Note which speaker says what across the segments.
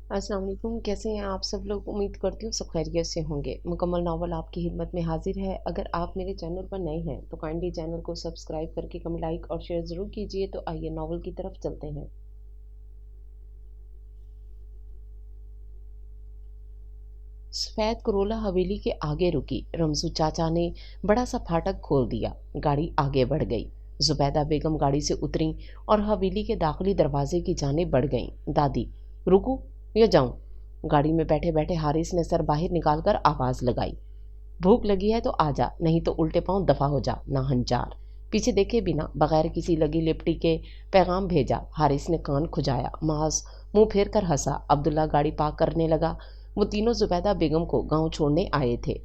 Speaker 1: अस्सलाम वालेकुम। कैसे हैं आप सब लोग? उम्मीद करती हूँ सब खैरियत से होंगे। मुकम्मल नावल आपकी खिदमत में हाजिर है। अगर आप मेरे चैनल पर नए हैं तो काइंडली चैनल को सब्सक्राइब करके कमेंट लाइक और शेयर ज़रूर कीजिए। तो आइए नावल की तरफ चलते हैं। सफ़ेद करोला हवेली के आगे रुकी। रमजू चाचा ने बड़ा सा फाटक खोल दिया। गाड़ी आगे बढ़ गई। जुबैदा बेगम गाड़ी से उतरी और हवेली के दाखिली दरवाजे की जानिब बढ़ गईं। दादी, रुकूं या जाऊं? गाड़ी में बैठे बैठे हारिस ने सर बाहर निकालकर आवाज़ लगाई। भूख लगी है तो आजा, नहीं तो उल्टे पांव दफा हो जा नाहनचार। पीछे देखे बिना बगैर किसी लगी लिपटी के पैगाम भेजा। हारिस ने कान खुजाया। माज मुंह फेर कर हंसा। अब्दुल्ला गाड़ी पार्क करने लगा। वो तीनों जुबैदा बेगम को गांव छोड़ने आए थे।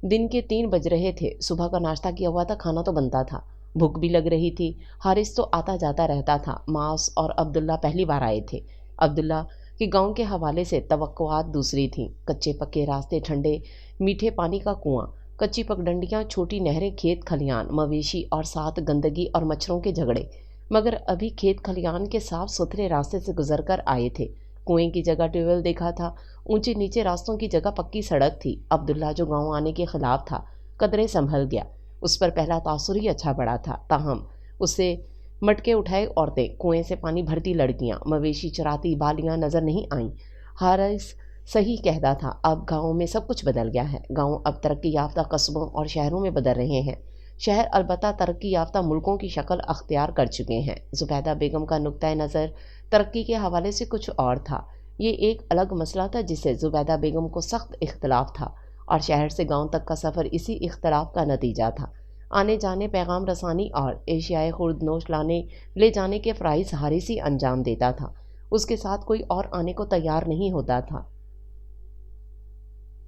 Speaker 1: दिन के 3 बज रहे थे। सुबह का नाश्ता किया हुआ था, खाना तो बनता था। भूख भी लग रही थी। हारिस तो आता जाता रहता था। मास और अब्दुल्ला पहली बार आए थे। अब्दुल्ला कि गांव के हवाले से तवक्कुआत दूसरी थीं। कच्चे पक्के रास्ते, ठंडे मीठे पानी का कुआं, कच्ची पगडंडियां, छोटी नहरें, खेत खलियान, मवेशी और साथ गंदगी और मच्छरों के झगड़े। मगर अभी खेत खलियान के साफ सुथरे रास्ते से गुजर कर आए थे। कुएं की जगह ट्यूबवेल देखा था। ऊंचे नीचे रास्तों की जगह पक्की सड़क थी। अब्दुल्ला जो गांव आने के खिलाफ था, कदरे संभल गया। उस पर पहला तासुर ही अच्छा पड़ा था। ताहम उससे मटके उठाए औरतें, कुएं से पानी भरती लड़कियां, मवेशी चराती बालियां नजर नहीं आईं। हारिस सही कहता था। अब गाँव में सब कुछ बदल गया है। गाँव अब तरक्की याफ्ता कस्बों और शहरों में बदल रहे हैं। शहर अलबत्ता तरक्की याफ्ता मुल्कों की शक्ल अख्तियार कर चुके हैं। जुबैदा बेगम का नुक्ता नज़र तरक्की के हवाले से कुछ और था। ये एक अलग मसला था जिससे जुबैदा बेगम को सख्त इख्तलाफ था, और शहर से गांव तक का सफ़र इसी इख्तलाफ का नतीजा था। आने जाने, पैगाम रसानी और एशियाए खुर्द नोश लाने ले जाने के फ़राइज़ हारिस ही अंजाम देता था। उसके साथ कोई और आने को तैयार नहीं होता था।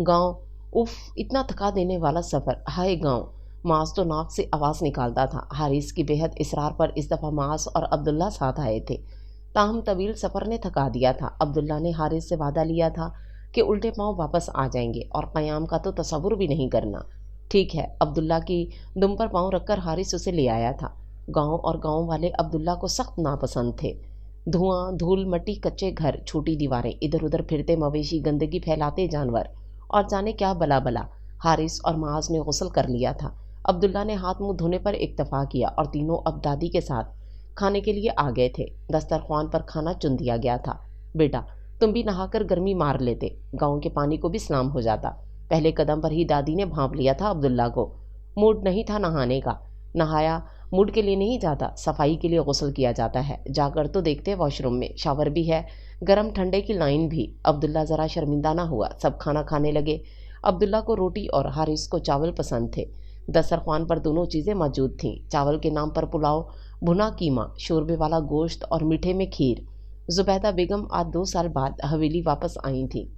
Speaker 1: गांव, उफ, इतना थका देने वाला सफ़र। हाय गांव। मास तो नाक से आवाज़ निकालता था। हारिस की बेहद इसरार पर इस दफ़ा मास और अब्दुल्ला साथ आए थे। ताहम तवील सफ़र ने थका दिया था। अब्दुल्ला ने हारिस से वादा लिया था कि उल्टे पांव वापस आ जाएंगे, और क़याम का तो तसव्वुर भी नहीं करना। ठीक है, अब्दुल्ला की दुम पर पांव रखकर हारिस उसे ले आया था। गांव और गांव वाले अब्दुल्ला को सख्त नापसंद थे। धुआं, धूल, मट्टी, कच्चे घर, छोटी दीवारें, इधर उधर फिरते मवेशी, गंदगी फैलाते जानवर, और जाने क्या बला बला। हारिस और माज ने गुस्ल कर लिया था। अब्दुल्ला ने हाथ मुंह धोने पर इक्तफा किया और तीनों अब दादी के साथ खाने के लिए आ गए थे। दस्तरख्वान पर खाना चुन दिया गया था। बेटा, तुम भी नहाकर गर्मी मार लेते, गांव के पानी को भी सलाम हो जाता। पहले कदम पर ही दादी ने भांप लिया था अब्दुल्ला को। मूड नहीं था नहाने का। नहाया मूड के लिए नहीं जाता, सफाई के लिए गुस्ल किया जाता है। जाकर तो देखते वॉशरूम में शावर भी है, गरम ठंडे की लाइन भी। अब्दुल्ला ज़रा शर्मिंदा ना हुआ। सब खाना खाने लगे। अब्दुल्ला को रोटी और हारिस को चावल पसंद थे। दस्तरख्वान पर दोनों चीज़ें मौजूद थीं। चावल के नाम पर पुलाव, भुना कीमा, शोरबे वाला गोश्त और मीठे में खीर। जुबैदा बेगम आज 2 साल बाद हवेली वापस आई थी।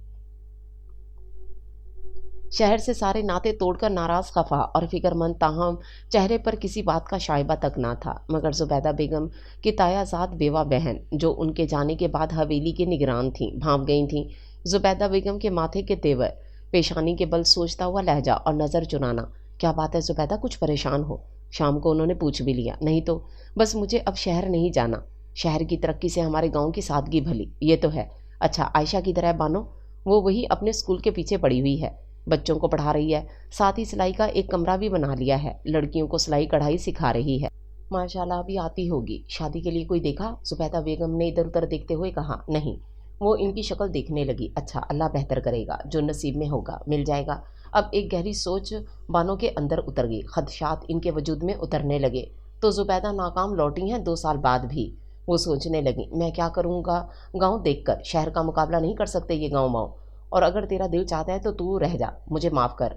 Speaker 1: शहर से सारे नाते तोड़कर नाराज़, खफा और फिक्रमंद, ताहम चेहरे पर किसी बात का शाइबा तक ना था। मगर जुबैदा बेगम की तायाजाद बेवा बहन, जो उनके जाने के बाद हवेली की निगरान थीं, भांप गई थीं। जुबैदा बेगम के माथे के तेवर, पेशानी के बल सोचता हुआ लहजा और नज़र चुराना। क्या बात है जुबैदा, कुछ परेशान हो? शाम को उन्होंने पूछ भी लिया। नहीं तो बस मुझे अब शहर नहीं जाना। शहर की तरक्की से हमारे गाँव की सादगी भली, ये तो है। अच्छा, आयशा की तरह बानो, वो वही अपने स्कूल के पीछे पड़ी हुई है, बच्चों को पढ़ा रही है। साथ ही सिलाई का एक कमरा भी बना लिया है। लड़कियों को सिलाई कढ़ाई सिखा रही है। माशाल्लाह, भी आती होगी। शादी के लिए कोई देखा? जुबैदा बेगम ने इधर उधर देखते हुए कहा। नहीं। वो इनकी शक्ल देखने लगी। अच्छा, अल्लाह बेहतर करेगा, जो नसीब में होगा मिल जाएगा। अब एक गहरी सोच बानों के अंदर उतर गई। खदशात इनके वजूद में उतरने लगे। तो जुबैदा नाकाम लौटी हैं 2 साल बाद भी। वो सोचने लगी, मैं क्या करूँगा गाँव देखकर? शहर का मुकाबला नहीं कर सकते ये गाँव वाँव। और अगर तेरा दिल चाहता है तो तू रह जा, मुझे माफ़ कर।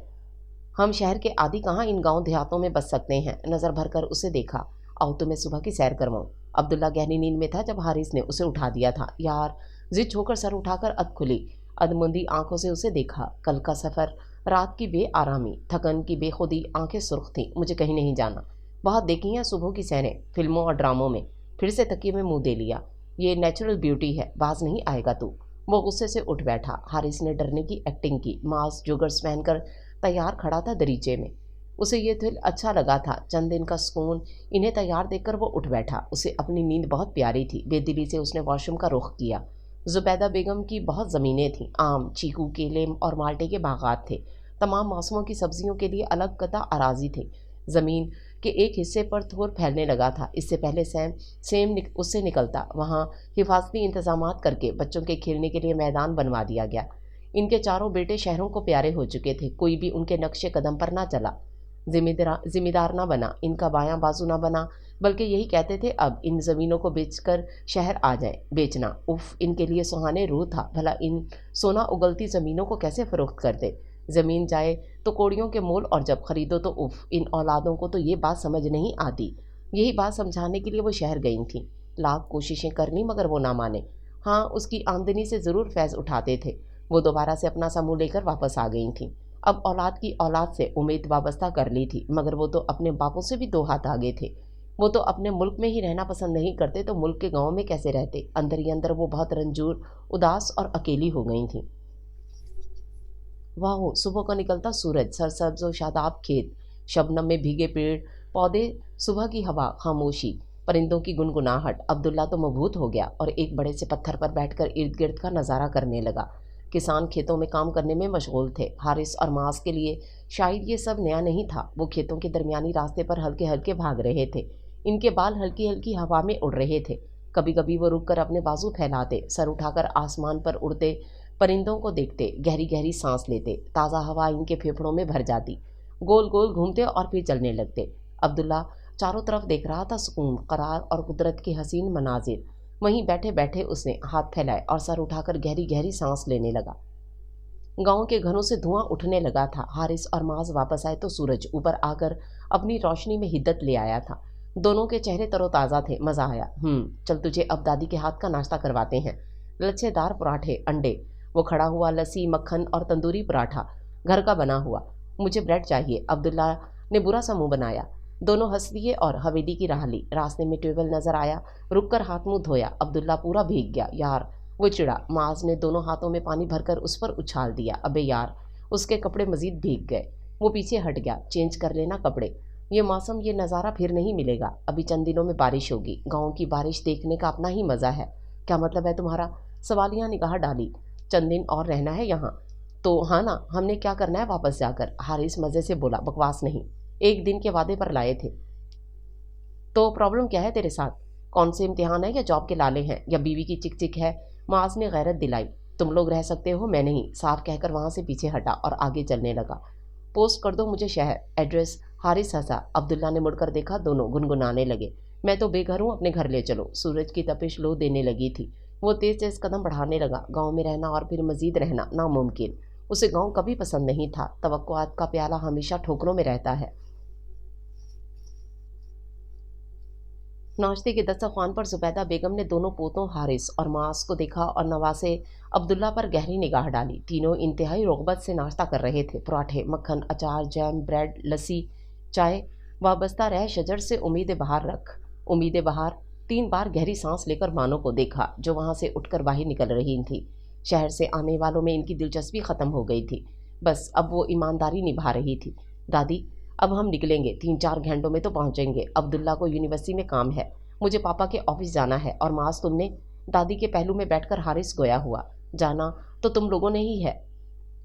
Speaker 1: हम शहर के आदि कहाँ इन गांव देहातों में बस सकते हैं। नज़र भर कर उसे देखा। आओ तुम्हें सुबह की सैर करवाऊँ। अब्दुल्ला गहरी नींद में था जब हारिस ने उसे उठा दिया था। यार, जिद होकर सर उठाकर अध खुली। अधमुंदी आंखों से उसे देखा। कल का सफ़र, रात की बेआरामी, थकन की बेखुदी, आंखें सुर्ख थीं। मुझे कहीं नहीं जाना। बहुत देखी हैं सुबह की सैरें फिल्मों और ड्रामों में। फिर से तकिए में मुंह दे लिया। ये नेचुरल ब्यूटी है, बाज नहीं आएगा तू। वो गुस्से से उठ बैठा। हारिस ने डरने की एक्टिंग की। मास जोगर्स पहनकर तैयार खड़ा था दरीचे में। उसे ये थ्रिल अच्छा लगा था, चंद दिन का सुकून। इन्हें तैयार देखकर वो उठ बैठा। उसे अपनी नींद बहुत प्यारी थी। बेदिली से उसने वॉशरूम का रुख किया। زبیدہ بیگم کی بہت زمینیں تھیں، آم، چیکو، کیلے اور مالٹے کے باغات تھے۔ تمام موسموں کی سبزیوں کے لیے الگ قطع اراضی تھے۔ زمین کے ایک حصے پر تھور پھیلنے لگا تھا، اس سے پہلے سیم اس سے نکلتا، وہاں حفاظتی انتظامات کر کے بچوں کے کھیلنے کے لیے میدان بنوا دیا گیا۔ ان کے چاروں بیٹے شہروں کو پیارے ہو چکے تھے، کوئی بھی ان کے نقش قدم پر نہ چلا، ذمہ دار نہ بنا، ان کا بایاں بازو نہ بنا، بلکہ یہی کہتے تھے اب ان زمینوں کو بیچ کر شہر آ جائیں۔ بیچنا اف ان کے لیے سہانے روح تھا، بھلا ان سونا اگلتی زمینوں کو کیسے فروخت کرتے؟ زمین جائے تو کوڑیوں کے مول، اور جب خریدو تو اف ان اولادوں کو تو یہ بات سمجھ نہیں آتی۔ یہی بات سمجھانے کے لیے وہ شہر گئی تھیں، لاکھ کوششیں کر لی مگر وہ نہ مانے۔ ہاں، اس کی آمدنی سے ضرور فیض اٹھاتے تھے۔ وہ دوبارہ سے اپنا سا منہ لے کر واپس آ گئی تھیں۔ اب اولاد کی اولاد سے امید وابستہ کر لی تھی، مگر وہ تو اپنے باپوں سے بھی دو ہاتھ آگے تھے۔ وہ تو اپنے ملک میں ہی رہنا پسند نہیں کرتے تو ملک کے گاؤں میں کیسے رہتے؟ اندر ہی اندر وہ بہت رنجور، اداس اور اکیلی ہو گئی تھیں۔ واہ، صبح کا نکلتا سورج، سرسبز و شاداب کھیت، شبنم میں بھیگے پیڑ پودے، صبح کی ہوا، خاموشی، پرندوں کی گنگناہٹ۔ عبداللہ تو مبہوت ہو گیا اور ایک بڑے سے پتھر پر بیٹھ کر ارد گرد کا نظارہ کرنے لگا۔ کسان کھیتوں میں کام کرنے میں مشغول تھے۔ حارث اور معاذ کے لیے شاید یہ سب نیا نہیں تھا۔ وہ کھیتوں کے درمیانی راستے پر ہلکے ہلکے بھاگ رہے تھے، ان کے بال ہلکی ہلکی ہوا میں اڑ رہے تھے۔ کبھی کبھی وہ رک کر اپنے بازو پھیلاتے، سر اٹھا کر آسمان پر اڑتے پرندوں کو دیکھتے، گہری گہری سانس لیتے، تازہ ہوا ان کے پھیپھڑوں میں بھر جاتی، گول گول گھومتے اور پھر چلنے لگتے۔ عبداللہ چاروں طرف دیکھ رہا تھا، سکون، قرار اور قدرت کے حسین مناظر۔ وہیں بیٹھے بیٹھے اس نے ہاتھ پھیلائے اور سر اٹھا کر گہری گہری سانس لینے لگا۔ گاؤں کے گھروں سے دھواں اٹھنے لگا تھا۔ حارث اور معاذ واپس آئے تو سورج اوپر آ کر اپنی روشنی میں حدت لے آیا تھا۔ دونوں کے چہرے تر و تازہ تھے۔ مزہ آیا۔ چل تجھے اب دادی کے ہاتھ کا ناشتہ کرواتے ہیں، لچھے دار پراٹھے، انڈے۔ وہ کھڑا ہوا، لسی، مکھن اور تندوری پراٹھا، گھر کا بنا ہوا۔ مجھے بریڈ چاہیے، عبداللہ نے برا سا منہ بنایا۔ دونوں ہنس دیے اور حویلی کی راہ لی۔ راستے میں ٹیوب ویل نظر آیا، رک کر ہاتھ منہ دھویا۔ عبداللہ پورا بھیگ گیا۔ یار، وہ چڑا۔ معاذ نے دونوں ہاتھوں میں پانی بھر کر اس پر اچھال دیا۔ ابے یار، اس کے کپڑے مزید بھیگ گئے۔ وہ پیچھے ہٹ گیا۔ چینج کر لینا کپڑے، یہ موسم، یہ نظارہ پھر نہیں ملے گا۔ ابھی چند دنوں میں بارش ہوگی۔ گاؤں کی بارش دیکھنے کا اپنا ہی مزہ ہے۔ کیا مطلب ہے تمہارا؟ سوالیہ نگاہ ڈالی۔ چند دن اور رہنا ہے یہاں تو ہاں نا، ہم نے کیا کرنا ہے واپس جا کر؟ حارث مزے سے بولا۔ بکواس نہیں، ایک دن کے وعدے پر لائے تھے۔ تو پرابلم کیا ہے تیرے ساتھ؟ کون سے امتحان ہے، یا جاب کے لالے ہیں، یا بیوی کی چک چک ہے؟ معاذ نے غیرت دلائی۔ تم لوگ رہ سکتے ہو، میں نہیں، صاف کہہ کر وہاں سے پیچھے ہٹا اور آگے چلنے لگا۔ پوسٹ کر دو مجھے شہر، ایڈریس۔ حارث ہنسا۔ عبداللہ نے مڑ کر دیکھا، دونوں گنگنانے لگے۔ میں تو بے گھر ہوں، اپنے گھر لے چلو۔ سورج کی تپش لو دینے لگی تھی۔ وہ تیز تیز قدم بڑھانے لگا۔ گاؤں میں رہنا اور پھر مزید رہنا ناممکن۔ اسے گاؤں کبھی پسند نہیں تھا۔ توقعات کا پیالہ ہمیشہ ٹھوکروں میں رہتا ہے۔ ناشتے کے دسترخوان پر زبیدہ بیگم نے دونوں پوتوں حارث اور معاذ کو دیکھا اور نواسے عبداللہ پر گہری نگاہ ڈالی۔ تینوں انتہائی رغبت سے ناشتہ کر رہے تھے۔ پراٹھے، مکھن، اچار، جیم، بریڈ، لسی، چائے۔ وابستہ رہ شجر سے امید بہار رکھ۔ امید بہار۔ 3 بار گہری سانس لے کر بانو کو دیکھا، جو وہاں سے اٹھ کر باہر نکل رہی تھی۔ شہر سے آنے والوں میں ان کی دلچسپی ختم ہو گئی تھی، بس اب وہ ایمانداری نبھا رہی تھی۔ دادی، اب ہم نکلیں گے، 3-4 گھنٹوں میں تو پہنچیں گے۔ عبداللہ کو یونیورسٹی میں کام ہے، مجھے پاپا کے آفس جانا ہے۔ اور معاذ، تم نے؟ دادی کے پہلو میں بیٹھ کر حارث گویا ہوا۔ جانا تو تم لوگوں نے ہی ہے،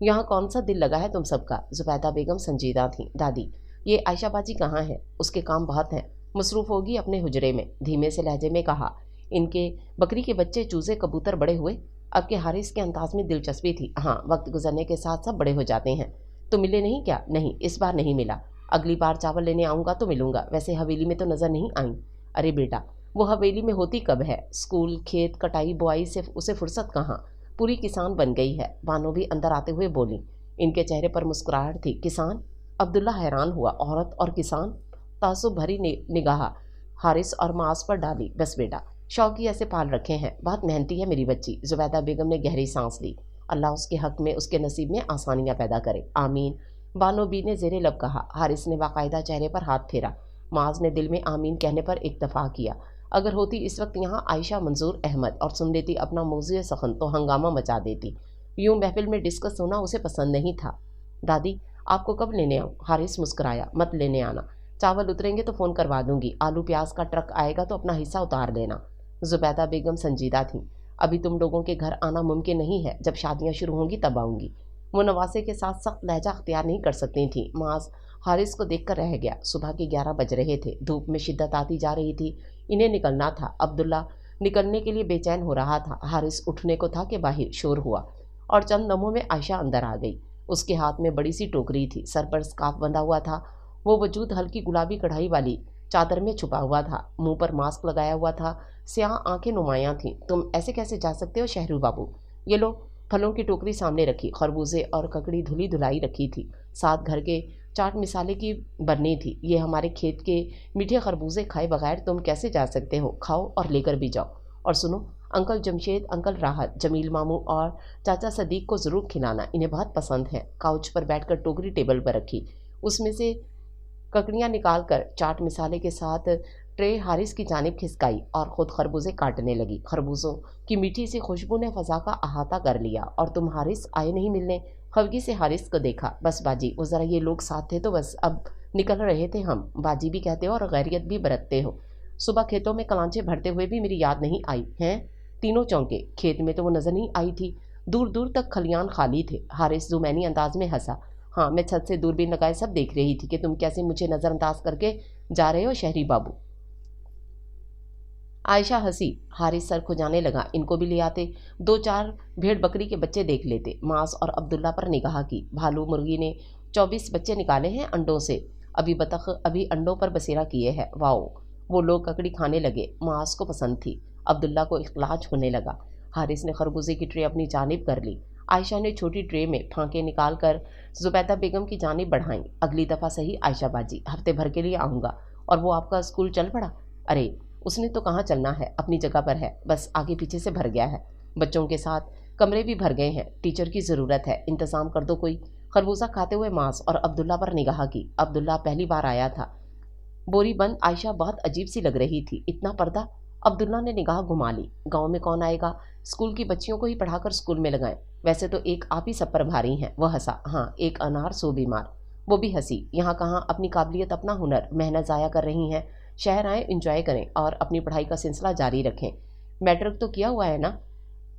Speaker 1: یہاں کون سا دل لگا ہے تم سب کا؟ زبیدہ بیگم سنجیدہ تھیں۔ دادی، یہ عائشہ باجی کہاں ہے؟ اس کے کام بہت ہیں، مصروف ہوگی اپنے حجرے میں، دھیمے سے لہجے میں کہا۔ ان کے بکری کے بچے، چوزے، کبوتر بڑے ہوئے؟ اب کے حارث کے انداز میں دلچسپی تھی۔ ہاں، وقت گزرنے کے ساتھ سب بڑے ہو جاتے ہیں۔ تو ملے نہیں کیا؟ نہیں، اس بار نہیں ملا، اگلی بار چاول لینے آؤں گا تو ملوں گا۔ ویسے حویلی میں تو نظر نہیں آئیں۔ ارے بیٹا، وہ حویلی میں ہوتی کب ہے؟ اسکول، کھیت، کٹائی بوائی سے اسے فرصت کہاں، پوری کسان بن گئی ہے۔ بانو بھی اندر آتے ہوئے بولی۔ ان کے چہرے پر مسکراہٹ تھی۔ کسان؟ عبداللہ حیران ہوا۔ عورت اور کسان؟ تعصب بھری نگاہ حارث اور معاذ پر ڈالی۔ بس بیٹا، شوقی ایسے پال رکھے ہیں، بہت محنتی ہے میری بچی۔ زبیدہ بیگم نے گہری سانس لی۔ اللہ اس کے حق میں، اس کے نصیب میں آسانیاں پیدا کرے، آمین، بانو بی نے زیر لب کہا۔ حارث نے باقاعدہ چہرے پر ہاتھ پھیرا۔ معاذ نے دل میں آمین کہنے پر اکتفا کیا۔ اگر ہوتی اس وقت یہاں عائشہ منظور احمد اور سن لیتی اپنا موضوع سخن تو ہنگامہ مچا دیتی۔ یوں محفل میں ڈسکس ہونا اسے پسند نہیں تھا۔ دادی، آپ کو کب لینے آؤں؟ حارث مسکرایا۔ مت لینے آنا، چاول اتریں گے تو فون کروا دوں گی، آلو پیاز کا ٹرک آئے گا تو اپنا حصہ اتار لینا۔ زبیدہ بیگم سنجیدہ تھیں۔ ابھی تم لوگوں کے گھر آنا ممکن نہیں ہے، جب شادیاں شروع ہوں گی تب آؤں گی۔ وہ نواسے کے ساتھ سخت لہجہ اختیار نہیں کر سکتی تھیں۔ معاذ حارث کو دیکھ کر رہ گیا۔ صبح کے 11 بج رہے تھے، دھوپ میں شدت آتی جا رہی تھی، انہیں نکلنا تھا۔ عبداللہ نکلنے کے لیے بے چین ہو رہا تھا۔ حارث اٹھنے کو تھا کہ باہر شور ہوا اور چند لمحوں میں عائشہ اندر آ گئی۔ اس کے ہاتھ میں بڑی سی ٹوکری تھی، سر پر اسکارف بندھا ہوا تھا، وہ وجود ہلکی گلابی کڑھائی والی چادر میں چھپا ہوا تھا، منہ پر ماسک لگایا ہوا تھا، سیاہ آنکھیں نمایاں تھیں۔ تم ایسے کیسے جا سکتے ہو شہرو بابو؟ یہ لو۔ پھلوں کی ٹوکری سامنے رکھی، خربوزے اور ککڑی دھلی دھلائی رکھی تھی، ساتھ گھر کے چاٹ مسالے کی برنی تھی۔ یہ ہمارے کھیت کے میٹھے خربوزے کھائے بغیر تم کیسے جا سکتے ہو؟ کھاؤ اور لے کر بھی جاؤ۔ اور سنو، انکل جمشید، انکل راحت، جمیل ماموں اور چاچا صدیق کو ضرور کھلانا، انہیں بہت پسند ہے۔ کاؤچ پر بیٹھ کر ٹوکری ٹیبل پر رکھی، اس میں سے ککڑیاں نکال کر چاٹ مسالے کے ساتھ ٹرے حارث کی جانب کھسکائی اور خود خربوزے کاٹنے لگی۔ خربوزوں کی میٹھی سی خوشبو نے فضا کا احاطہ کر لیا۔ اور تم حارث آئے نہیں ملنے؟ خفگی سے حارث کو دیکھا۔ بس باجی، وہ ذرا یہ لوگ ساتھ تھے تو بس، اب نکل رہے تھے ہم۔ باجی بھی کہتے ہو اور غیریت بھی برتتے ہو۔ صبح کھیتوں میں کلانچے بھرتے ہوئے بھی میری یاد نہیں آئی ہیں؟ تینوں چونکے، کھیت میں تو وہ نظر نہیں آئی تھی، دور دور تک کھلیان خالی تھے۔ حارث زمینی انداز میں ہنسا۔ ہاں، میں چھت سے دوربین لگائے سب دیکھ رہی تھی کہ تم کیسے مجھے نظر انداز کر کے جا رہے ہو شہری بابو۔ عائشہ ہنسی۔ حارث سر کھجانے لگا۔ ان کو بھی لے آتے، 2-4 بھیڑ بکری کے بچے دیکھ لیتے۔ معاذ اور عبداللہ پر نگاہ کی۔ بھالو مرغی نے 24 بچے نکالے ہیں انڈوں سے، ابھی بطخ ابھی انڈوں پر بسیرا کیے ہے۔ واؤ! وہ لوگ ککڑی کھانے لگے۔ معاذ کو پسند تھی، عبداللہ کو اخلاج ہونے لگا۔ حارث نے خربوزے کی ٹرے اپنی جانب کر لی۔ عائشہ نے چھوٹی ٹرے میں پھانکے نکال کر زبیدہ بیگم کی جانب بڑھائیں۔ اگلی دفعہ صحیح عائشہ باجی، ہفتے بھر کے لیے آؤں گا۔ اور وہ آپ کا اسکول چل پڑا؟ ارے اس نے تو کہاں چلنا ہے، اپنی جگہ پر ہے، بس آگے پیچھے سے بھر گیا ہے، بچوں کے ساتھ کمرے بھی بھر گئے ہیں، ٹیچر کی ضرورت ہے، انتظام کر دو کوئی۔ خربوزہ کھاتے ہوئے معاذ اور عبداللہ پر نگاہ کی۔ عبداللہ پہلی بار آیا تھا، بوری بند عائشہ بہت عجیب سی لگ رہی تھی۔ اتنا پردہ؟ عبداللہ نے نگاہ گھما لی۔ گاؤں میں کون آئے گا، اسکول کی بچیوں کو ہی پڑھا کر اسکول میں لگائیں، ویسے تو ایک آپ ہی سب پر بھاری ہیں۔ وہ ہنسا۔ ہاں، ایک انار 100 بیمار۔ وہ بھی ہنسی۔ یہاں کہاں، اپنی قابلیت، اپنا ہنر، محنت ضائع کر رہی ہیں، شہر آئیں، انجوائے کریں اور اپنی پڑھائی کا سلسلہ جاری رکھیں۔ میٹرک تو کیا ہوا ہے نا؟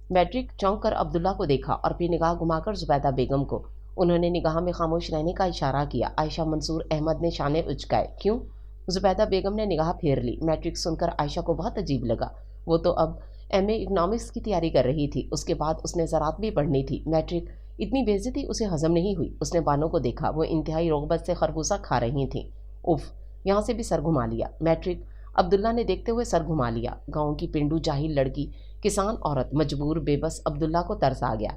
Speaker 1: میٹرک؟ چونک کر عبداللہ کو دیکھا اور پھر نگاہ گھما کر زبیدہ بیگم کو۔ انہوں نے نگاہ میں خاموش رہنے کا اشارہ کیا۔ عائشہ منصور احمد نے شانے اچکائے۔ کیوں؟ زبیدہ بیگم نے نگاہ پھیر لی۔ میٹرک سن کر عائشہ کو بہت عجیب لگا۔ وہ تو اب ایم اے اکنامکس کی تیاری کر رہی تھی، اس کے بعد اس نے زراعت بھی پڑھنی تھی۔ میٹرک؟ اتنی بے عزتی اسے ہضم نہیں ہوئی۔ اس نے بانو کو دیکھا، وہ انتہائی رغبت سے خربوزہ کھا رہی تھیں۔ اف! یہاں سے بھی سر گھما لیا۔ میٹرک؟ عبداللہ نے دیکھتے ہوئے سر گھما لیا۔ گاؤں کی پنڈو جاہل لڑکی، کسان عورت، مجبور، بے بس۔ عبداللہ کو ترس آ گیا۔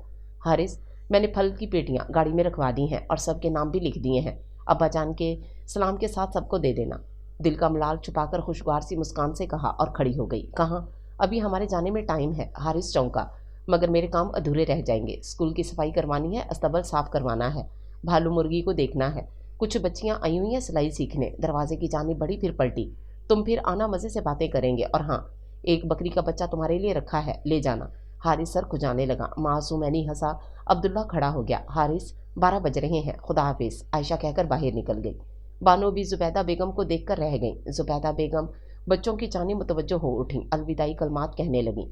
Speaker 1: حارث، میں نے پھل کی پیٹیاں گاڑی میں رکھوا دی ہیں اور سب کے نام بھی لکھ دیے ہیں، ابا جان کے سلام کے ساتھ سب کو دے دینا۔ دل کا ملال چھپا کر خوشگوار سی مسکان سے کہا اور کھڑی ہو گئی۔ کہاں؟ ابھی ہمارے جانے میں ٹائم ہے۔ حارث چونکا۔ مگر میرے کام ادھورے رہ جائیں گے، اسکول کی صفائی کروانی ہے، استبل صاف کروانا ہے، بھالو مرغی کو دیکھنا ہے، کچھ بچیاں آئی ہوئی ہیں سلائی سیکھنے۔ دروازے کی جانب بڑھی پھر پلٹی۔ تم پھر آنا، مزے سے باتیں کریں گے، اور ہاں، ایک بکری کا بچہ تمہارے لیے رکھا ہے، لے جانا۔ حارث سر کھجانے لگا۔ معصومینی ہنسا۔ عبداللہ کھڑا ہو گیا۔ حارث، 12 بج رہے ہیں، خدا حافظ، عائشہ کہہ کر باہر نکل گئی۔ بانو بھی زبیدہ بیگم کو دیکھ کر رہ گئیں۔ زبیدہ بیگم بچوں کی جانب متوجہ ہو اٹھیں، الوداعی کلمات کہنے لگیں۔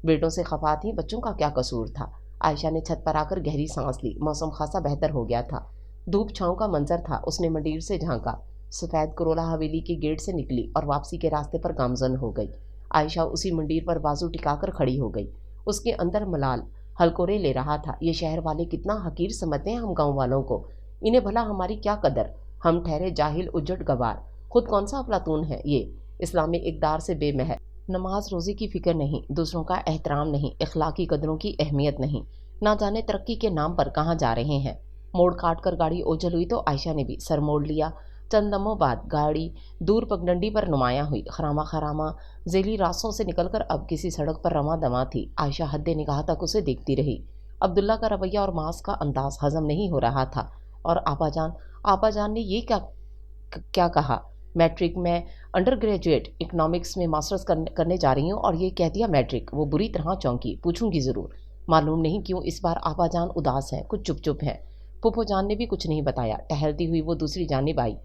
Speaker 1: بیٹوں سے خفا تھیں، بچوں کا کیا قصور تھا؟ عائشہ نے چھت پر آ کر گہری سانس لی۔ موسم خاصا بہتر ہو گیا تھا، دھوپ چھاؤں کا منظر تھا۔ اس نے منڈیر سے جھانکا، سفید کرولا حویلی کے گیٹ سے نکلی اور واپسی کے راستے پر گامزن ہو گئی۔ عائشہ اسی منڈیر پر بازو ٹکا کر کھڑی ہو گئی۔ اس کے اندر ملال ہلکورے لے رہا تھا۔ یہ شہر والے کتنا حقیر سمجھتے ہیں ہم گاؤں والوں کو، انہیں بھلا ہماری کیا قدر؟ ہم ٹھہرے جاہل، اجڑ گوار، خود کون سا افلاطون ہے یہ، اسلامی اقدار سے بے مہر، نماز روزے کی فکر نہیں، دوسروں کا احترام نہیں، اخلاقی قدروں کی اہمیت نہیں، نہ جانے ترقی کے نام پر کہاں جا رہے ہیں۔ موڑ کاٹ کر گاڑی اوجھل ہوئی تو عائشہ نے بھی سر موڑ لیا۔ چند لمحوں بعد گاڑی دور پگڈنڈی پر نمایاں ہوئی، خراما خراما ذیلی راستوں سے نکل کر اب کسی سڑک پر رواں دواں تھی۔ عائشہ حد نگاہ تک اسے دیکھتی رہی۔ عبداللہ کا رویہ اور معاذ کا انداز ہضم نہیں ہو رہا تھا۔ اور آپا جان نے یہ کیا کہا؟ میٹرک میں انڈر گریجویٹ اکنامکس میں ماسٹرز کرنے جا رہی ہوں اور یہ کہہ دیا میٹرک؟ وہ بری طرح چونکی۔ پوچھوں گی ضرور۔ معلوم نہیں کیوں اس بار آپا جان اداس ہیں، کچھ چپ چپ ہیں۔ پھپھو جان نے بھی کچھ نہیں بتایا۔ ٹہلتی ہوئی وہ دوسری جانب آئی،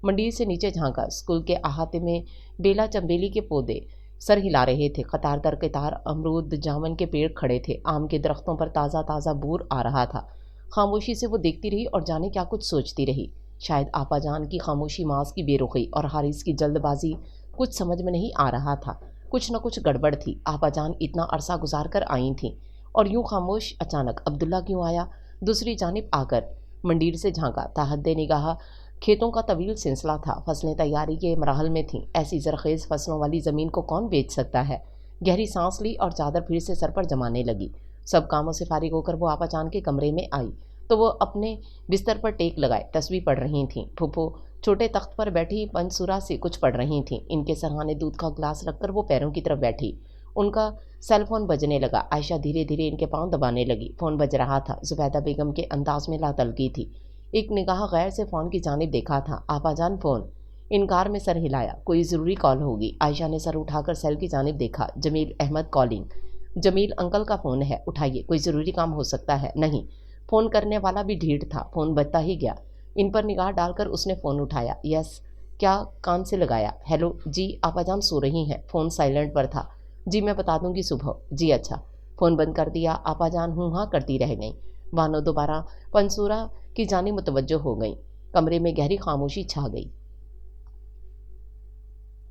Speaker 1: منڈیر سے نیچے جھانکا۔ اسکول کے احاطے میں بیلا چنبیلی کے پودے सर हिला रहे थे। कतार दर कतार अमरूद जामुन के पेड़ खड़े थे। आम के दरख्तों पर ताज़ा ताज़ा बूर आ रहा था। खामोशी से वो देखती रही और जाने क्या कुछ सोचती रही। शायद आपाजान की खामोशी, मास की बेरुखी और हारिस की जल्दबाजी कुछ समझ में नहीं आ रहा था। कुछ न कुछ गड़बड़ थी। आपाजान इतना अरसा गुजार कर आई थीं और यूं खामोश अचानक अब्दुल्ला क्यों आया? दूसरी जानिब आकर मंडीर से झांका। ताहद्दे निगाह खेतों का तवील सिलसिला था। फसलें तैयारी के मराहल में थीं। ऐसी जरखेज़ फसलों वाली ज़मीन को कौन बेच सकता है? गहरी सांस ली और चादर फिर से सर पर जमाने लगी। सब कामों से फारिग होकर वो आपाजान के कमरे में आई तो वो अपने बिस्तर पर टेक लगाए तस्बीह पढ़ रही थीं। फूफो छोटे तख्त पर बैठी पंसुरा से कुछ पढ़ रही थीं। इनके सरहाने दूध का गिलास रखकर वो पैरों की तरफ बैठी। उनका सेल फोन बजने लगा। आयशा धीरे धीरे इनके पांव दबाने लगी। फ़ोन बज रहा था। जुबैदा बेगम के अंदाज में लातलगी थी। एक निगाह गैर से फ़ोन की जानिब देखा था। आपाजान फ़ोन। इनकार में सर हिलाया। कोई ज़रूरी कॉल होगी। आयशा ने सर उठाकर सेल की जानिब देखा। जमील अहमद कॉलिंग। जमील अंकल का फ़ोन है, उठाइए, कोई ज़रूरी काम हो सकता है। नहीं, फ़ोन करने वाला भी ढीठ था। फ़ोन बजता ही गया। इन पर निगाह डालकर उसने फ़ोन उठाया। यस, क्या कान से लगाया। हेलो जी, आपाजान सो रही हैं। फ़ोन साइलेंट पर था। जी मैं बता दूंगी सुबह। जी अच्छा। फ़ोन बंद कर दिया। आपाजान हूँ हाँ करती रह गईं। वानो दोबारा पंसूरा की जानिब मुतवज्जो हो गईं। कमरे में गहरी खामोशी छा गई।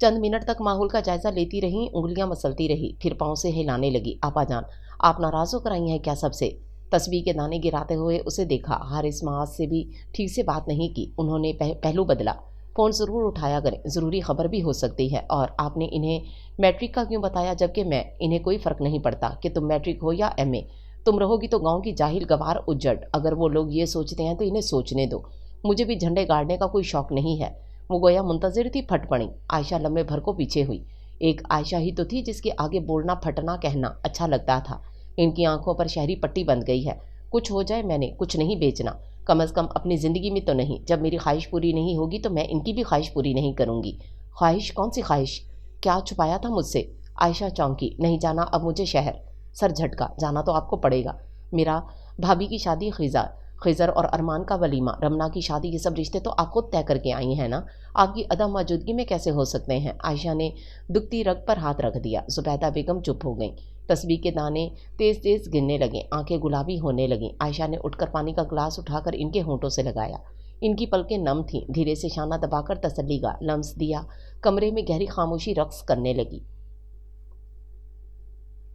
Speaker 1: चंद मिनट तक माहौल का जायजा लेती रहीं, उंगलियां मसलती रही, फिर पाँव से हिलाने लगी। आपाजान, आप नाराज़ होकर आई हैं क्या सबसे? तस्बीह के दाने गिराते हुए उसे देखा। हारिस माज से भी ठीक से बात नहीं की। उन्होंने पहलू बदला। फ़ोन ज़रूर उठाया करें, ज़रूरी खबर भी हो सकती है। और आपने इन्हें मैट्रिक का क्यों बताया, जबकि मैं इन्हें कोई फ़र्क नहीं पड़ता कि तुम मैट्रिक हो या एमए। तुम रहोगी तो गाँव की जाहिल गवार उज्जड। अगर वो लोग ये सोचते हैं तो इन्हें सोचने दो। मुझे भी झंडे गाड़ने का कोई शौक़ नहीं है। वो गोया मुंतज़िर थी, फट पड़ी। आयशा लम्बे भर को पीछे हुई। एक आयशा ही तो थी जिसके आगे बोलना, फटना, कहना अच्छा लगता था। इनकी आंखों पर शहरी पट्टी बंध गई है। कुछ हो जाए, मैंने कुछ नहीं बेचना, कम अज़ कम अपनी ज़िंदगी में तो नहीं। जब मेरी ख्वाहिश पूरी नहीं होगी तो मैं इनकी भी ख्वाहिश पूरी नहीं करूँगी। ख्वाहिश? कौन सी ख्वाहिश? क्या छुपाया था मुझसे? आयशा चौंकी। नहीं जाना अब मुझे शहर। सर झटका। जाना तो आपको पड़ेगा। मेरा भाभी की शादी, खिज़र और अरमान का वलीमा, रमना की शादी, ये सब रिश्ते तो आप खुद तय करके आई हैं ना। आपकी अदम मौजूदगी में कैसे हो सकते हैं? आयशा ने दुखती रग पर हाथ रख दिया। जुबैदा बेगम चुप हो गईं। तस्बीह के दाने तेज़ तेज़ गिरने लगे। आंखें गुलाबी होने लगीं। आयशा ने उठकर पानी का गिलास उठाकर इनके होंठों से लगाया। इनकी पलकें नम थीं। धीरे से शाना दबाकर तसल्ली का लम्स दिया। कमरे में गहरी खामोशी रक्स करने लगी।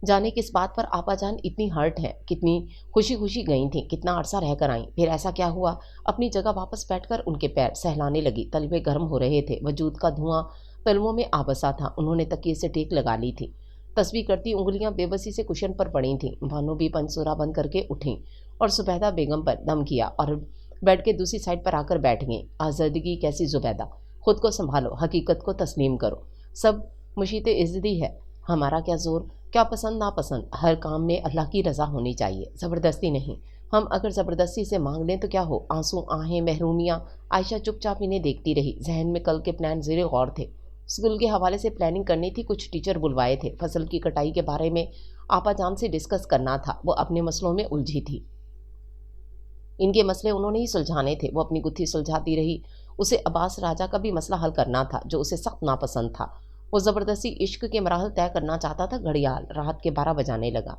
Speaker 1: जाने किस बात पर आपाजान इतनी हर्ट है, कितनी खुशी खुशी गई थी, कितना अरसा रहकर आईं। फिर ऐसा क्या हुआ? अपनी जगह वापस बैठकर उनके पैर सहलाने लगी। तलवे गर्म हो रहे थे। वजूद का धुआं तलवों में आबसा था। उन्होंने तकिए से टेक लगा ली थी। तस्बीह करती उंगलियां बेबसी से कुशन पर पड़ी थीं। भानु भी पंसूरा बंद करके उठी और जुबैदा बेगम पर दम किया और बेड के दूसरी साइड पर आकर बैठ गई। आज़ादगी कैसी जुबैदा, खुद को संभालो, हकीकत को तस्लीम करो। सब मुशीत इज़्ज़ती है। हमारा क्या ज़ोर, क्या पसंद नापसंद, हर काम में अल्लाह की रज़ा होनी चाहिए, ज़बरदस्ती नहीं। हम अगर ज़बरदस्ती से मांग लें तो क्या हो? आंसू, आहें, महरूमियाँ। आयशा चुपचाप इन्हें देखती रही। जहन में कल के प्लान ज़ेरे गौर थे। स्कूल के हवाले से प्लानिंग करनी थी। कुछ टीचर बुलवाए थे। फसल की कटाई के बारे में आपाजान से डिस्कस करना था। वो अपने मसलों में उलझी थी। इनके मसले उन्होंने ही सुलझाने थे। वो अपनी गुत्थी सुलझाती रही। उसे अब्बास राजा का भी मसला हल करना था, जो उसे सख्त नापसंद था। वो ज़बरदस्ती इश्क के मराहल तय करना चाहता था। घड़ियाल रात के 12 बजाने लगा।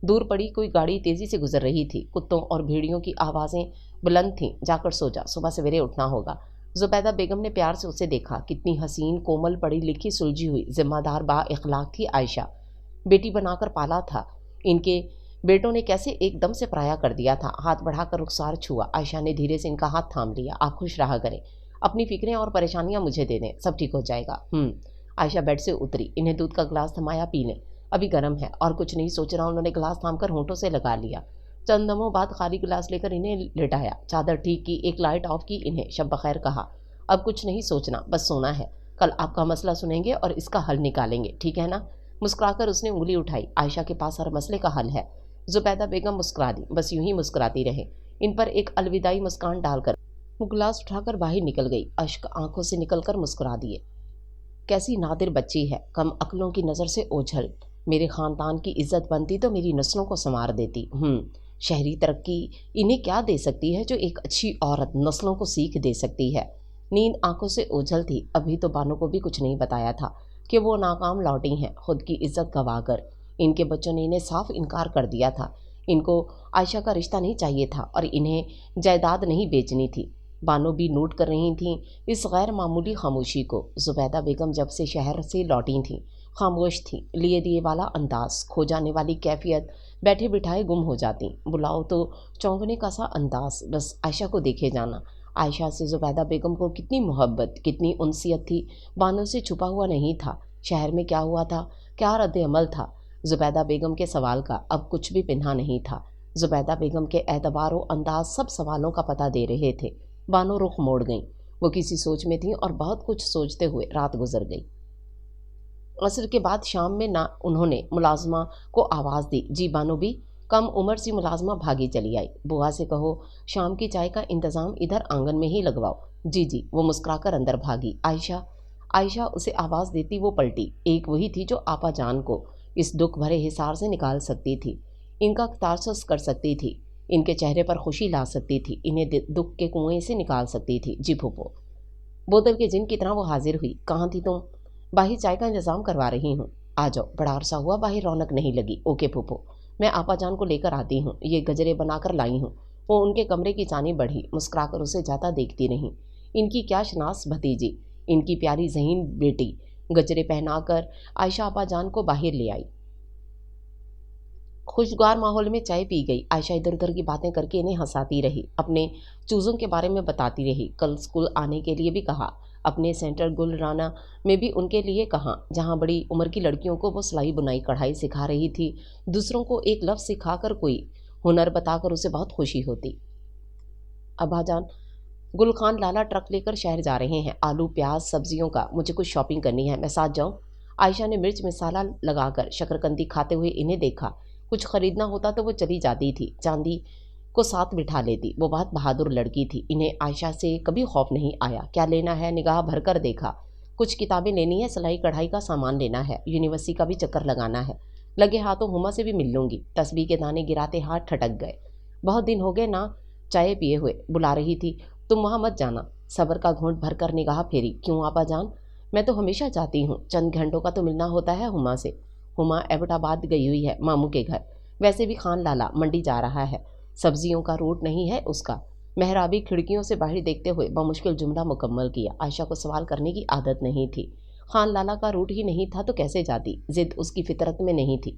Speaker 1: दूर पड़ी कोई गाड़ी तेज़ी से गुजर रही थी। कुत्तों और भेड़ियों की आवाज़ें बुलंद थीं। जाकर सो जा, सुबह सवेरे उठना होगा। जुबैदा बेगम ने प्यार से उसे देखा। कितनी हसीन, कोमल, पढ़ी लिखी, सुलझी हुई, जिम्मेदार, बा इखलाक थी आयशा। बेटी बनाकर पाला था। इनके बेटों ने कैसे एकदम से पराया कर दिया था। हाथ बढ़ाकर रुखसार छुआ। आयशा ने धीरे से इनका हाथ थाम लिया। आप खुश रहा करें, अपनी फिक्रें और परेशानियां मुझे दे दें, सब ठीक हो जाएगा। आयशा बेड से उतरी। इन्हें दूध का गिलास थमाया, पी लें, अभी गर्म है। और कुछ नहीं सोच रहा, उन्होंने गिलास थामकर होंठों से लगा लिया। चंद दमों बाद खाली गिलास लेकर इन्हें लिटाया। चादर ठीक की, एक लाइट ऑफ की, इन्हें शब बखैर कहा। अब कुछ नहीं सोचना, बस सोना है। कल आपका मसला सुनेंगे और इसका हल निकालेंगे, ठीक है ना? मुस्कुराकर उसने उंगली उठाई। आयशा के पास हर मसले का हल है। जुबैदा बेगम मुस्कुरा दी। बस यूं ही मुस्कुराती रहे। इन पर एक अलविदाई मुस्कान डालकर वो गिलास उठाकर बाहर निकल गई। अश्क आंखों से निकलकर मुस्कुरा दिए। कैसी नादिर बच्ची है, कम अक्लों की नज़र से ओझल। मेरे ख़ानदान की इज्जत बनती तो मेरी नस्लों को संवार देती। शहरी तरक्की इन्हें क्या दे सकती है जो एक अच्छी औरत नस्लों को सीख दे सकती है। नींद आंखों से ओझल थी। अभी तो बानो को भी कुछ नहीं बताया था کہ وہ ناکام لوٹی ہیں خود کی عزت گوا کر۔ ان کے بچوں نے انہیں صاف انکار کر دیا تھا۔ ان کو عائشہ کا رشتہ نہیں چاہیے تھا اور انہیں جائیداد نہیں بیچنی تھی۔ بانو بھی نوٹ کر رہی تھیں اس غیر معمولی خاموشی کو۔ زبیدہ بیگم جب سے شہر سے لوٹی تھیں خاموش تھیں، لیے دیے والا انداز، کھو جانے والی کیفیت، بیٹھے بٹھائے گم ہو جاتی، بلاؤ تو چونکنے کا سا انداز، بس عائشہ کو دیکھے جانا۔ عائشہ سے زبیدہ بیگم کو کتنی محبت، کتنی انسیت تھی، بانو سے چھپا ہوا نہیں تھا۔ شہر میں کیا ہوا تھا، کیا رد عمل تھا، زبیدہ بیگم کے سوال کا اب کچھ بھی پنہا نہیں تھا۔ زبیدہ بیگم کے اعتبار و انداز سب سوالوں کا پتہ دے رہے تھے۔ بانو رخ موڑ گئیں، وہ کسی سوچ میں تھیں اور بہت کچھ سوچتے ہوئے رات گزر گئی۔ عصر کے بعد شام میں نہ انہوں نے ملازمہ کو آواز دی، جی بانو بھی؟ کم عمر سی ملازمہ بھاگی چلی آئی، بوا سے کہو شام کی چائے کا انتظام ادھر آنگن میں ہی لگواؤ۔ جی جی، وہ مسکرا کر اندر بھاگی۔ عائشہ عائشہ اسے آواز دیتی وہ پلٹی۔ ایک وہی تھی جو آپا جان کو اس دکھ بھرے حصار سے نکال سکتی تھی، ان کا تاسس کر سکتی تھی، ان کے چہرے پر خوشی لا سکتی تھی، انہیں دکھ کے کنویں سے نکال سکتی تھی۔ جی پھوپھو، بوتل کے جن کی طرح وہ حاضر ہوئی۔ کہاں تھی تم؟ باہر چائے کا انتظام کروا رہی ہوں، آ جاؤ۔ بڑا عرصہ ہوا باہر رونق نہیں لگی۔ اوکے پھوپھو، میں آپا جان کو لے کر آتی ہوں، یہ گجرے بنا کر لائی ہوں۔ وہ ان کے کمرے کی جانب بڑھی، مسکرا کر اسے جاتا دیکھتی رہیں۔ ان کی کیا شناس بھتیجی، ان کی پیاری ذہین بیٹی۔ گجرے پہنا کر عائشہ آپا جان کو باہر لے آئی۔ خوشگوار ماحول میں چائے پی گئی۔ عائشہ ادھر ادھر کی باتیں کر کے انہیں ہنساتی رہی، اپنے چوزوں کے بارے میں بتاتی رہی، کل اسکول آنے کے لیے بھی کہا، اپنے سینٹر گل رانا میں بھی ان کے لیے کہا جہاں بڑی عمر کی لڑکیوں کو وہ سلائی بنائی کڑھائی سکھا رہی تھی۔ دوسروں کو ایک لفظ سکھا کر، کوئی ہنر بتا کر اسے بہت خوشی ہوتی۔ ابا جان، گل خان لالا ٹرک لے کر شہر جا رہے ہیں، آلو پیاز سبزیوں کا، مجھے کچھ شاپنگ کرنی ہے، میں ساتھ جاؤں؟ عائشہ نے مرچ مسالہ لگا کر شکرکندی کھاتے ہوئے انہیں دیکھا۔ کچھ خریدنا ہوتا تو وہ چلی جاتی تھی، چاندی کو ساتھ بٹھا لیتی، وہ بہت بہادر لڑکی تھی، انہیں عائشہ سے کبھی خوف نہیں آیا۔ کیا لینا ہے؟ نگاہ بھر کر دیکھا۔ کچھ کتابیں لینی ہے، سلائی کڑھائی کا سامان لینا ہے، یونیورسٹی کا بھی چکر لگانا ہے، لگے ہاتھوں ہما سے بھی مل لوں گی۔ تسبیح کے دانے گراتے ہاتھ ٹھٹک گئے۔ بہت دن ہو گئے نا چائے پیے ہوئے، بلا رہی تھی، تم وہاں مت جانا۔ صبر کا گھونٹ بھر کر نگاہ پھیری۔ کیوں آپا جان؟ میں تو ہمیشہ جاتی ہوں، چند گھنٹوں کا تو ملنا ہوتا ہے ہما سے۔ ہما ایبٹ آباد گئی ہوئی ہے ماموں کے گھر، ویسے بھی خان لالا منڈی جا رہا ہے، سبزیوں کا روٹ نہیں ہے اس کا۔ مہرابی کھڑکیوں سے باہر دیکھتے ہوئے بمشکل جملہ مکمل کیا۔ عائشہ کو سوال کرنے کی عادت نہیں تھی، خان لالا کا روٹ ہی نہیں تھا تو کیسے جاتی، ضد اس کی فطرت میں نہیں تھی۔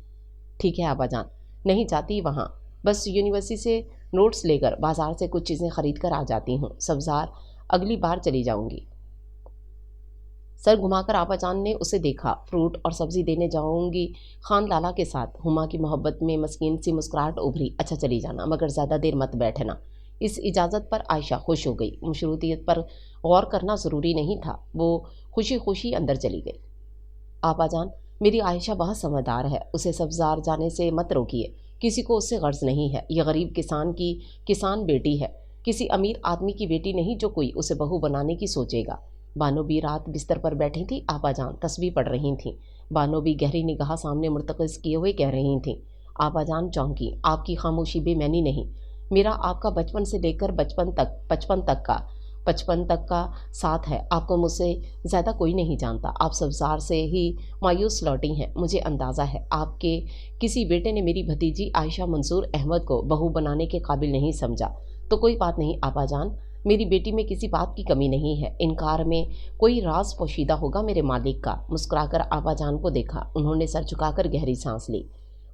Speaker 1: ٹھیک ہے آبا جان، نہیں جاتی وہاں، بس یونیورسٹی سے نوٹس لے کر بازار سے کچھ چیزیں خرید کر آ جاتی ہوں، سبزار اگلی بار چلی جاؤں گی۔ سر گھما کر آپا جان نے اسے دیکھا۔ فروٹ اور سبزی دینے جاؤں گی خان لالا کے ساتھ۔ ہما کی محبت میں مسکین سی مسکراہٹ ابھری۔ اچھا چلی جانا، مگر زیادہ دیر مت بیٹھنا۔ اس اجازت پر عائشہ خوش ہو گئی، مشروطیت پر غور کرنا ضروری نہیں تھا، وہ خوشی خوشی اندر چلی گئی۔ آپا جان، میری عائشہ بہت سمجھدار ہے، اسے سبزار جانے سے مت روکیے، کسی کو اس سے غرض نہیں ہے، یہ غریب کسان کی کسان بیٹی ہے، کسی امیر آدمی کی بیٹی نہیں جو کوئی اسے بہو بنانے کی سوچے گا۔ بانو بھی رات بستر پر بیٹھی تھی، آپا جان تسبیح پڑھ رہی تھیں۔ بانو بھی گہری نگاہ سامنے مرتکز کیے ہوئے کہہ رہی تھیں، آپا جان چونکی، آپ کی خاموشی بے معنی نہیں، میرا آپ کا بچپن سے لے کر بچپن تک کا ساتھ ہے، آپ کو مجھ سے زیادہ کوئی نہیں جانتا، آپ سبزار سے ہی مایوس لوٹی ہیں، مجھے اندازہ ہے آپ کے کسی بیٹے نے میری بھتیجی عائشہ منصور احمد کو بہو بنانے کے قابل نہیں سمجھا، تو کوئی بات نہیں آپا جان، میری بیٹی میں کسی بات کی کمی نہیں ہے، انکار میں کوئی راز پوشیدہ ہوگا میرے مالک کا۔ مسکرا کر آپا جان کو دیکھا، انہوں نے سر جھکا کر گہری سانس لی۔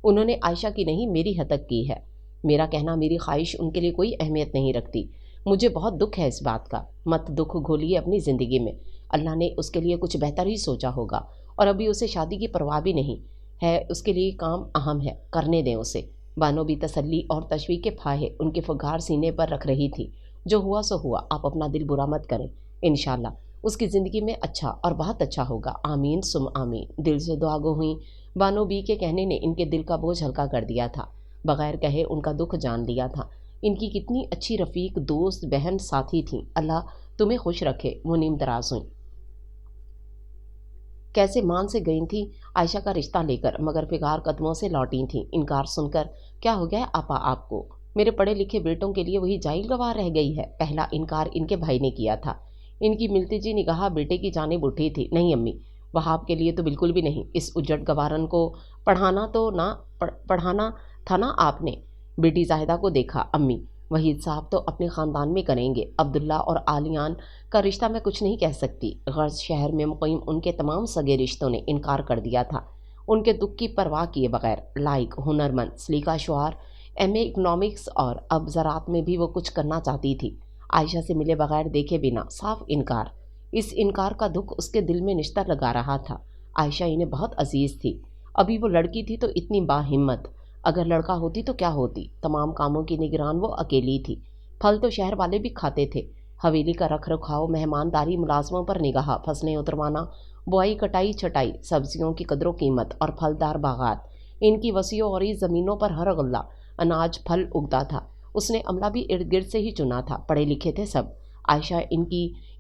Speaker 1: انہوں نے عائشہ کی نہیں میری ہتک کی ہے، میرا کہنا میری خواہش ان کے لیے کوئی اہمیت نہیں رکھتی، مجھے بہت دکھ ہے اس بات کا، مت دکھ گھولیے اپنی زندگی میں، اللہ نے اس کے لیے کچھ بہتر ہی سوچا ہوگا، اور ابھی اسے شادی کی پرواہ بھی نہیں ہے، اس کے لیے کام اہم ہے، کرنے دیں اسے۔ بانو بھی تسلی اور تشویق کے پھاہے ان کے فگار سینے پر رکھ رہی تھی۔ جو ہوا سو ہوا، آپ اپنا دل برا مت کریں، انشاءاللہ اس کی زندگی میں اچھا اور بہت اچھا ہوگا، آمین سم آمین۔ دل سے دعا گو ہوئیں۔ بانو بی کے کہنے نے ان کے دل کا بوجھ ہلکا کر دیا تھا، بغیر کہے ان کا دکھ جان لیا تھا۔ ان کی کتنی اچھی رفیق، دوست، بہن، ساتھی تھیں، اللہ تمہیں خوش رکھے۔ وہ نیم دراز ہوئیں۔ کیسے مان سے گئی تھیں عائشہ کا رشتہ لے کر، مگر فگار قدموں سے لوٹی تھیں۔ انکار سن کر، کیا ہو گیا آپا آپ کو؟ میرے پڑھے لکھے بیٹوں کے لیے وہی جاہل گواہ رہ گئی ہے؟ پہلا انکار ان کے بھائی نے کیا تھا۔ ان کی ملتی جی نگاہ بیٹے کی جانب اٹھی تھی۔ نہیں امی، वहाब के लिए तो बिल्कुल भी नहीं। इस उजड़ गवारन को पढ़ाना था ना आपने। बेटी जाहिदा को देखा। अम्मी, वहीद साहब तो अपने ख़ानदान में करेंगे। अब्दुल्ला और आलियान का रिश्ता मैं कुछ नहीं कह सकती। गर्ज शहर में मुक़ीम उनके तमाम सगे रिश्तों ने इनकार कर दिया था, उनके दुख की परवाह किए बगैर। लाइक, हुनरमंद, सलीका शुआर, एमए इकनॉमिक्स, और अब ज़राअत में भी वो कुछ करना चाहती थी। आयशा से मिले बगैर देखे बिना साफ इनकार। इस इनकार का दुख उसके दिल में निश्तर लगा रहा था। आयशा इन्हें बहुत अजीज़ थी। अभी वो लड़की थी तो इतनी बाहिम्मत, अगर लड़का होती तो क्या होती। तमाम कामों की निगरान वो अकेली थी। फल तो शहर वाले भी खाते थे। हवेली का रख रखाव, मेहमानदारी, मुलाजमों पर निगाह, फसलें उतरवाना, बुआई, कटाई, छटाई, सब्जियों की कदर कीमत और फलदार बागात, इनकी वसीओ और ज़मीनों पर हर गल्ला अनाज फल उगता था। उसने अमला भी इर्द गिर्द से ही चुना था, पढ़े लिखे थे सब। आयशा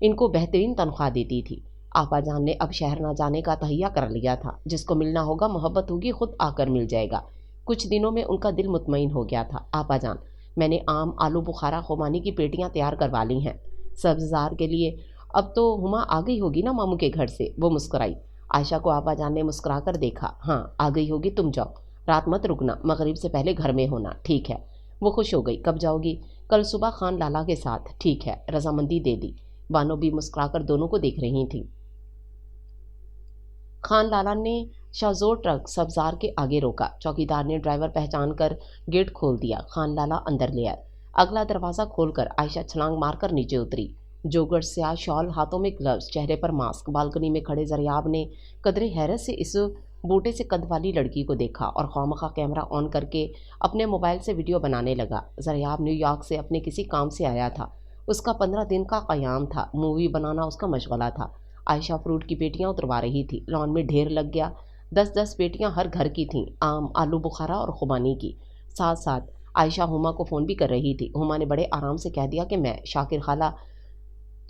Speaker 1: इनको बेहतरीन तनख्वाह देती थी। आपा जान ने अब शहर ना जाने का तहैया कर लिया था। जिसको मिलना होगा, मोहब्बत होगी, खुद आकर मिल जाएगा। कुछ दिनों में उनका दिल मुतमईन हो गया था। आपा जान, मैंने आम, आलू बुखारा, खुमानी की पेटियां तैयार करवा ली हैं सब्ज़ार के लिए। अब तो हुमा आ गई होगी ना मामू के घर से। वो मुस्कुराई। आयशा को आपा जान ने मुस्कुरा कर देखा। हाँ, आ गई होगी, तुम जाओ, रात मत रुकना, मगरिब से पहले घर में होना, ठीक है। वो खुश हो गई। कब जाओगी? कल सुबह खान लाला के साथ। ठीक है, रजामंदी दे दी। बानो भी मुस्कुराकर दोनों को देख रही थी। खान लाला ने शाहजोर ट्रक सब्जार के आगे रोका। चौकीदार ने ड्राइवर पहचान कर गेट खोल दिया। खान लाला अंदर ले आए। अगला दरवाज़ा खोलकर आयशा छलांग मारकर नीचे उतरी। जोगर स्याह शॉल, हाथों में ग्लव्स, चेहरे पर मास्क। बालकनी में खड़े जरियाब ने कदरे हैरत से इस बूटे से कद वाली लड़की को देखा और खौमखा कैमरा ऑन करके अपने मोबाइल से वीडियो बनाने लगा। जरियाब न्यूयॉर्क से अपने किसी काम से आया था। उसका 15 दिन का क़याम था। मूवी बनाना उसका मशगला था। आयशा फ्रूट की पेटियां उतरवा रही थी। लॉन में ढेर लग गया। 10-10 पेटियां हर घर की थीं, आम, आलू बुखारा और खुबानी की। साथ साथ आयशा हुमा को फ़ोन भी कर रही थी। हुमा ने बड़े आराम से कह दिया कि मैं शाकिर खाला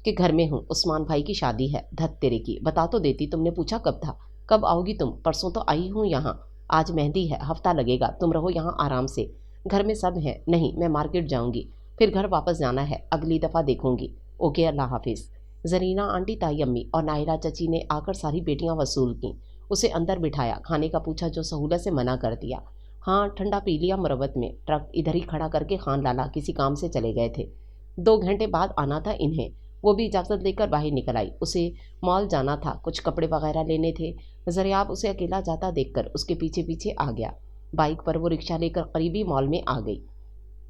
Speaker 1: के घर में हूँ, उस्मान भाई की शादी है। धत तेरे की, बता तो देती, तुमने पूछा कब था? कब आओगी तुम? परसों तो आई हूँ यहाँ। आज मेहंदी है, हफ्ता लगेगा, तुम रहो यहाँ आराम से। घर में सब हैं। नहीं, मैं मार्केट जाऊँगी, फिर घर वापस जाना है, अगली दफ़ा देखूँगी। ओके, अल्लाह हाफिज़। जरीना आंटी, ताई अम्मी और नायला चची ने आकर सारी पेटियां वसूल की। उसे अंदर बिठाया, खाने का पूछा जो सहूलत से मना कर दिया। हाँ, ठंडा पी लिया मुरब्बत में। ट्रक इधर ही खड़ा करके खान लाला किसी काम से चले गए थे। 2 घंटे बाद आना था इन्हें। वो भी इजाज़त लेकर बाहर निकल आई। उसे मॉल जाना था, कुछ कपड़े वगैरह लेने थे। जरियाब उसे अकेला जाता देखकर उसके पीछे पीछे आ गया। बाइक पर वो रिक्शा लेकर करीबी मॉल में आ गई।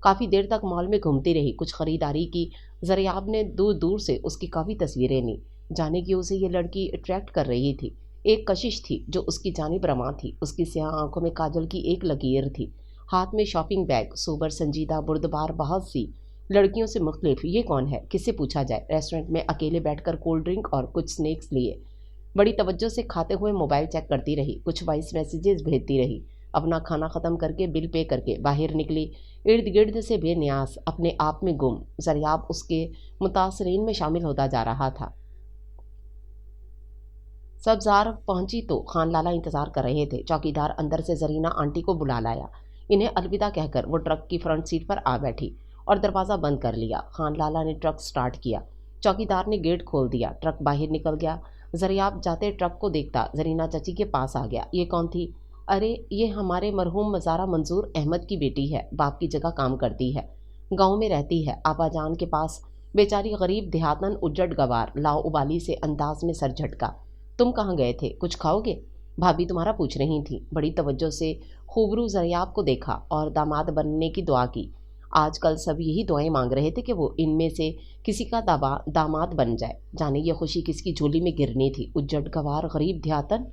Speaker 1: काफ़ी देर तक मॉल में घूमती रही, कुछ ख़रीदारी की। ज़रियाब ने दूर दूर से उसकी काफ़ी तस्वीरें लीं। जाने की उसे ये लड़की अट्रैक्ट कर रही थी। एक कशिश थी जो उसकी जानिब रवां थी। उसकी स्याह आंखों में काजल की एक लकीर थी, हाथ में शॉपिंग बैग, सोबर, संजीदा, बुर्दबार, बहुत सी लड़कियों से मुख्तलिफ। ये कौन है, किससे पूछा जाए। रेस्टोरेंट में अकेले बैठकर कोल्ड ड्रिंक और कुछ स्नैक्स लिए। बड़ी तवज्जो से खाते हुए मोबाइल चेक करती रही, कुछ वॉइस मैसेजेस भेजती रही। अपना खाना ख़त्म करके बिल पे करके बाहर निकली। इर्द गिर्द से बेनियास, अपने आप में गुम। जरियाब उसके मुतासरीन में शामिल होता जा रहा था। सब्जार पहुंची तो खान लाला इंतज़ार कर रहे थे। चौकीदार अंदर से जरीना आंटी को बुला लाया। इन्हें अलविदा कहकर वो ट्रक की फ्रंट सीट पर आ बैठी और दरवाज़ा बंद कर लिया। खान लाला ने ट्रक स्टार्ट किया। चौकीदार ने गेट खोल दिया। ट्रक बाहर निकल गया। जरियाब जाते ट्रक को देखता जरीना चची के पास आ गया। ये कौन थी? अरे, ये हमारे मरहूम मज़ारा मंजूर अहमद की बेटी है। बाप की जगह काम करती है, गांव में रहती है, आपा जान के पास। बेचारी गरीब देहातन उजड़ गवार लाओ उबाली से अंदाज में सर झटका। तुम कहाँ गए थे, कुछ खाओगे? भाभी तुम्हारा पूछ रही थी। बड़ी तवज्जो से खूबरू जरियाब को देखा और दामाद बनने की दुआ की। आजकल सब यही दुआएं मांग रहे थे कि वो इनमें से किसी का दामाद बन जाए। जाने ये खुशी किसकी झोली में गिरनी थी। उजड़ गवार गरीब देहातन।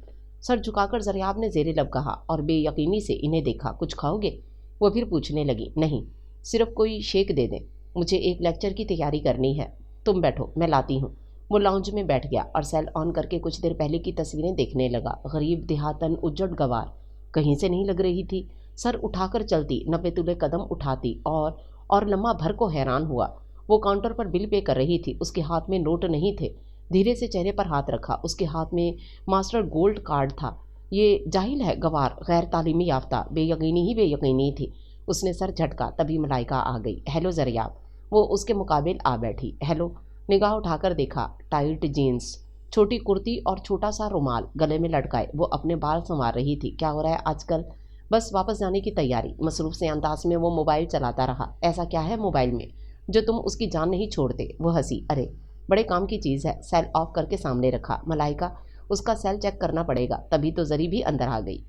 Speaker 1: सर झुकाकर जरियाब ने ज़ेरे लब कहा और बेयकीनी से इन्हें देखा। कुछ खाओगे? वो फिर पूछने लगी। नहीं, सिर्फ कोई शेक दे दें, मुझे एक लेक्चर की तैयारी करनी है। तुम बैठो, मैं लाती हूँ। वो लाउंज में बैठ गया और सेल ऑन करके कुछ देर पहले की तस्वीरें देखने लगा। गरीब देहातन उजड़ गवार कहीं से नहीं लग रही थी। सर उठाकर चलती, नब्बे तुले कदम उठाती और लम्हा भर को हैरान हुआ। वो काउंटर पर बिल पे कर रही थी। उसके हाथ में नोट नहीं थे। धीरे से चेहरे पर हाथ रखा। उसके हाथ में मास्टर गोल्ड कार्ड था। ये जाहिल है, गवार, गैर तालीमी याफ्ता, बेयकीनी ही बेयकीनी थी। उसने सर झटका, तभी मलाइका आ गई। हेलो जरियाब। वो उसके मुकाबिल आ बैठी। हेलो। निगाह उठाकर देखा, टाइट जीन्स, छोटी कुर्ती और छोटा सा रुमाल गले में लटकाए वो अपने बाल संवार रही थी। क्या हो रहा है आजकल? बस वापस जाने की तैयारी। मसरूफ से अंदाज में वो मोबाइल चलाता रहा। ऐसा क्या है मोबाइल में जो तुम उसकी जान नहीं छोड़ते? वो हंसी। अरे बड़े काम की चीज़ है। सेल ऑफ करके सामने रखा। मलाइका, उसका सेल चेक करना पड़ेगा। तभी तो जरी भी अंदर आ गई।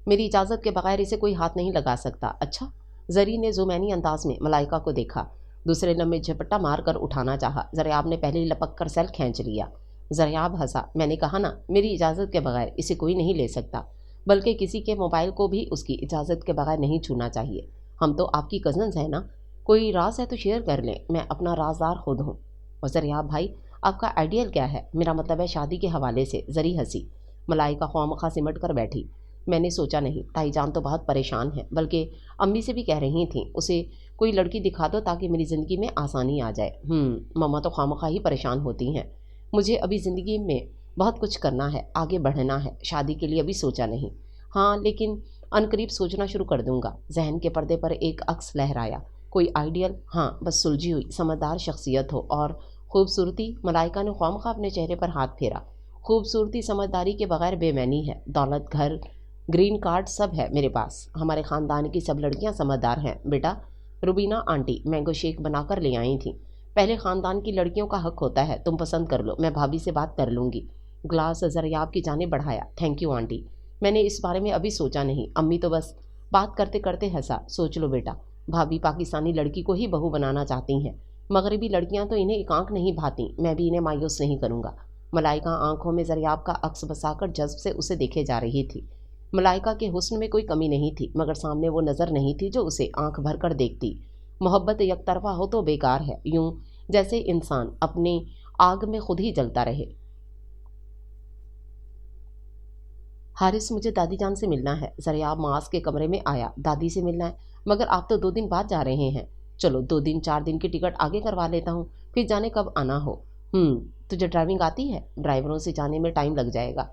Speaker 1: मेरी इजाज़त के बगैर इसे कोई हाथ नहीं लगा सकता। अच्छा? जरी ने जुमैनी अंदाज में मलाइका को देखा। दूसरे लम्हे झपट्टा मार कर उठाना चाहा। ज़रियाब ने पहले लपक कर सेल खींच लिया। ज़रियाब हंसा। मैंने कहा ना, मेरी इजाज़त के बगैर इसे कोई नहीं ले सकता, बल्कि किसी के मोबाइल को भी उसकी इजाज़त के बगैर नहीं छूना चाहिए। हम तो आपकी कज़न्स हैं ना। कोई राज है तो शेयर कर लें। मैं अपना राजदार खुद हूँ। और ज़रियाब भाई, आपका आइडियल क्या है? मेरा मतलब है शादी के हवाले से। ज़री हंसी। मलाइका ख्वामखा सिमट कर बैठी। मैंने सोचा नहीं। ताईजान तो बहुत परेशान है, बल्कि अम्मी से भी कह रही थी उसे कोई लड़की दिखा दो ताकि मेरी ज़िंदगी में आसानी आ जाए। मम्मा तो खामखा ही परेशान होती हैं। मुझे अभी ज़िंदगी में बहुत कुछ करना है, आगे बढ़ना है। शादी के लिए अभी सोचा नहीं। हाँ, लेकिन अनकरीब सोचना शुरू कर दूंगा। जहन के पर्दे पर एक अक्स लहराया। कोई आइडियल? हाँ, बस सुलझी हुई समझदार शख्सियत हो और खूबसूरती। मलाइका ने ख्वामखा अपने चेहरे पर हाथ फेरा। खूबसूरती समझदारी के बगैर बेमैनी है। दौलत, घर, ग्रीन कार्ड सब है मेरे पास। हमारे ख़ानदान की सब लड़कियां समझदार हैं। बेटा, रुबीना आंटी मैंगो शेक बनाकर ले आई थी। पहले ख़ानदान की लड़कियों का हक होता है। तुम पसंद कर लो, मैं भाभी से बात कर लूँगी। ग्लास ज़रियाब की जाने बढ़ाया। थैंक यू आंटी, मैंने इस बारे में अभी सोचा नहीं। अम्मी तो बस बात करते करते हंसा। सोच लो बेटा, भाभी पाकिस्तानी लड़की को ही बहू बनाना चाहती हैं। मगरबी लड़कियां तो इन्हें एकांक नहीं भाती। मैं भी इन्हें मायूस नहीं करूँगा। मलाइका आंखों में ज़रियाब का अक्स बसाकर जज्ब से उसे देखे जा रही थी। मलाइका के हुस्न में कोई कमी नहीं थी, मगर सामने वो नज़र नहीं थी जो उसे आंख भर कर देखती। मोहब्बत यकतरफा हो तो बेकार है, यूं जैसे इंसान अपनी आग में खुद ही जलता रहे। हारिस, मुझे दादी जान से मिलना है। ज़रियाब मास के कमरे में आया। दादी से मिलना है? मगर आप तो 2 दिन बाद जा रहे हैं। चलो 2 दिन 4 दिन की टिकट आगे करवा लेता हूँ, फिर जाने कब आना हो। तुझे ड्राइविंग आती है? ड्राइवरों से जाने में टाइम लग जाएगा।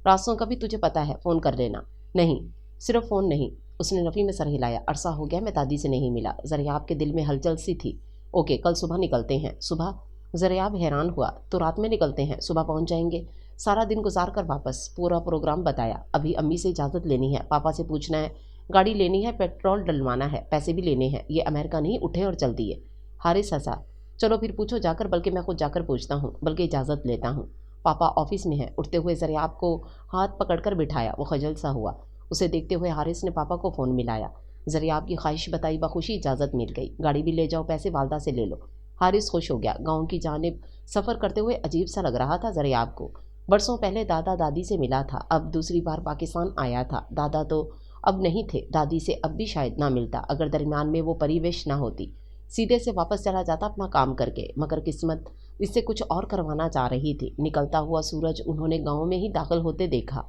Speaker 1: रास्तों का भी तुझे पता है, फ़ोन कर लेना। नहीं, सिर्फ फ़ोन नहीं। उसने नफ़ी में सर हिलाया। अरसा हो गया मैं दादी से नहीं मिला। ज़रियाब के दिल में हलचल सी थी। ओके, कल सुबह निकलते हैं। सुबह? ज़रियाब हैरान हुआ। तो रात में निकलते हैं, सुबह पहुंच जाएंगे। सारा दिन गुजार कर वापस। पूरा प्रोग्राम बताया। अभी अम्मी से इजाज़त लेनी है, पापा से पूछना है, गाड़ी लेनी है, पेट्रोल डलवाना है, पैसे भी लेने हैं। ये अमेरिका नहीं, उठे और चल दिए। हारिस हंसा। चलो फिर पूछो जाकर, बल्कि मैं खुद जाकर पूछता हूँ, बल्कि इजाज़त लेता हूँ। पापा ऑफिस में है। उठते हुए ज़रियाब को हाथ पकड़कर बिठाया। वो खजल सा हुआ। उसे देखते हुए हारिस ने पापा को फ़ोन मिलाया। ज़रियाब की ख्वाहिश बताई बखुशी इजाज़त मिल गई। गाड़ी भी ले जाओ, पैसे वालदा से ले लो। हारिस खुश हो गया। गाँव की जानिब सफ़र करते हुए अजीब सा लग रहा था ज़रियाब को। बरसों पहले दादा दादी से मिला था, अब दूसरी बार पाकिस्तान आया था। दादा तो अब नहीं थे, दादी से अब भी शायद ना मिलता, अगर दरमियान में वो परिवेश ना होती। सीधे से वापस चला जाता अपना काम करके, मगर किस्मत इससे कुछ और करवाना चाह रही थी। निकलता हुआ सूरज उन्होंने गांव में ही दाखिल होते देखा।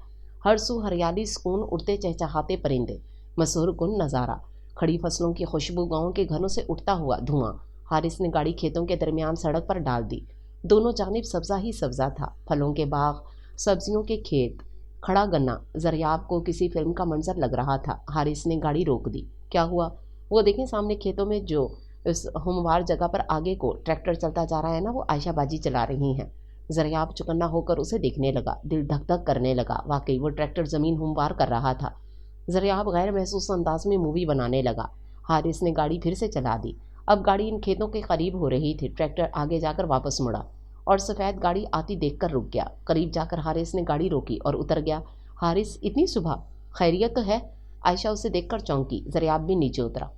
Speaker 1: हर सू हरियाली, सुकून, उड़ते चहचहाते परिंदे, मशहूर कुन नज़ारा, खड़ी फसलों की खुशबू, गांव के घरों से उठता हुआ धुआं। हारिस ने गाड़ी खेतों के दरमियान सड़क पर डाल दी। दोनों जानिब सब्जा ही सब्जा था, फलों के बाग, सब्जियों के खेत, खड़ा गन्ना। ज़रियाब को किसी फिल्म का मंजर लग रहा था। हारिस ने गाड़ी रोक दी। क्या हुआ? वो देखें सामने खेतों में जो इस हमवार जगह पर आगे को ट्रैक्टर चलता जा रहा है ना, वो आयशा बाजी चला रही हैं। ज़रियाब चौकन्ना होकर उसे देखने लगा। दिल धक धक करने लगा। वाकई वो ट्रैक्टर ज़मीन हमवार कर रहा था। ज़रियाब गैर महसूस अंदाज में मूवी बनाने लगा। हारिस ने गाड़ी फिर से चला दी। अब गाड़ी इन खेतों के करीब हो रही थी। ट्रैक्टर आगे जाकर वापस मुड़ा और सफ़ेद गाड़ी आती देखकर रुक गया। करीब जाकर हारिस ने गाड़ी रोकी और उतर गया। हारिस, इतनी सुबह? खैरियत तो है? आयशा उसे देखकर चौंकी। ज़रियाब भी नीचे उतरा,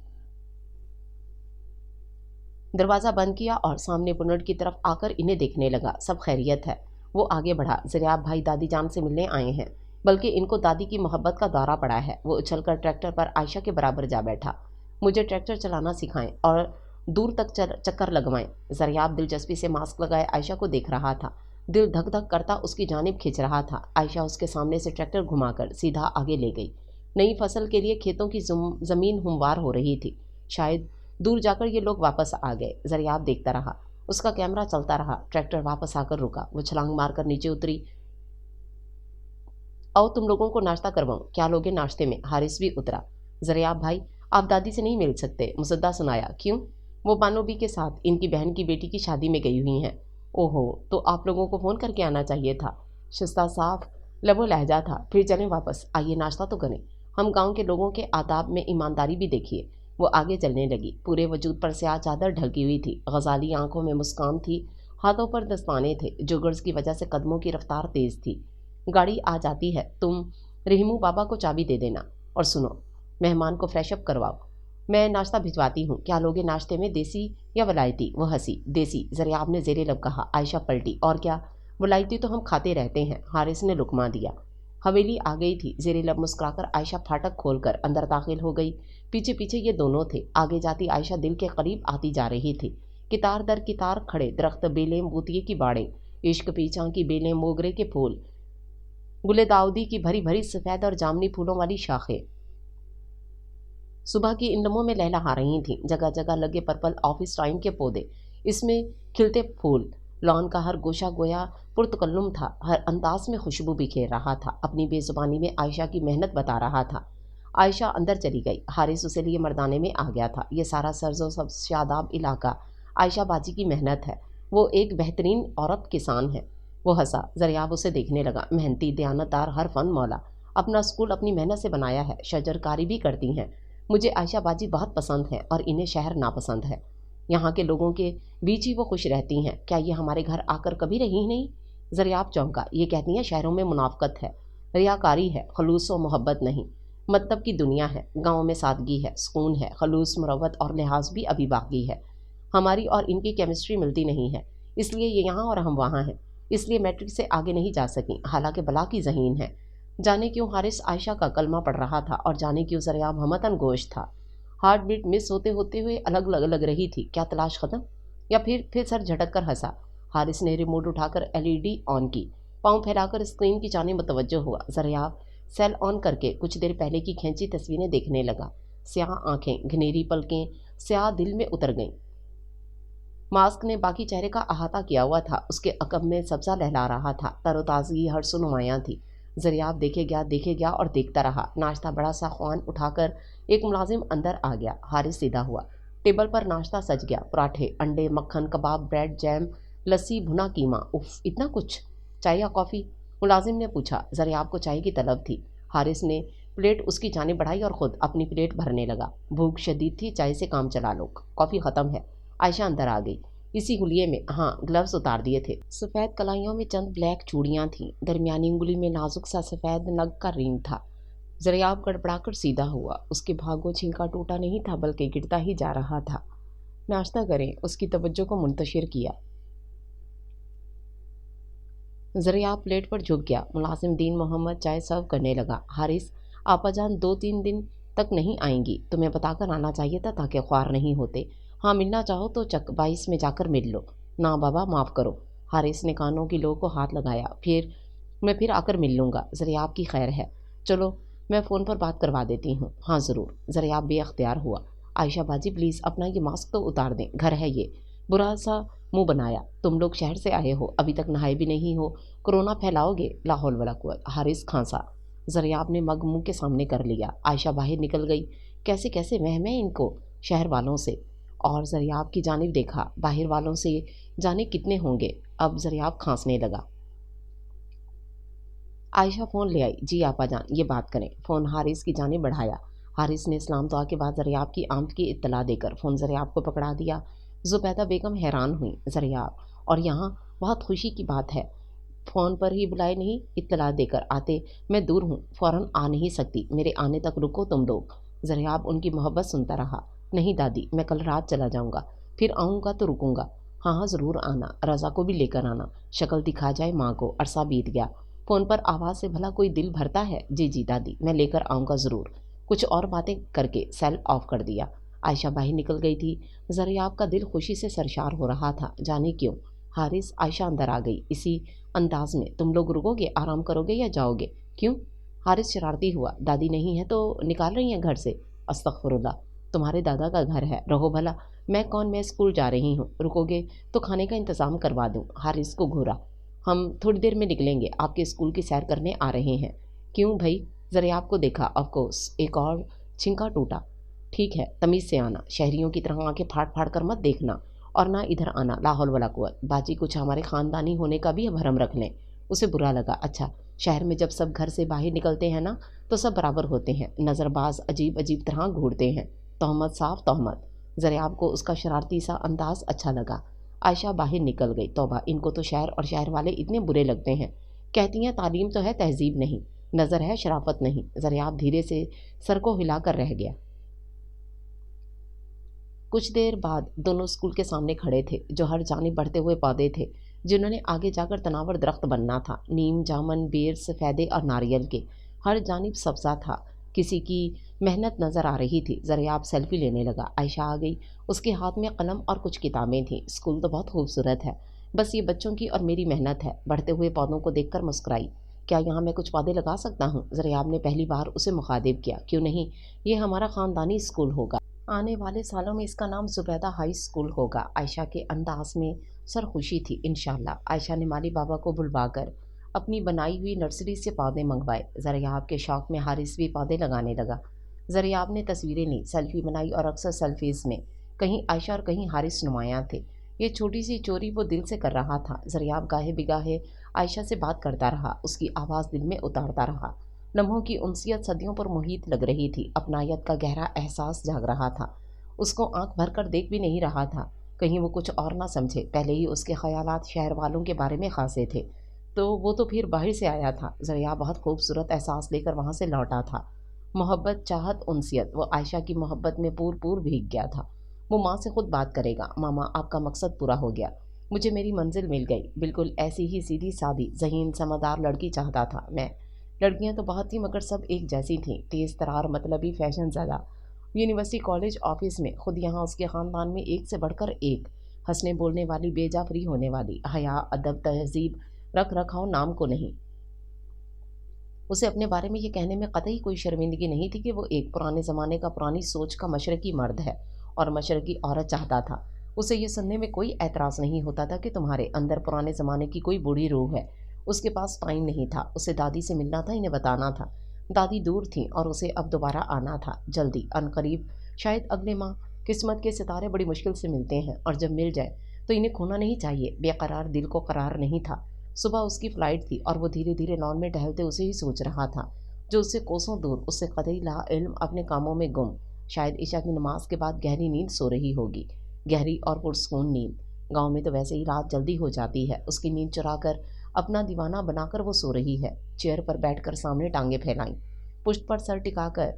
Speaker 1: दरवाज़ा बंद किया और सामने बुनट की तरफ आकर इन्हें देखने लगा। सब खैरियत है। वो आगे बढ़ा। ज़रियाब भाई दादी जान से मिलने आए हैं, बल्कि इनको दादी की मोहब्बत का दौरा पड़ा है। वो उछलकर ट्रैक्टर पर आयशा के बराबर जा बैठा। मुझे ट्रैक्टर चलाना सिखाएं और दूर तक चक्कर लगवाएं। ज़रियाब दिलचस्पी से मास्क लगाए आयशा को देख रहा था। दिल धक धक करता उसकी जानिब खिंच रहा था। आयशा उसके सामने से ट्रैक्टर घुमाकर सीधा आगे ले गई। नई फसल के लिए खेतों की ज़मीन हमवार हो रही थी। शायद दूर जाकर ये लोग वापस आ गए। ज़रियाब देखता रहा। उसका कैमरा चलता रहा। ट्रैक्टर वापस आकर रुका। वो छलांग मारकर नीचे उतरी। आओ तुम लोगों को नाश्ता करवाऊं। क्या लोगे नाश्ते में? हारिस भी उतरा। ज़रियाब भाई, आप दादी से नहीं मिल सकते। मुसद्दा सुनाया। क्यों? वो बानोबी के साथ इनकी बहन की बेटी की शादी में गई हुई हैं। ओहो, तो आप लोगों को फ़ोन करके आना चाहिए था। शिस्ता साफ लबो लहजा था। फिर चलें वापस, आइए नाश्ता तो करें। हम गांव के लोगों के आदाब में ईमानदारी भी देखिए। वो आगे चलने लगी। पूरे वजूद पर स्याह चादर ढलकी हुई थी। गजाली आंखों में मुस्कान थी, हाथों पर दस्ताने थे। जुगर्स की वजह से कदमों की रफ्तार तेज थी। गाड़ी आ जाती है, तुम रहीमू बाबा को चाबी दे देना। और सुनो, मेहमान को फ्रेश अप करवाओ। मैं नाश्ता भिजवाती हूँ, क्या लोगे नाश्ते में, देसी या वलायती? वो हंसी। देसी, ज़रियाब ने ज़ेरे लब कहा। आयशा पलटी। और क्या, वलायती तो हम खाते रहते हैं। हारिस ने लुकमा दिया। हवेली आ गई थी। ज़ेरे लब मुस्कुराकर आयशा फाटक खोलकर अंदर दाखिल हो गई। पीछे पीछे ये दोनों थे। आगे जाती आयशा दिल के करीब आती जा रही थी। कितार दर कितार खड़े दरख्त, बेलें बूतिये की बाड़ें, इश्क पीछा की बेलें, मोगरे के फूल, गुले दाऊदी की भरी भरी सफ़ेद और जामनी फूलों वाली शाखें सुबह की इन लम्हों में लहलहा रही थीं। जगह जगह लगे पर्पल ऑफिस टाइम के पौधे, इसमें खिलते फूल। लॉन का हर गोशा गोया पुरतकल्लुम था, हर अंदाज में खुशबू बिखेर रहा था, अपनी बेजुबानी में आयशा की मेहनत बता रहा था। आयशा अंदर चली गई। हारिस उसे लिए मर्दाने में आ गया था। ये सारा सरजो सब शादाब इलाका आयशा बाजी की मेहनत है। वो एक बेहतरीन औरत किसान है। वो हंसा। ज़रियाब उसे देखने लगा। मेहनती, दयानतदार, हर फन मौला। अपना स्कूल अपनी मेहनत से बनाया है। शजरकारी भी करती हैं। मुझे आयशा बाजी बहुत पसंद है और इन्हें शहर नापसंद है। यहाँ के लोगों के बीच ही वो खुश रहती हैं। क्या ये हमारे घर आकर कभी रही ही नहीं? ज़रियाब चौंका। ये कहती हैं शहरों में मुनाफ़कत है, रियाकारी है, खलूस व मोहब्बत नहीं। मतलब की दुनिया है। गाँव में सादगी है, सुकून है, खलूस, मुरव्वत और लिहाज भी अभी बाकी है। हमारी और इनकी केमिस्ट्री मिलती नहीं है, इसलिए ये यहाँ और हम वहाँ हैं। इसलिए मैट्रिक से आगे नहीं जा सकी, हालांकि बला की ज़हीन है। जाने क्यों हारिस आयशा का कलमा पढ़ रहा था और जाने क्यों ज़रियाब हमतन गोश था। हार्ट बीट मिस होते होते हुए अलग लग रही थी। क्या तलाश ख़त्म? या फिर सर झटक कर हंसा। हारिस ने रिमोट उठाकर एलईडी ऑन की। पाँव फैलाकर स्क्रीन की जाने मुतवज्जो हुआ। ज़रियाब सेल ऑन करके कुछ देर पहले की खींची तस्वीरें देखने लगा। स्याह आंखें, घनेरी पलकें स्याह दिल में उतर गईं। मास्क ने बाकी चेहरे का अहाता किया हुआ था। उसके अकब में सब्जा लहला रहा था। तरोताज़गी हर सु नुमायाँ थी। ज़रियाब देखे गया और देखता रहा। नाश्ता बड़ा सा ख्वान उठाकर एक मुलाजिम अंदर आ गया। हारिस सीधा हुआ। टेबल पर नाश्ता सज गया। पराठे, अंडे, मक्खन, कबाब, ब्रेड, जैम, लस्सी, भुना कीमा। उफ, इतना कुछ! चाय या कॉफ़ी? मुलाजिम ने पूछा। ज़रियाब को चाय की तलब थी। हारिस ने प्लेट उसकी जानिब बढ़ाई और ख़ुद अपनी प्लेट भरने लगा। भूख शदीद थी, चाय से काम चला लो, कॉफ़ी ख़त्म है। आयशा अंदर आ गई। इसी हुलिये में, हाँ, ग्लव्स उतार दिए थे। सफ़ेद कलाइयों में चंद ब्लैक चूड़ियाँ थीं। दरमियानी उंगली में नाजुक सा सफ़ेद नग का रिंग था। ज़रियाब गड़बड़ाकर सीधा हुआ। उसके भागों छींका टूटा नहीं था, बल्कि गिरता ही जा रहा था। नाश्ता करें, उसकी तवज्जो को मुंतशिर किया। ज़रियाब प्लेट पर झुक गया। मुलाजिम दीन मोहम्मद चाय सर्व करने लगा। हारिस, आपाजान 2-3 दिन तक नहीं आएंगी, तुम्हें बताकर आना चाहिए था ताकि ख्वार नहीं होते। हाँ, मिलना चाहो तो चक 22 में जाकर मिल लो। ना बाबा, माफ़ करो। हारिस ने कानों की लो को हाथ लगाया। मैं फिर आकर मिल लूँगा। ज़रियाब की खैर है। चलो, मैं फ़ोन पर बात करवा देती हूँ। हाँ ज़रूर। ज़रियाब बेअख्तियार हुआ। आयशा बाजी प्लीज़ अपना ये मास्क तो उतार दें, घर है ये। बुरा सा मुंह बनाया। तुम लोग शहर से आए हो, अभी तक नहाए भी नहीं हो, कोरोना फैलाओगे। ला हौल वला कुव्वत। हारिस खांसा। ज़रियाब ने मग मुंह के सामने कर लिया। आयशा बाहर निकल गई। कैसे कैसे वहम है इनको शहर वालों से। और ज़रियाब की जानिब देखा। बाहर वालों से जाने कितने होंगे। अब ज़रियाब खांसने लगा। आयशा फ़ोन ले आई। जी आपा जान, ये बात करें। फ़ोन हारिस की जानिब बढ़ाया। हारिस ने इस्लाम दुआ के बाद ज़रियाब की आमद की इत्तला देकर फ़ोन ज़रियाब को पकड़ा दिया। ज़ुबैदा बेगम हैरान हुई। ज़रियाब, और यहाँ बहुत खुशी की बात है, फ़ोन पर ही बुलाए नहीं, इत्तला देकर आते। मैं दूर हूँ, फ़ौरन आ नहीं सकती, मेरे आने तक रुको तुम लोग। ज़रियाब उनकी मोहब्बत सुनता रहा। नहीं दादी, मैं कल रात चला जाऊँगा, फिर आऊँगा तो रुकूँगा। हाँ हाँ ज़रूर आना, रज़ा को भी लेकर आना, शक्ल दिखा जाए माँ को, अरसा बीत गया। फ़ोन पर आवाज़ से भला कोई दिल भरता है? जी जी दादी, मैं लेकर आऊँगा ज़रूर। कुछ और बातें करके सेल ऑफ कर दिया। आयशा बाहर निकल गई थी। ज़रियाब का दिल खुशी से सरशार हो रहा था, जाने क्यों। हारिस, आयशा अंदर आ गई इसी अंदाज में। तुम लोग रुकोगे, आराम करोगे या जाओगे? क्यों? हारिस शरारती हुआ। दादी नहीं है तो निकाल रही हैं घर से? अस्तगफुरुल्लाह, तुम्हारे दादा का घर है, रहो भला। मैं कौन, मैं स्कूल जा रही हूँ, रुकोगे तो खाने का इंतज़ाम करवा दूँ। हारिस को घूरा। हम थोड़ी देर में निकलेंगे, आपके स्कूल की सैर करने आ रहे हैं। क्यों भाई? ज़रियाब को देखा। ऑफकोर्स। एक और छिंका टूटा। ठीक है, तमीज़ से आना, शहरियों की तरह आंखें फाड़ फाड़ कर मत देखना, और ना इधर आना, ला हौल वला कुव्वत। बाजी कुछ हमारे ख़ानदानी होने का भी भरम रख लें। उसे बुरा लगा। अच्छा, शहर में जब सब घर से बाहर निकलते हैं ना, तो सब बराबर होते हैं। नज़रबाज अजीब अजीब तरह घूरते हैं। तहमत साफ तहमत। ज़रियाब को उसका शरारती सा अंदाज़ अच्छा लगा। आयशा बाहर निकल गई। तौबा, इनको तो शहर और शहर वाले इतने बुरे लगते हैं। कहती हैं तालीम तो है, तहजीब नहीं। नज़र है, शराफत नहीं। ज़रियाब धीरे से सर को हिलाकर रह गया। कुछ देर बाद दोनों स्कूल के सामने खड़े थे, जो हर जानिब बढ़ते हुए पौधे थे, जिन्होंने आगे जाकर तनावर दरख्त बनना था। नीम, जामन, बेर, सफ़ेदे और नारियल के। हर जानिब सब्ज़ा था। किसी की मेहनत नज़र आ रही थी। ज़रियाब सेल्फी लेने लगा। आयशा आ गई। उसके हाथ में कलम और कुछ किताबें थीं। स्कूल तो बहुत खूबसूरत है, बस ये बच्चों की और मेरी मेहनत है। बढ़ते हुए पौधों को देखकर मुस्कुराई। क्या यहाँ मैं कुछ पौधे लगा सकता हूँ? ज़रियाब ने पहली बार उसे मुखातिब किया। क्यों नहीं, ये हमारा ख़ानदानी स्कूल होगा। आने वाले सालों में इसका नाम ज़ुबैदा हाई स्कूल होगा। आयशा के अंदाज में सरखुशी थी। इंशाल्लाह। आयशा ने माली बाबा को बुलवाकर अपनी बनाई हुई नर्सरी से पौधे मंगवाए। ज़रियाब के शौक़ में हारिस भी पौधे लगाने लगा। ज़रियाब ने तस्वीरें ली, सेल्फी बनाई और अक्सर सेल्फीज़ में कहीं आयशा और कहीं हारिस नुमायाँ थे। ये छोटी सी चोरी वो दिल से कर रहा था। ज़रियाब गाहे बिगाहे आयशा से बात करता रहा, उसकी आवाज़ दिल में उतारता रहा। लम्हों की उनसियत सदियों पर मुहित लग रही थी। अपनायत का गहरा एहसास जाग रहा था। उसको आंख भर कर देख भी नहीं रहा था, कहीं वो कुछ और ना समझे। पहले ही उसके ख्यालात शहर वालों के बारे में खासे थे, तो वो तो फिर बाहर से आया था। ज़रिया बहुत खूबसूरत एहसास लेकर वहाँ से लौटा था। मोहब्बत, चाहत, उनसियत। वो आयशा की मोहब्बत में पूर पूर भीग गया था। वो माँ से खुद बात करेगा। मामा, आपका मकसद पूरा हो गया। मुझे मेरी मंजिल मिल गई। बिल्कुल ऐसी ही सीधी सादी ज़हीन समझदार लड़की चाहता था मैं। लड़कियां तो बहुत थी, मगर सब एक जैसी थीं। तेज़ तरार, मतलबी, फैशन ज़्यादा। यूनिवर्सिटी, कॉलेज, ऑफिस में, खुद यहाँ उसके ख़ानदान में एक से बढ़कर एक। हंसने बोलने वाली, बेजा फ्री होने वाली। हया, अदब, तहजीब, रख रखाव नाम को नहीं। उसे अपने बारे में ये कहने में कतई कोई शर्मिंदगी नहीं थी कि वो एक पुराने ज़माने का, पुरानी सोच का मशरकी मर्द है और मशरकी औरत चाहता था। उसे ये सुनने में कोई एतराज़ नहीं होता था कि तुम्हारे अंदर पुराने ज़माने की कोई बूढ़ी रूह है। उसके पास टाइम नहीं था। उसे दादी से मिलना था, इन्हें बताना था। दादी दूर थी और उसे अब दोबारा आना था, जल्दी, अनकरीब, शायद अगले माह। किस्मत के सितारे बड़ी मुश्किल से मिलते हैं, और जब मिल जाए तो इन्हें खोना नहीं चाहिए। बेकरार दिल को करार नहीं था। सुबह उसकी फ़्लाइट थी और वो धीरे धीरे लॉन में टहलते उसे ही सोच रहा था, जो उससे कोसों दूर, उससे कतई ला इल्म, अपने कामों में गुम। शायद ईशा की नमाज के बाद गहरी नींद सो रही होगी, गहरी और पुरसकून नींद। गांव में तो वैसे ही रात जल्दी हो जाती है। उसकी नींद चुराकर, अपना दीवाना बनाकर वो सो रही है। चेयर पर बैठकर सामने टांगे फैलाई, पुष्ट पर सर टिकाकर,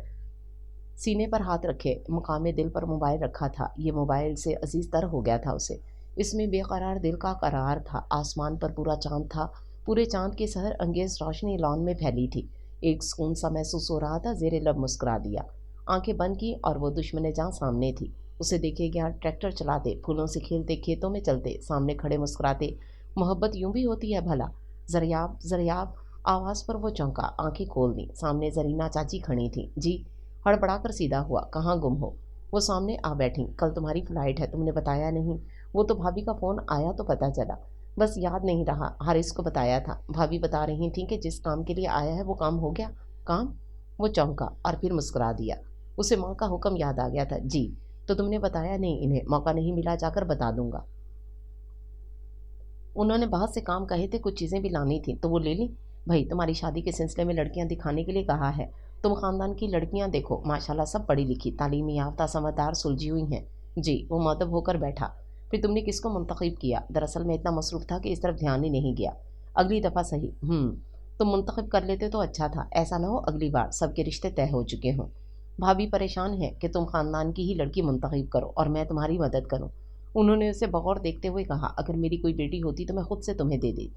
Speaker 1: सीने पर हाथ रखे, मुकामे दिल पर मोबाइल रखा था। ये मोबाइल से अजीज तर हो गया था उसे। इसमें बेकरार दिल का करार था। आसमान पर पूरा चांद था। पूरे चांद की सहर अंगेज रोशनी लॉन में फैली थी। एक सुकून सा महसूस हो रहा था। जेरे लब मुस्कुरा दिया, आंखें बंद की, और वो दुश्मने जहाँ सामने थी। उसे देखे गया, ट्रैक्टर चलाते, फूलों से खेलते, खेतों में चलते, सामने खड़े मुस्कुराते। मोहब्बत यूं भी होती है भला। ज़रियाब, ज़रियाब, आवाज़ पर वो चौंका, आंखें खोल दी। सामने जरीना चाची खड़ी थी। जी। हड़बड़ाकर सीधा हुआ, कहाँ गुम हो? वो सामने आ बैठी। कल तुम्हारी फ्लाइट है, तुमने बताया नहीं। वो तो भाभी का फ़ोन आया तो पता चला, बस याद नहीं रहा। हारिस को बताया था। भाभी बता रही थी कि जिस काम के लिए आया है वो काम हो गया। काम? वो चौंका और फिर मुस्कुरा दिया। उसे माँ का हुक्म याद आ गया था। जी। तो तुमने बताया नहीं इन्हें? मौका नहीं मिला, जाकर बता दूंगा। उन्होंने बहुत से काम कहे थे, कुछ चीज़ें भी लानी थी, तो वो ले ली। भाई, तुम्हारी शादी के सिलसिले में लड़कियां दिखाने के लिए कहा है। तुम खानदान की लड़कियां देखो, माशाल्लाह सब पढ़ी लिखी, तालीमी याफ्ता, समझदार, सुलझी हुई हैं। जी। वो मुअद्दब होकर बैठा। फिर तुमने किसको मुंतखब किया? दरअसल मैं इतना मसरूफ़ था कि इस तरफ ध्यान ही नहीं गया। अगली दफ़ा सही। तुम मुंतखब कर लेते तो अच्छा था। ऐसा ना हो अगली बार सबके रिश्ते तय हो चुके हों। भाभी परेशान है कि तुम खानदान की ही लड़की मुंतखब करो और मैं तुम्हारी मदद करूँ। उन्होंने उसे बगौर देखते हुए कहा, अगर मेरी कोई बेटी होती तो मैं खुद से तुम्हें दे दी।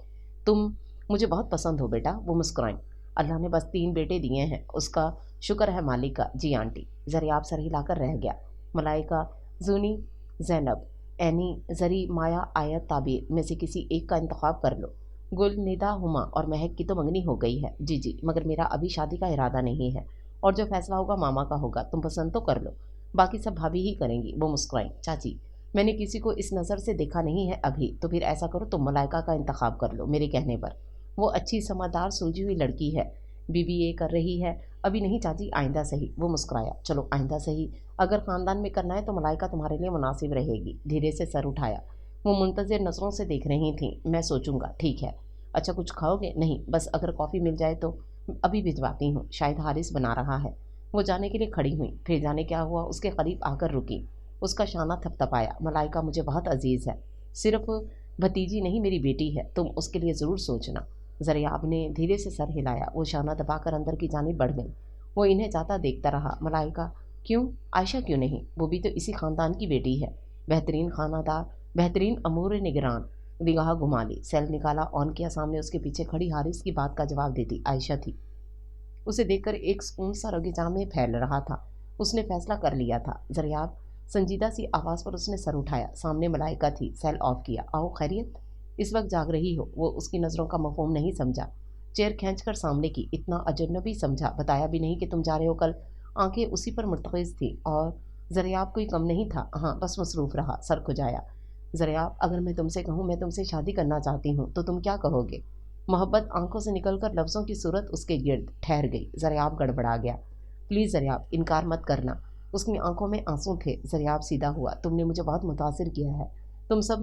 Speaker 1: तुम मुझे बहुत पसंद हो बेटा। वो मुस्कुराई। अल्लाह ने बस 3 बेटे दिए हैं, उसका शुक्र है मालिक का। जी आंटी। ज़रियाब सर हिलाकर रह गया। मलाइका, जूनी, जैनब, एनी, जरी, माया, आयत, ताबीर में से किसी एक का इंतखाब कर लो। गुल, निदा, हुमा और महक की तो मंगनी हो गई है। जी जी, मगर मेरा अभी शादी का इरादा नहीं है, और जो फैसला होगा मामा का होगा। तुम पसंद तो कर लो, बाकी सब भाभी ही करेंगी। वो मुस्कुराई। चाची, मैंने किसी को इस नज़र से देखा नहीं है अभी, तो फिर ऐसा करो, तुम मलाइका का इंतखाब कर लो मेरे कहने पर। वो अच्छी, समझदार, सुलझी हुई लड़की है, बीबीए कर रही है, ابھی نہیں چاچی، آئندہ صحیح، وہ مسکرایا۔ چلو آئندہ صحیح، اگر خاندان میں کرنا ہے تو ملائکہ تمہارے لیے مناسب رہے گی۔ دھیرے سے سر اٹھایا۔ وہ منتظر نظروں سے دیکھ رہی تھیں۔ میں سوچوں گا، ٹھیک ہے۔ اچھا کچھ کھاؤ گے؟ نہیں، بس اگر کافی مل جائے تو۔ ابھی بھجواتی ہوں، شاید حارث بنا رہا ہے۔ وہ جانے کے لیے کھڑی ہوئی، پھر جانے کیا ہوا اس کے قریب آ کر رکی۔ اس کا شانہ تھپ تھپایا۔ ملائکہ مجھے بہت عزیز ہے، صرف بھتیجی نہیں میری بیٹی ہے، تم اس کے لیے ضرور سوچنا۔ زریاب نے دھیرے سے سر ہلایا۔ وہ شانہ دبا کر اندر کی جانب بڑھ گئی۔ وہ انہیں جاتا دیکھتا رہا۔ ملائکہ، کیوں؟ عائشہ کیوں نہیں؟ وہ بھی تو اسی خاندان کی بیٹی ہے، بہترین خانہ دار، بہترین امور نگران۔ نگاہ گھما لی، سیل نکالا، آن کیا۔ سامنے اس کے پیچھے کھڑی حارث کی بات کا جواب دیتی عائشہ تھی۔ اسے دیکھ کر ایک سکون سا رگ جاں میں پھیل رہا تھا۔ اس نے فیصلہ کر لیا تھا۔ زریاب، سنجیدہ سی آواز پر اس نے سر اٹھایا۔ سامنے ملائکہ تھی۔ سیل آف کیا۔ آؤ، خیریت؟ اس وقت جاگ رہی ہو؟ وہ اس کی نظروں کا مفہوم نہیں سمجھا۔ چیئر کھینچ کر سامنے کی۔ اتنا اجنبی سمجھا، بتایا بھی نہیں کہ تم جا رہے ہو کل؟ آنکھیں اسی پر مرتکز تھی اور زریاب کوئی کم نہیں تھا۔ ہاں بس مصروف رہا، سر کھجایا۔ زریاب، اگر میں تم سے کہوں میں تم سے شادی کرنا چاہتی ہوں تو تم کیا کہو گے؟ محبت آنکھوں سے نکل کر لفظوں کی صورت اس کے گرد ٹھہر گئی۔ زریاب گڑبڑا گیا۔ پلیز زریاب، انکار مت کرنا۔ اس کی آنکھوں میں آنسو تھے۔ زریاب سیدھا ہوا۔ تم نے مجھے بہت متاثر کیا ہے، تم سب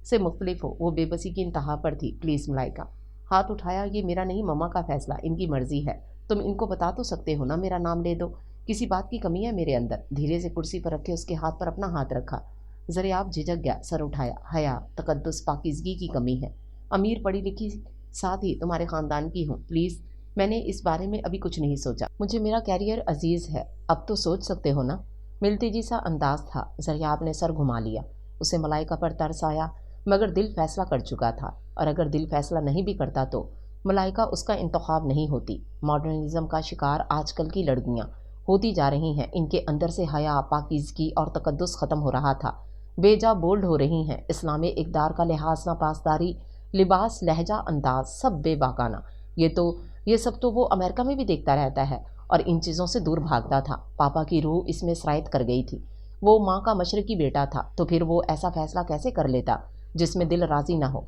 Speaker 1: سے مختلف ہو۔ وہ بے بسی کی انتہا پر تھی۔ پلیز ملائکہ۔ ہاتھ اٹھایا۔ یہ میرا نہیں، مما کا فیصلہ، ان کی مرضی ہے۔ تم ان کو بتا تو سکتے ہو نا، میرا نام لے دو۔ کسی بات کی کمی ہے میرے اندر؟ دھیرے سے کرسی پر رکھے اس کے ہاتھ پر اپنا ہاتھ رکھا۔ زریاب جھجک گیا، سر اٹھایا۔ حیا، تقدس، پاکیزگی کی کمی ہے۔ امیر، پڑھی لکھی، ساتھ ہی تمہارے خاندان کی ہوں۔ پلیز، میں نے اس بارے میں ابھی کچھ نہیں سوچا، مجھے میرا کیریئر عزیز ہے۔ اب تو سوچ سکتے ہو نا؟ ملتی جی سا انداز تھا۔ زریاب نے سر گھما لیا۔ اسے ملائکہ پر ترس آیا، مگر دل فیصلہ کر چکا تھا، اور اگر دل فیصلہ نہیں بھی کرتا تو ملائکہ اس کا انتخاب نہیں ہوتی۔ ماڈرنزم کا شکار آج کل کی لڑکیاں ہوتی جا رہی ہیں۔ ان کے اندر سے حیا، پاکیزگی اور تقدس ختم ہو رہا تھا، بے جا بولڈ ہو رہی ہیں۔ اسلام اقدار کا لحاظ نہ، پاسداری، لباس، لہجہ، انداز، سب بے باکانہ۔ یہ سب تو وہ امریکہ میں بھی دیکھتا رہتا ہے اور ان چیزوں سے دور بھاگتا تھا۔ پاپا کی روح اس میں سرایت کر گئی تھی۔ وہ ماں کا مشرقی بیٹا تھا، تو پھر وہ ایسا فیصلہ کیسے کر لیتا جس میں دل راضی نہ ہو؟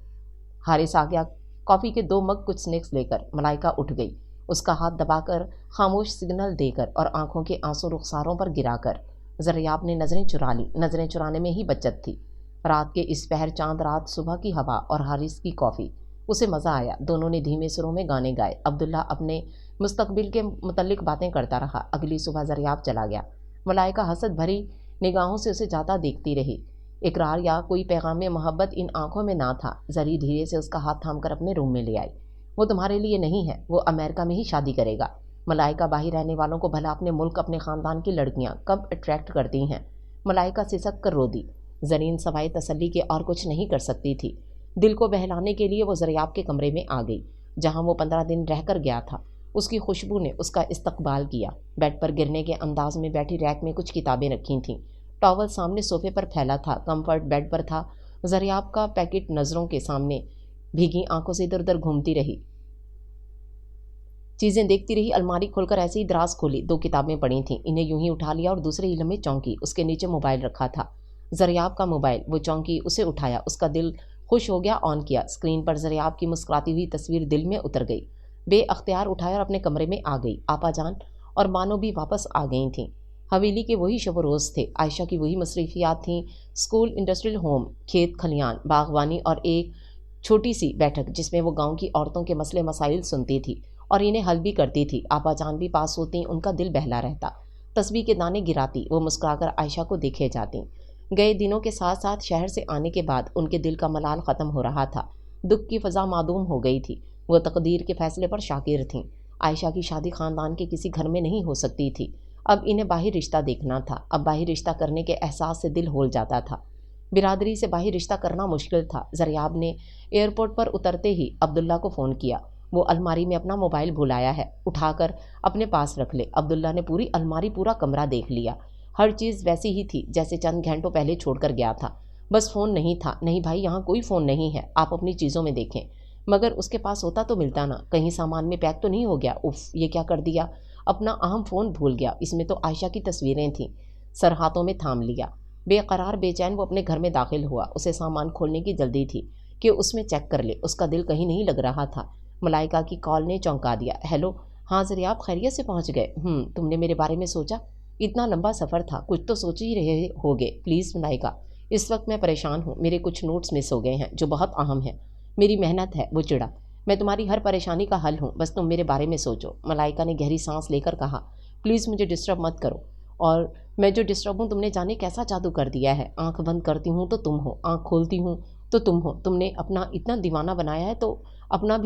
Speaker 1: حارث آ گیا، کافی کے 2 مگ، کچھ سنیکس لے کر۔ ملائکہ اٹھ گئی، اس کا ہاتھ دبا کر، خاموش سگنل دے کر اور آنکھوں کے آنسو رخساروں پر گرا کر۔ زریاب نے نظریں چرا لی۔ نظریں چرانے میں ہی بچت تھی۔ رات کے اس پہر، چاند رات، صبح کی ہوا اور حارث کی کافی، اسے مزہ آیا۔ دونوں نے دھیمے سروں میں گانے گائے۔ عبداللہ اپنے مستقبل کے متعلق باتیں کرتا رہا۔ اگلی صبح زریاب چلا گیا۔ ملائکہ حسد بھری نگاہوں سے اسے جاتا دیکھتی رہی۔ اقرار یا کوئی پیغام محبت ان آنکھوں میں نہ تھا۔ زری دھیرے سے اس کا ہاتھ تھام کر اپنے روم میں لے آئی۔ وہ تمہارے لیے نہیں ہے، وہ امریکہ میں ہی شادی کرے گا۔ ملائکہ، باہر رہنے والوں کو بھلا اپنے ملک، اپنے خاندان کی لڑکیاں کب اٹریکٹ کرتی ہیں؟ ملائکہ سسک کر رو دی۔ زرین سوائے تسلی کے اور کچھ نہیں کر سکتی تھی۔ دل کو بہلانے کے لیے وہ زریاب کے کمرے میں آ گئی، جہاں وہ 15 دن رہ کر گیا تھا۔ اس کی خوشبو نے اس کا استقبال کیا۔ بیڈ پر گرنے کے انداز میں بیٹھی ریک میں کچھ کتابیں رکھی تھیں۔ ٹاول سامنے صوفے پر پھیلا تھا۔ کمفرٹ بیڈ پر تھا۔ زریاب کا پیکٹ نظروں کے سامنے بھیگی آنکھوں سے ادھر ادھر گھومتی رہی، چیزیں دیکھتی رہی۔ الماری کھول کر ایسے ہی دراز کھولی، 2 کتابیں پڑھی تھیں، انہیں یوں ہی اٹھا لیا اور دوسرے علم میں چونکی۔ اس کے نیچے موبائل رکھا تھا، زریاب کا موبائل۔ وہ چونکی، اسے اٹھایا، اس کا دل خوش ہو گیا، آن کیا۔ اسکرین پر زریاب کی مسکراتی ہوئی تصویر دل میں اتر گئی۔ بے اختیار اٹھایا اور اپنے کمرے میں آ گئی۔ آپا جان اور بانو بھی واپس آ گئی تھیں۔ حویلی کے وہی شب و روز تھے۔ عائشہ کی وہی مصروفیات تھیں، اسکول، انڈسٹریل ہوم، کھیت کھلیان، باغبانی اور ایک چھوٹی سی بیٹھک جس میں وہ گاؤں کی عورتوں کے مسئلے مسائل سنتی تھی اور انہیں حل بھی کرتی تھی۔ آپا جان بھی پاس ہوتی، ان کا دل بہلا رہتا۔ تسبیح کے دانے گراتی، وہ مسکرا کر عائشہ کو دیکھے جاتی۔ گئے دنوں کے ساتھ ساتھ شہر سے آنے کے بعد ان کے دل کا ملال ختم ہو رہا تھا۔ دکھ کی فضا معدوم ہو گئی تھی۔ وہ تقدیر کے فیصلے پر شاکر تھیں۔ عائشہ کی شادی خاندان کے کسی گھر میں نہیں ہو سکتی تھی۔ اب انہیں باہر رشتہ دیکھنا تھا۔ اب باہر رشتہ کرنے کے احساس سے دل ہول جاتا تھا۔ برادری سے باہر رشتہ کرنا مشکل تھا۔ زریاب نے ایئرپورٹ پر اترتے ہی عبداللہ کو فون کیا۔ وہ الماری میں اپنا موبائل بھلایا ہے، اٹھا کر اپنے پاس رکھ لے۔ عبداللہ نے پوری الماری، پورا کمرہ دیکھ لیا۔ ہر چیز ویسی ہی تھی جیسے چند گھنٹوں پہلے چھوڑ کر گیا تھا، بس فون نہیں تھا۔ نہیں بھائی، یہاں کوئی فون نہیں ہے، آپ اپنی چیزوں میں دیکھیں۔ مگر اس کے پاس ہوتا تو ملتا نا، کہیں سامان میں پیک تو نہیں ہو گیا؟ اف، یہ کیا کر دیا، اپنا اہم فون بھول گیا، اس میں تو عائشہ کی تصویریں تھیں۔ سر ہاتھوں میں تھام لیا۔ بے قرار، بے چین وہ اپنے گھر میں داخل ہوا۔ اسے سامان کھولنے کی جلدی تھی کہ اس میں چیک کر لے، اس کا دل کہیں نہیں لگ رہا تھا۔ ملائکہ کی کال نے چونکا دیا۔ ہیلو، ہاں ضریاب، خیریت سے پہنچ گئے؟ تم نے میرے بارے میں سوچا؟ اتنا لمبا سفر تھا، کچھ تو سوچ ہی رہے ہوگے۔ پلیز ملائکہ، اس وقت میں پریشان ہوں، میرے کچھ نوٹس مس ہو گئے ہیں جو بہت اہم ہیں۔ میری محنت ہے، وہ چڑا۔ میں تمہاری ہر پریشانی کا حل ہوں، بس تم میرے بارے میں سوچو۔ ملائکہ نے گہری سانس لے کر کہا، پلیز مجھے ڈسٹرب مت کرو۔ اور میں جو ڈسٹرب ہوں، تم نے جانے کیسا جادو کر دیا ہے۔ آنکھ بند کرتی ہوں تو تم ہو، آنکھ کھولتی ہوں تو تم ہو۔ تم نے اپنا اتنا دیوانہ بنایا ہے تو اپنا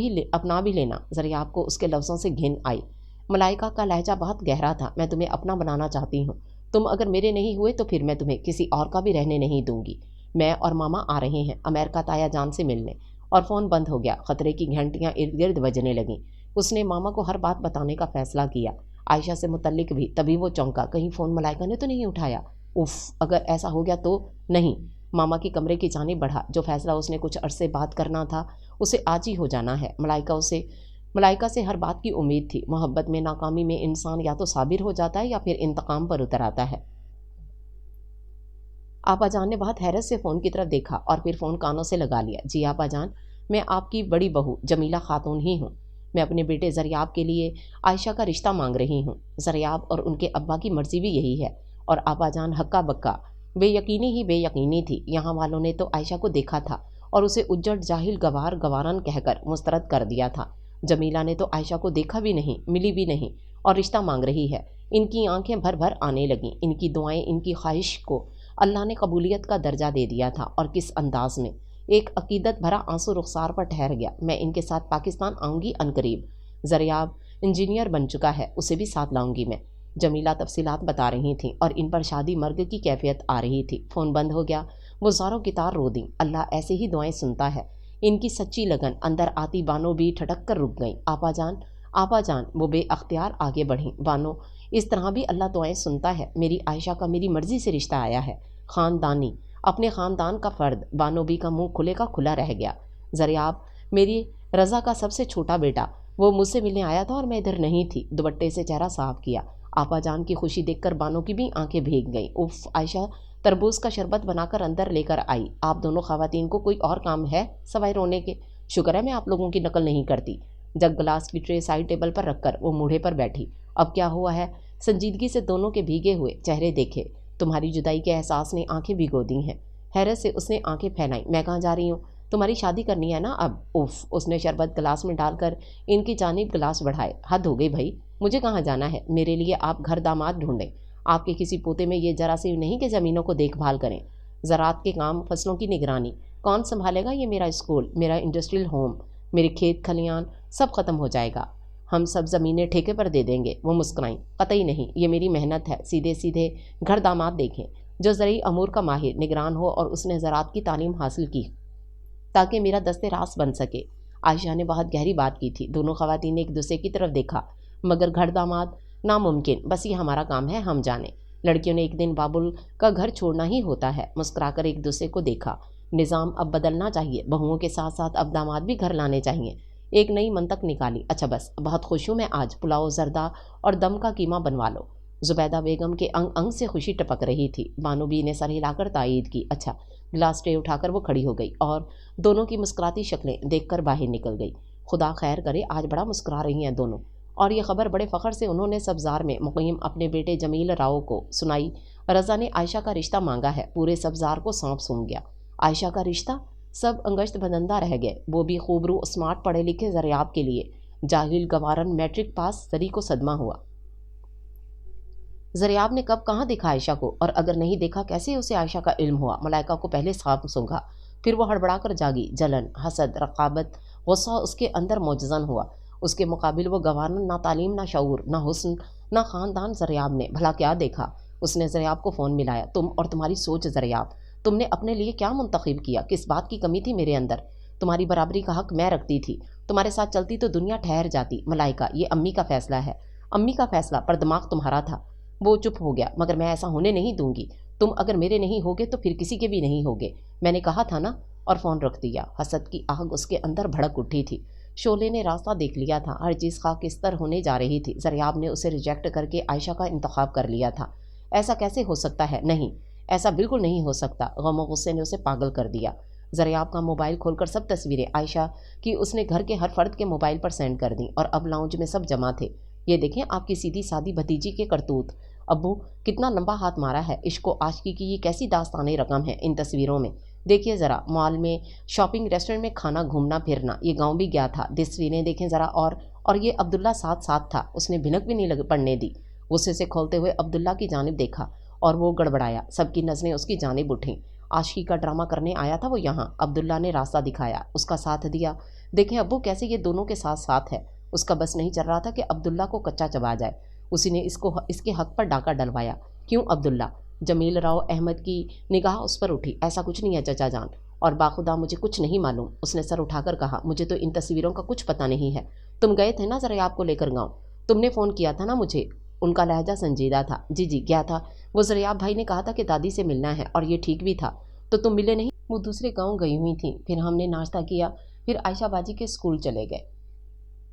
Speaker 1: بھی لینا۔ ضریاب کو اس کے لفظوں سے گھن آئی۔ ملائکہ کا لہجہ بہت گہرا تھا۔ میں تمہیں اپنا بنانا چاہتی ہوں۔ تم اگر میرے نہیں ہوئے تو پھر میں تمہیں کسی اور کا بھی رہنے نہیں دوں گی۔ میں اور ماما آ رہے ہیں امریکہ تایا جان سے ملنے۔ اور فون بند ہو گیا۔ خطرے کی گھنٹیاں ارد گرد بجنے لگیں۔ اس نے ماما کو ہر بات بتانے کا فیصلہ کیا، عائشہ سے متعلق بھی۔ تبھی وہ چونکا، کہیں فون ملائکہ نے تو نہیں اٹھایا؟ اف، اگر ایسا ہو گیا تو؟ نہیں۔ ماما کے کمرے کی جانب بڑھا۔ جو فیصلہ اس نے کچھ عرصے بات کرنا تھا اسے آج ہی ہو جانا ہے۔ ملائکہ سے ہر بات کی امید تھی۔ محبت میں ناکامی میں انسان یا تو صابر ہو جاتا ہے یا پھر انتقام پر اتر آتا ہے۔ آپا جان نے بہت حیرت سے فون کی طرف دیکھا اور پھر فون کانوں سے لگا لیا۔ جی آپا جان، میں آپ کی بڑی بہو جمیلہ خاتون ہی ہوں۔ میں اپنے بیٹے ضریاب کے لیے عائشہ کا رشتہ مانگ رہی ہوں۔ ضریاب اور ان کے ابا کی مرضی بھی یہی ہے۔ اور آپا جان ہکا بکا بے یقینی تھی۔ یہاں والوں نے تو عائشہ کو دیکھا تھا اور اسے اجڑ جاہل گوارن کہہ کر مسترد کر دیا تھا۔ جمیلہ نے تو عائشہ کو دیکھا بھی نہیں، ملی بھی نہیں، اور رشتہ مانگ رہی ہے۔ ان کی آنکھیں بھر بھر آنے لگیں۔ ان کی دعائیں، ان کی خواہش کو اللہ نے قبولیت کا درجہ دے دیا تھا، اور کس انداز میں! ایک عقیدت بھرا آنسو رخسار پر ٹھہر گیا۔ میں ان کے ساتھ پاکستان آؤں گی عنقریب۔ ضریاب انجینئر بن چکا ہے، اسے بھی ساتھ لاؤں گی میں۔ جمیلہ تفصیلات بتا رہی تھیں اور ان پر شادی مرگ کی کیفیت آ رہی تھی۔ فون بند ہو گیا۔ وہ زاروں کی تار رو دیں۔ اللہ ایسے ہی دعائیں سنتا ہے۔ ان کی سچی لگن اندر آتی بانو بھی ٹھٹک کر رک گئیں۔ آپا جان، آپا جان! وہ بے اختیار آگے بڑھیں۔ بانو، اس طرح بھی اللہ دعائیں سنتا ہے؟ میری عائشہ کا میری مرضی سے رشتہ آیا ہے، خاندانی، اپنے خاندان کا فرد۔ بانو بی کا منہ کھلے کا کھلا رہ گیا۔ ضریاب میری رضا کا سب سے چھوٹا بیٹا، وہ مجھ سے ملنے آیا تھا اور میں ادھر نہیں تھی۔ دوپٹے سے چہرہ صاف کیا۔ آپا جان کی خوشی دیکھ کر بانو کی بھی آنکھیں بھیگ گئیں۔ اف! عائشہ تربوز کا شربت بنا کر اندر لے کر آئی۔ آپ دونوں خواتین کو کوئی اور کام ہے سوائے رونے کے؟ شکر ہے میں آپ لوگوں کی نقل نہیں کرتی۔ جگ گلاس کی ٹرے سائڈ ٹیبل پر رکھ کر وہ موڑھے پر بیٹھی۔ اب کیا ہوا ہے؟ سنجیدگی سے دونوں کے بھیگے ہوئے چہرے دیکھے۔ تمہاری جدائی کے احساس نے آنکھیں بھگو دی ہیں۔ حیرت سے اس نے آنکھیں پھیلائیں۔ میں کہاں جا رہی ہوں؟ تمہاری شادی کرنی ہے نا اب؟ اف! اس نے شربت گلاس میں ڈال کر ان کی جانب گلاس بڑھائے۔ حد ہو گئی بھائی، مجھے کہاں جانا ہے؟ میرے لیے آپ گھر داماد ڈھونڈیں۔ آپ کے کسی پوتے میں یہ جراثیم نہیں کہ زمینوں کو دیکھ بھال کریں، زراعت کے کام، فصلوں کی نگرانی کون سنبھالے گا؟ یہ میرا اسکول، میرا انڈسٹریل ہوم، میرے کھیت کھلیان سب ختم ہو جائے گا۔ ہم سب زمینیں ٹھیکے پر دے دیں گے۔ وہ مسکرائیں۔ قطعی نہیں، یہ میری محنت ہے۔ سیدھے گھر داماد دیکھیں جو زرعی امور کا ماہر نگران ہو اور اس نے زراعت کی تعلیم حاصل کی تاکہ میرا دست راست بن سکے۔ عائشہ نے بہت گہری بات کی تھی۔ دونوں خواتین نے ایک دوسرے کی طرف دیکھا۔ مگر گھر داماد ناممکن، بس یہ ہمارا کام ہے، ہم جانیں۔ لڑکیوں نے ایک دن بابل کا گھر چھوڑنا ہی ہوتا ہے۔ مسکرا کر ایک دوسرے کو دیکھا۔ نظام اب بدلنا چاہیے، بہوؤں کے ساتھ ساتھ اب داماد بھی گھر لانے چاہیے۔ ایک نئی منطق نکالی۔ اچھا بس، بہت خوش ہوں میں آج، پلاؤ زردہ اور دم کا قیمہ بنوا لو۔ زبیدہ بیگم کے انگ انگ سے خوشی ٹپک رہی تھی۔ بانو بی نے سر ہلا کر تائید کی۔ اچھا۔ گلاس ٹرے اٹھا کر وہ کھڑی ہو گئی اور دونوں کی مسکراتی شکلیں دیکھ کر باہر نکل گئی۔ خدا خیر کرے، آج بڑا مسکرا رہی ہیں دونوں۔ اور یہ خبر بڑے فخر سے انہوں نے سبزار میں مقیم اپنے بیٹے جمیل راؤ کو سنائی۔ رضا نے عائشہ کا رشتہ مانگا ہے۔ پورے سبزار کو سونپ سونگ گیا۔ عائشہ کا رشتہ؟ سب انگشت بدندہ رہ گئے، وہ بھی خوبرو اسمارٹ پڑھے لکھے ضریاب کے لیے۔ جاہل گوارن میٹرک پاس زری کو صدمہ ہوا۔ ضریاب نے کب کہاں دیکھا عائشہ کو، اور اگر نہیں دیکھا کیسے اسے عائشہ کا علم ہوا؟ ملائکہ کو پہلے خواب سونگا، پھر وہ ہڑبڑا کر جاگی۔ جلن، حسد، رقابت، غصہ اس کے اندر موجزن ہوا۔ اس کے مقابل وہ گوارن، نہ تعلیم، نہ شعور، نہ حسن، نہ خاندان۔ ضریاب نے بھلا کیا دیکھا؟ اس نے ضریاب کو فون ملایا۔ تم اور تمہاری سوچ ضریاب، تم نے اپنے لیے کیا منتخب کیا؟ کس بات کی کمی تھی میرے اندر؟ تمہاری برابری کا حق میں رکھتی تھی، تمہارے ساتھ چلتی تو دنیا ٹھہر جاتی۔ ملائکہ، یہ امی کا فیصلہ ہے۔ امی کا فیصلہ، پر دماغ تمہارا تھا۔ وہ چپ ہو گیا۔ مگر میں ایسا ہونے نہیں دوں گی۔ تم اگر میرے نہیں ہوگے تو پھر کسی کے بھی نہیں ہوگے، میں نے کہا تھا نا۔ اور فون رکھ دیا۔ حسد کی آگ اس کے اندر بھڑک اٹھی تھی۔ شعلے نے راستہ دیکھ لیا تھا، ہر چیز خاکستر ہونے جا رہی تھی۔ ضریاب نے اسے ریجیکٹ کر کے عائشہ کا انتخاب کر لیا تھا۔ ایسا کیسے ہو سکتا ہے؟ نہیں، ایسا بالکل نہیں ہو سکتا۔ غم و غصے نے اسے پاگل کر دیا۔ ضریاب کا موبائل کھول کر سب تصویریں عائشہ کی اس نے گھر کے ہر فرد کے موبائل پر سینڈ کر دیں، اور اب لاؤنج میں سب جمع تھے۔ یہ دیکھیں آپ کی سیدھی سادی بھتیجی کے کرتوت۔ ابو کتنا لمبا ہاتھ مارا ہے، عشق و عاشقی کی یہ کیسی داستانیں رقم ہے ان تصویروں میں۔ دیکھیے ذرا، مال میں، شاپنگ، ریسٹورنٹ میں کھانا، گھومنا پھرنا، یہ گاؤں بھی گیا تھا، تصویریں دیکھیں ذرا۔ اور یہ عبداللہ ساتھ ساتھ تھا، اس نے بھنک بھی نہیں پڑنے دی۔ غصے سے کھولتے ہوئے عبداللہ کی جانب دیکھا اور وہ گڑبڑایا، سب کی نظریں اس کی جانب اٹھیں۔ عاشقی کا ڈرامہ کرنے آیا تھا وہ یہاں۔ عبداللہ نے راستہ دکھایا، اس کا ساتھ دیا۔ دیکھیں ابو کیسے یہ دونوں کے ساتھ ساتھ ہے۔ اس کا بس نہیں چل رہا تھا کہ عبداللہ کو کچا چبا جائے، اسی نے اس کے حق پر ڈاکہ ڈلوایا۔ کیوں عبداللہ؟ جمیل راؤ احمد کی نگاہ اس پر اٹھی۔ ایسا کچھ نہیں ہے چچا جان، اور باخدا مجھے کچھ نہیں معلوم، اس نے سر اٹھا کر کہا۔ مجھے تو ان تصویروں کا کچھ پتہ نہیں ہے۔ تم گئے تھے نا زریاب کو لے کر گاؤں؟ تم نے فون کیا تھا نا مجھے؟ ان کا لہجہ سنجیدہ تھا۔ جی گیا تھا، وہ زریاب بھائی نے کہا تھا کہ دادی سے ملنا ہے، اور یہ ٹھیک بھی تھا۔ تو تم ملے نہیں؟ وہ دوسرے گاؤں گئی ہوئی تھیں، پھر ہم نے ناشتہ کیا، پھر عائشہ باجی کے اسکول چلے گئے،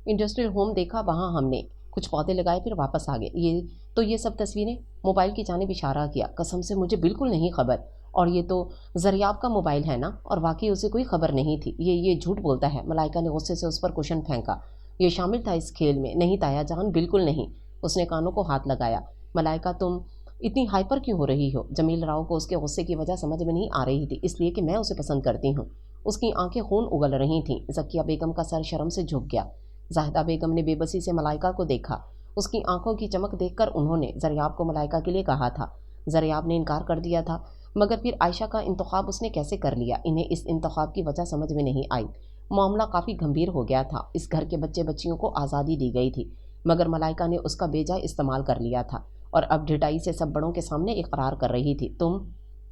Speaker 1: انڈسٹریل ہوم دیکھا، وہاں ہم نے کچھ پودے لگائے، پھر واپس آ گئے۔ یہ سب تصویریں؟ موبائل کی جانب اشارہ کیا۔ قسم سے مجھے بالکل نہیں خبر، اور یہ تو زریاب کا موبائل ہے نا؟ اور واقعی اسے کوئی خبر نہیں تھی، یہ جھوٹ بولتا ہے۔ ملائکہ نے غصے سے اس پر کوشن پھینکا۔ یہ شامل تھا اس کھیل میں؟ نہیں تایا جان، بالکل نہیں۔ اس نے کانوں کو ہاتھ لگایا۔ ملائکہ تم اتنی ہائپر کیوں ہو رہی ہو؟ جمیل راؤ کو اس کے غصے کی وجہ سمجھ میں نہیں آ رہی تھی، اس لیے کہ میں اسے پسند کرتی ہوں۔ اس کی آنکھیں خون اگل رہی تھیں۔ ذکیہ بیگم کا سر شرم سے جھک گیا۔ زاہدہ بیگم نے بے بسی سے ملائکہ کو دیکھا۔ اس کی آنکھوں کی چمک دیکھ کر انہوں نے زریاب کو ملائکہ کے لیے کہا تھا۔ زریاب نے انکار کر دیا تھا، مگر پھر عائشہ کا انتخاب اس نے کیسے کر لیا؟ انہیں اس انتخاب کی وجہ سمجھ میں نہیں آئی۔ معاملہ کافی گھمبیر ہو گیا تھا۔ اس گھر کے بچے بچیوں کو آزادی دی گئی تھی، مگر ملائکہ نے اس کا بے جا استعمال کر لیا تھا، اور اب ڈھٹائی سے سب بڑوں کے سامنے اقرار کر رہی تھی۔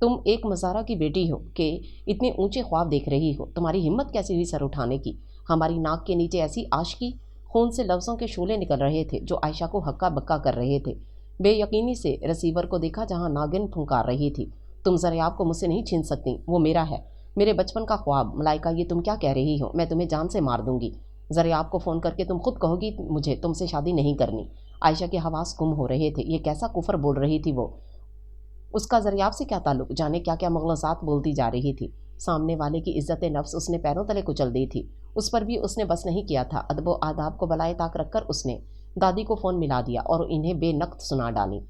Speaker 1: تم ایک مزارہ کی بیٹی ہو کہ اتنے اونچے خواب دیکھ رہی ہو؟ تمہاری ہمت کیسی ہوئی سر اٹھانے کی؟ ہماری ناک کے نیچے ایسی عاشقی؟ خون سے لفظوں کے شعلے نکل رہے تھے جو عائشہ کو ہکا بکا کر رہے تھے۔ بے یقینی سے ریسیور کو دیکھا جہاں ناگن پھنکار رہی تھی۔ تم زریاب کو مجھ سے نہیں چھین سکتی، وہ میرا ہے، میرے بچپن کا خواب۔ ملائکہ یہ تم کیا کہہ رہی ہو؟ میں تمہیں جان سے مار دوں گی۔ زریاب کو فون کر کے تم خود کہو گی مجھے تم سے شادی نہیں کرنی۔ عائشہ کے حواس گم ہو رہے تھے۔ یہ کیسا کفر بول رہی تھی وہ؟ اس کا زریاب سے کیا تعلق؟ جانے کیا کیا مغلظات بولتی جا رہی تھی۔ سامنے والے کی عزت نفس اس نے پیروں تلے کچل دی تھی۔ اس پر بھی اس نے بس نہیں کیا تھا۔ ادب و آداب کو بالائے طاق رکھ کر اس نے دادی کو فون ملا دیا اور انہیں بے نقط سنا ڈالی۔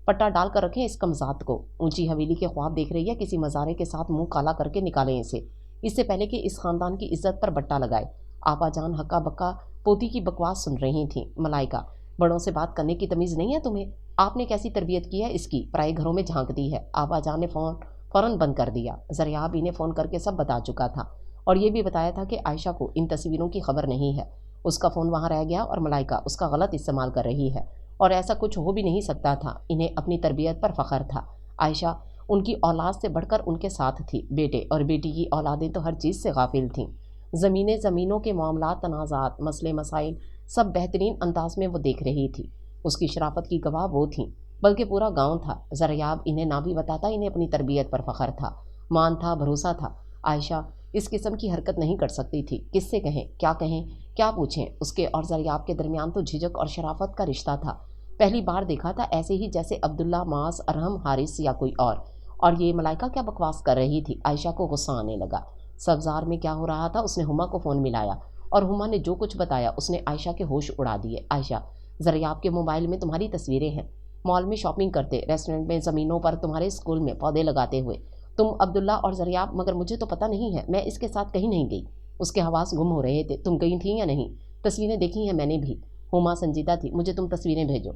Speaker 1: پٹا ڈال کر رکھیں اس کمذات کو۔ اونچی حویلی کے خواب دیکھ رہی ہے، کسی مزارے کے ساتھ منہ کالا کر کے نکالیں اسے، اس سے پہلے کہ اس خاندان کی عزت پر بٹا لگائے۔ آپا جان ہکا بکا پوتی کی بکواس سن رہی تھیں۔ ملائکہ، بڑوں سے بات کرنے کی تمیز نہیں ہے تمہیں؟ آپ نے کیسی تربیت کی ہے اس کی؟ پرائے گھروں میں جھانکتی ہے۔ آپا جان نے فوراً بند کر دیا۔ زریاب انہیں فون کر کے سب بتا چکا تھا، اور یہ بھی بتایا تھا کہ عائشہ کو ان تصویروں کی خبر نہیں ہے۔ اس کا فون وہاں رہ گیا اور ملائکہ اس کا غلط استعمال کر رہی ہے، اور ایسا کچھ ہو بھی نہیں سکتا تھا۔ انہیں اپنی تربیت پر فخر تھا۔ عائشہ ان کی اولاد سے بڑھ کر ان کے ساتھ تھی۔ بیٹے اور بیٹی کی اولادیں تو ہر چیز سے غافل تھیں۔ زمینوں کے معاملات، تنازعات، مسئلے مسائل سب بہترین انداز میں وہ دیکھ رہی تھی۔ اس کی شرافت کی گواہ وہ تھیں، بلکہ پورا گاؤں تھا۔ زریاب انہیں نہ بھی بتاتا، انہیں اپنی تربیت پر فخر تھا، مان تھا، بھروسہ تھا۔ عائشہ اس قسم کی حرکت نہیں کر سکتی تھی۔ کس سے کہیں، کیا پوچھیں؟ اس کے اور زریاب کے درمیان تو جھجک اور شرافت کا رشتہ تھا۔ پہلی بار دیکھا تھا ایسے ہی جیسے عبداللہ، معاذ، ارحم، حارث یا کوئی اور یہ ملائکہ کیا بکواس کر رہی تھی؟ عائشہ کو غصہ آنے لگا۔ سبزار میں کیا ہو رہا تھا؟ اس نے ہما کو فون ملایا، اور ہما نے جو کچھ بتایا اس نے عائشہ کے ہوش اڑا دیے۔ عائشہ، زریاب کے موبائل میں تمہاری تصویریں ہیں، مال میں شاپنگ کرتے، ریسٹورنٹ میں، زمینوں پر، تمہارے اسکول میں پودے لگاتے ہوئے، تم، عبداللہ اور زریاب۔ مگر مجھے تو پتہ نہیں ہے، میں اس کے ساتھ کہیں نہیں گئی۔ اس کے حواس گم ہو رہے تھے۔ تم گئی تھیں یا نہیں؟ تصویریں دیکھی ہیں میں نے بھی۔ ہما سنجیدہ تھی۔ مجھے تم تصویریں بھیجو۔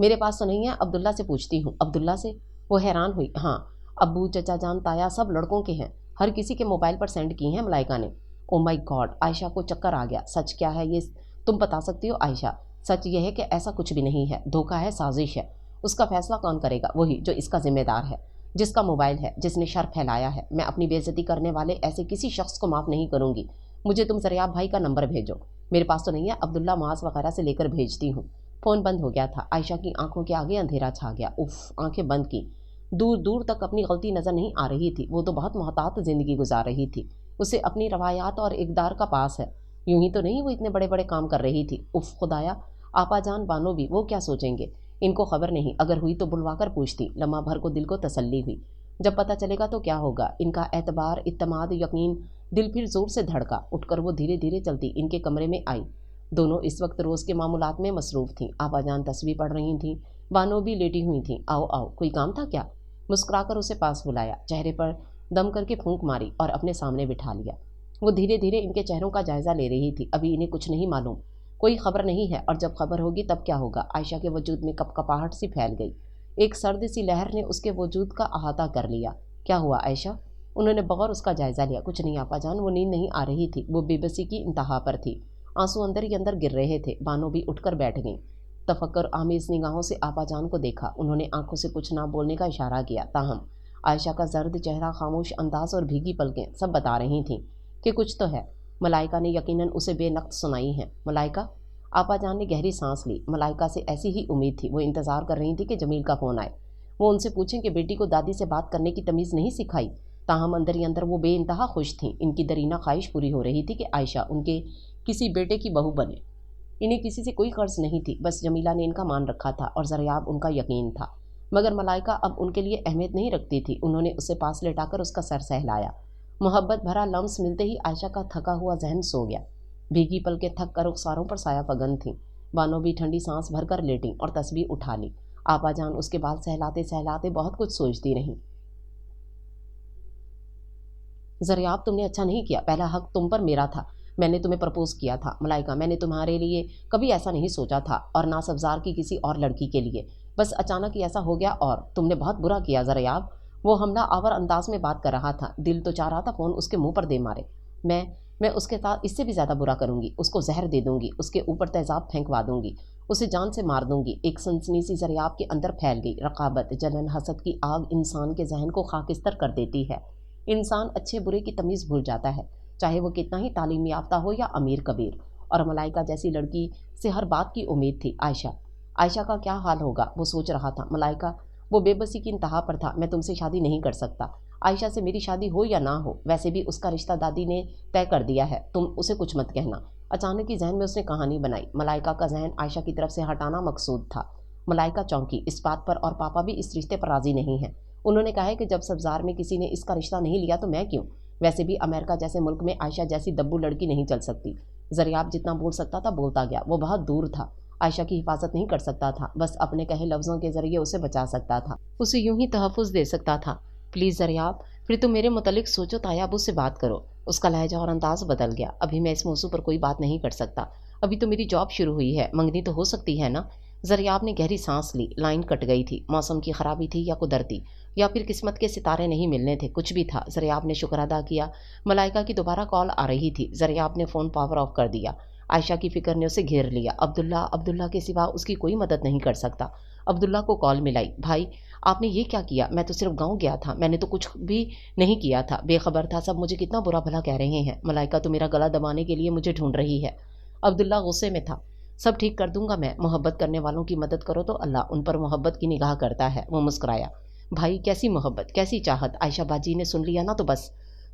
Speaker 1: میرے پاس تو نہیں ہے، عبداللہ سے پوچھتی ہوں۔ عبداللہ سے؟ وہ حیران ہوئی۔ ہاں، ابو، چچا جان، تایا سب لڑکوں کے ہیں، ہر کسی کے موبائل پر سینڈ کی ہیں ملائکہ نے۔ او مائی گاڈ! عائشہ کو چکر آ گیا۔ سچ کیا ہے یہ تم بتا سکتی ہو عائشہ؟ سچ یہ ہے کہ ایسا کچھ بھی نہیں ہے، دھوکہ ہے، سازش ہے۔ اس کا فیصلہ کون کرے گا؟ وہی جو اس کا ذمہ دار ہے، جس کا موبائل ہے، جس نے شر پھیلایا ہے۔ میں اپنی بے عزتی کرنے والے ایسے کسی شخص کو معاف نہیں کروں گی۔ مجھے تم زریاب بھائی کا نمبر بھیجو۔ میرے پاس تو نہیں ہے، عبداللہ، معاذ وغیرہ سے لے کر بھیجتی ہوں۔ فون بند ہو گیا تھا۔ عائشہ کی آنکھوں کے آگے اندھیرا چھا گیا۔ اف! آنکھیں بند کی۔ دور دور تک اپنی غلطی نظر نہیں آ رہی تھی۔ وہ تو بہت محتاط زندگی گزار رہی تھی۔ اسے اپنی روایات اور اقدار کا پاس ہے۔ یوں ہی تو نہیں وہ اتنے بڑے بڑے کام کر رہی تھی۔ اف خدایا! آپا جان، بانو بھی، وہ کیا سوچیں گے؟ ان کو خبر نہیں، اگر ہوئی تو بلوا کر پوچھتی۔ لمحہ بھر کو دل کو تسلی ہوئی۔ جب پتہ چلے گا تو کیا ہوگا؟ ان کا اعتبار، اعتماد، یقین۔ دل پھر زور سے دھڑکا۔ اٹھ کر وہ دھیرے دھیرے چلتی ان کے کمرے میں آئی۔ दोनों इस वक्त रोज़ के मामूलात में मसरूफ़ थीं। आपाजान तस्बीह पढ़ रही थीं, बानो भी लेटी हुई थीं। आओ आओ, कोई काम था क्या? मुस्कुराकर उसे पास बुलाया, चेहरे पर दम करके फूंक मारी और अपने सामने बिठा लिया। वो धीरे धीरे इनके चेहरों का जायज़ा ले रही थी। अभी इन्हें कुछ नहीं मालूम, कोई खबर नहीं है, और जब खबर होगी तब क्या होगा। आयशा के वजूद में कपकपाहट सी फैल गई। एक सर्द सी लहर ने उसके वजूद का अहाता कर लिया। क्या हुआ आयशा? उन्होंने बगौर उसका जायज़ा लिया। कुछ नहीं आपाजान, वो नींद नहीं आ रही थी, वो बेबसी की इंतहा पर थी। आंसू अंदर ही अंदर गिर रहे थे। बानो भी उठकर बैठ गई। तफक्कर आमेज़ निगाहों से आपाजान को देखा। उन्होंने आंखों से कुछ ना बोलने का इशारा किया, ताहम आयशा का जर्द चेहरा, खामोश अंदाज और भीगी पलकें सब बता रही थीं कि कुछ तो है। मलाइका ने यकीनन उसे बेनक़्त सुनाई है। मलाइका? आपाजान ने गहरी सांस ली। मलाइका से ऐसी ही उम्मीद थी। वो इंतज़ार कर रही थी कि जमील का फ़ोन आए, वो उनसे पूछें कि बेटी को दादी से बात करने की तमीज़ नहीं सिखाई। ताहम अंदर ही अंदर वो बेइंतहा खुश थीं। इनकी दरीना ख्वाहिश पूरी हो रही थी कि आयशा उनके किसी बेटे की बहू बने। इन्हें किसी से कोई कर्ज नहीं थी, बस जमीला ने इनका मान रखा था और ज़रियाब उनका यकीन था। मगर मलाइका अब उनके लिए अहमियत नहीं रखती थी। उन्होंने उसे पास लेटाकर उसका सर सहलाया। मोहब्बत भरा लम्स मिलते ही आयशा का थका हुआ जहन सो गया। भीगी पलकें थक कर रुखसारों पर साया फगन थीं। बानो भी ठंडी सांस भरकर लेटी और तस्बीह उठा ली। आपाजान उसके बाल सहलाते सहलाते बहुत कुछ सोचती रहीं। ज़रियाब, तुमने अच्छा नहीं किया, पहला हक तुम पर मेरा था। मैंने तुम्हें प्रपोज़ किया था। मलाइका, मैंने तुम्हारे लिए कभी ऐसा नहीं सोचा था, और ना सब्ज़ार की किसी और लड़की के लिए। बस अचानक ही ऐसा हो गया और तुमने बहुत बुरा किया ज़रियाब। वो हमला आवर अंदाज में बात कर रहा था। दिल तो चाह रहा था फ़ोन उसके मुंह पर दे मारे। मैं उसके साथ इससे भी ज़्यादा बुरा करूँगी। उसको जहर दे दूँगी, उसके ऊपर तेज़ाब फेंकवा दूँगी, उसे जान से मार दूँगी। एक सनसनी सी ज़रियाब के अंदर फैल गई। रक़ाबत, जलन, हसद की आग इंसान के जहन को खाकिस्तर कर देती है। इंसान अच्छे बुरे की तमीज़ भूल जाता है, चाहे वो कितना ही तालीम याफ्ता हो या अमीर कबीर। और मलाइका जैसी लड़की से हर बात की उम्मीद थी। आयशा का क्या हाल होगा, वो सोच रहा था। मलाइका, वो बेबसी की इंतहा पर था। मैं तुमसे शादी नहीं कर सकता। आयशा से मेरी शादी हो या ना हो, वैसे भी उसका रिश्ता दादी ने तय कर दिया है। तुम उसे कुछ मत कहना। अचानक ही जहन में उसने कहानी बनाई। मलाइका का जहन आयशा की तरफ से हटाना मकसूद था। मलाइका चौंकी इस बात पर, और पापा भी इस रिश्ते पर राज़ी नहीं हैं। उन्होंने कहा है कि जब सब्ज़ार में किसी ने इसका रिश्ता नहीं लिया तो मैं क्यों? वैसे भी अमेरिका जैसे मुल्क में आयशा जैसी दब्बू लड़की नहीं चल सकती। ज़रियाब जितना बोल सकता था बोलता गया। वो बहुत दूर था, आयशा की हिफाजत नहीं कर सकता था, बस अपने कहे लफ्ज़ों के ज़रिए उसे बचा सकता था, उसे यूं ही तहफ़्फ़ुज़ दे सकता था। प्लीज़ ज़रियाब, फिर तुम मेरे मुतल्लिक सोचो, तायाब उससे बात करो। उसका लहजा और अंदाज़ बदल गया। अभी मैं इस मौजू पर कोई बात नहीं कर सकता। अभी तो मेरी जॉब शुरू हुई है, मंगनी तो हो सकती है ना? ज़रियाब ने गहरी सांस ली। लाइन कट गई थी। मौसम की ख़राबी थी या कुदरती, या फिर किस्मत के सितारे नहीं मिलने थे, कुछ भी था। ज़रियाब ने शुक्र अदा किया। मलाइका की दोबारा कॉल आ रही थी। ज़रियाब ने फ़ोन पावर ऑफ कर दिया। आयशा की फ़िक्र ने उसे घेर लिया। अब्दुल्ला के सिवा उसकी कोई मदद नहीं कर सकता। अब्दुल्ला को कॉल मिलाई। भाई, आपने ये क्या किया? मैं तो सिर्फ गाँव गया था, मैंने तो कुछ भी नहीं किया था, बेखबर था। सब मुझे कितना बुरा भला कह रहे हैं। मलाइका तो मेरा गला दबाने के लिए मुझे ढूंढ रही है। अब्दुल्ला गुस्से में था। सब ठीक कर दूंगा मैं। मोहब्बत करने वालों की मदद करो तो अल्लाह उन पर मोहब्बत की निगाह करता है। वो मुस्कुराया। भाई, कैसी मोहब्बत, कैसी चाहत? आयशा बाजी ने सुन लिया ना तो बस।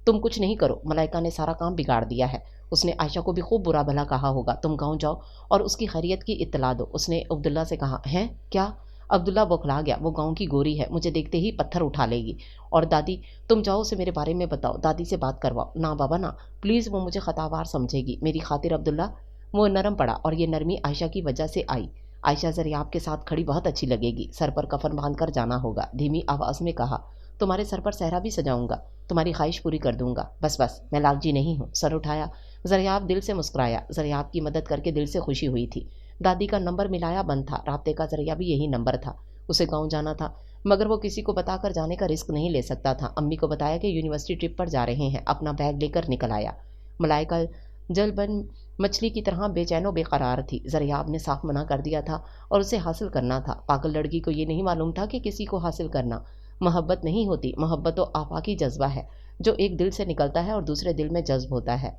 Speaker 1: तुम कुछ नहीं करो, मलाइका ने सारा काम बिगाड़ दिया है। उसने आयशा को भी खूब बुरा भला कहा होगा। तुम गाँव जाओ और उसकी खैरियत की इत्तला दो। उसने अब्दुल्ला से कहा। हैं क्या? अब्दुल्ला बौखला गया। वो गाँव की गोरी है, मुझे देखते ही पत्थर उठा लेगी। और दादी, तुम जाओ उसे मेरे बारे में बताओ, दादी से बात करवाओ। ना बाबा ना, प्लीज़, वो मुझे खतावार समझेगी। मेरी खातिर अब्दुल्ला। वो नरम पड़ा, और ये नरमी आयशा की वजह से आई। आयशा ज़रियाब के साथ खड़ी बहुत अच्छी लगेगी। सर पर कफन बांध कर जाना होगा। धीमी आवाज़ में कहा। तुम्हारे सर पर सहरा भी सजाऊंगा, तुम्हारी ख्वाहिश पूरी कर दूंगा। बस, मैं लालची नहीं हूँ। सर उठाया। ज़रियाब दिल से मुस्कुराया। ज़रियाब की मदद करके दिल से खुशी हुई थी। दादी का नंबर मिलाया बंद था। राब्ते का ज़रिया भी यही नंबर था। उसे गाँव जाना था, मगर वो किसी को बताकर जाने का रिस्क नहीं ले सकता था। अम्मी को बताया कि यूनिवर्सिटी ट्रिप पर जा रहे हैं। अपना बैग लेकर निकल आया। मलाइका जल बन मछली की तरह बेचैनो बेकरार थी। ज़रियाब ने साफ मना कर दिया था, और उसे हासिल करना था। पागल लड़की को ये नहीं मालूम था कि किसी को हासिल करना मोहब्बत नहीं होती। मोहब्बत तो आफाकी जज्बा है, जो एक दिल से निकलता है और दूसरे दिल में जज्ब होता है।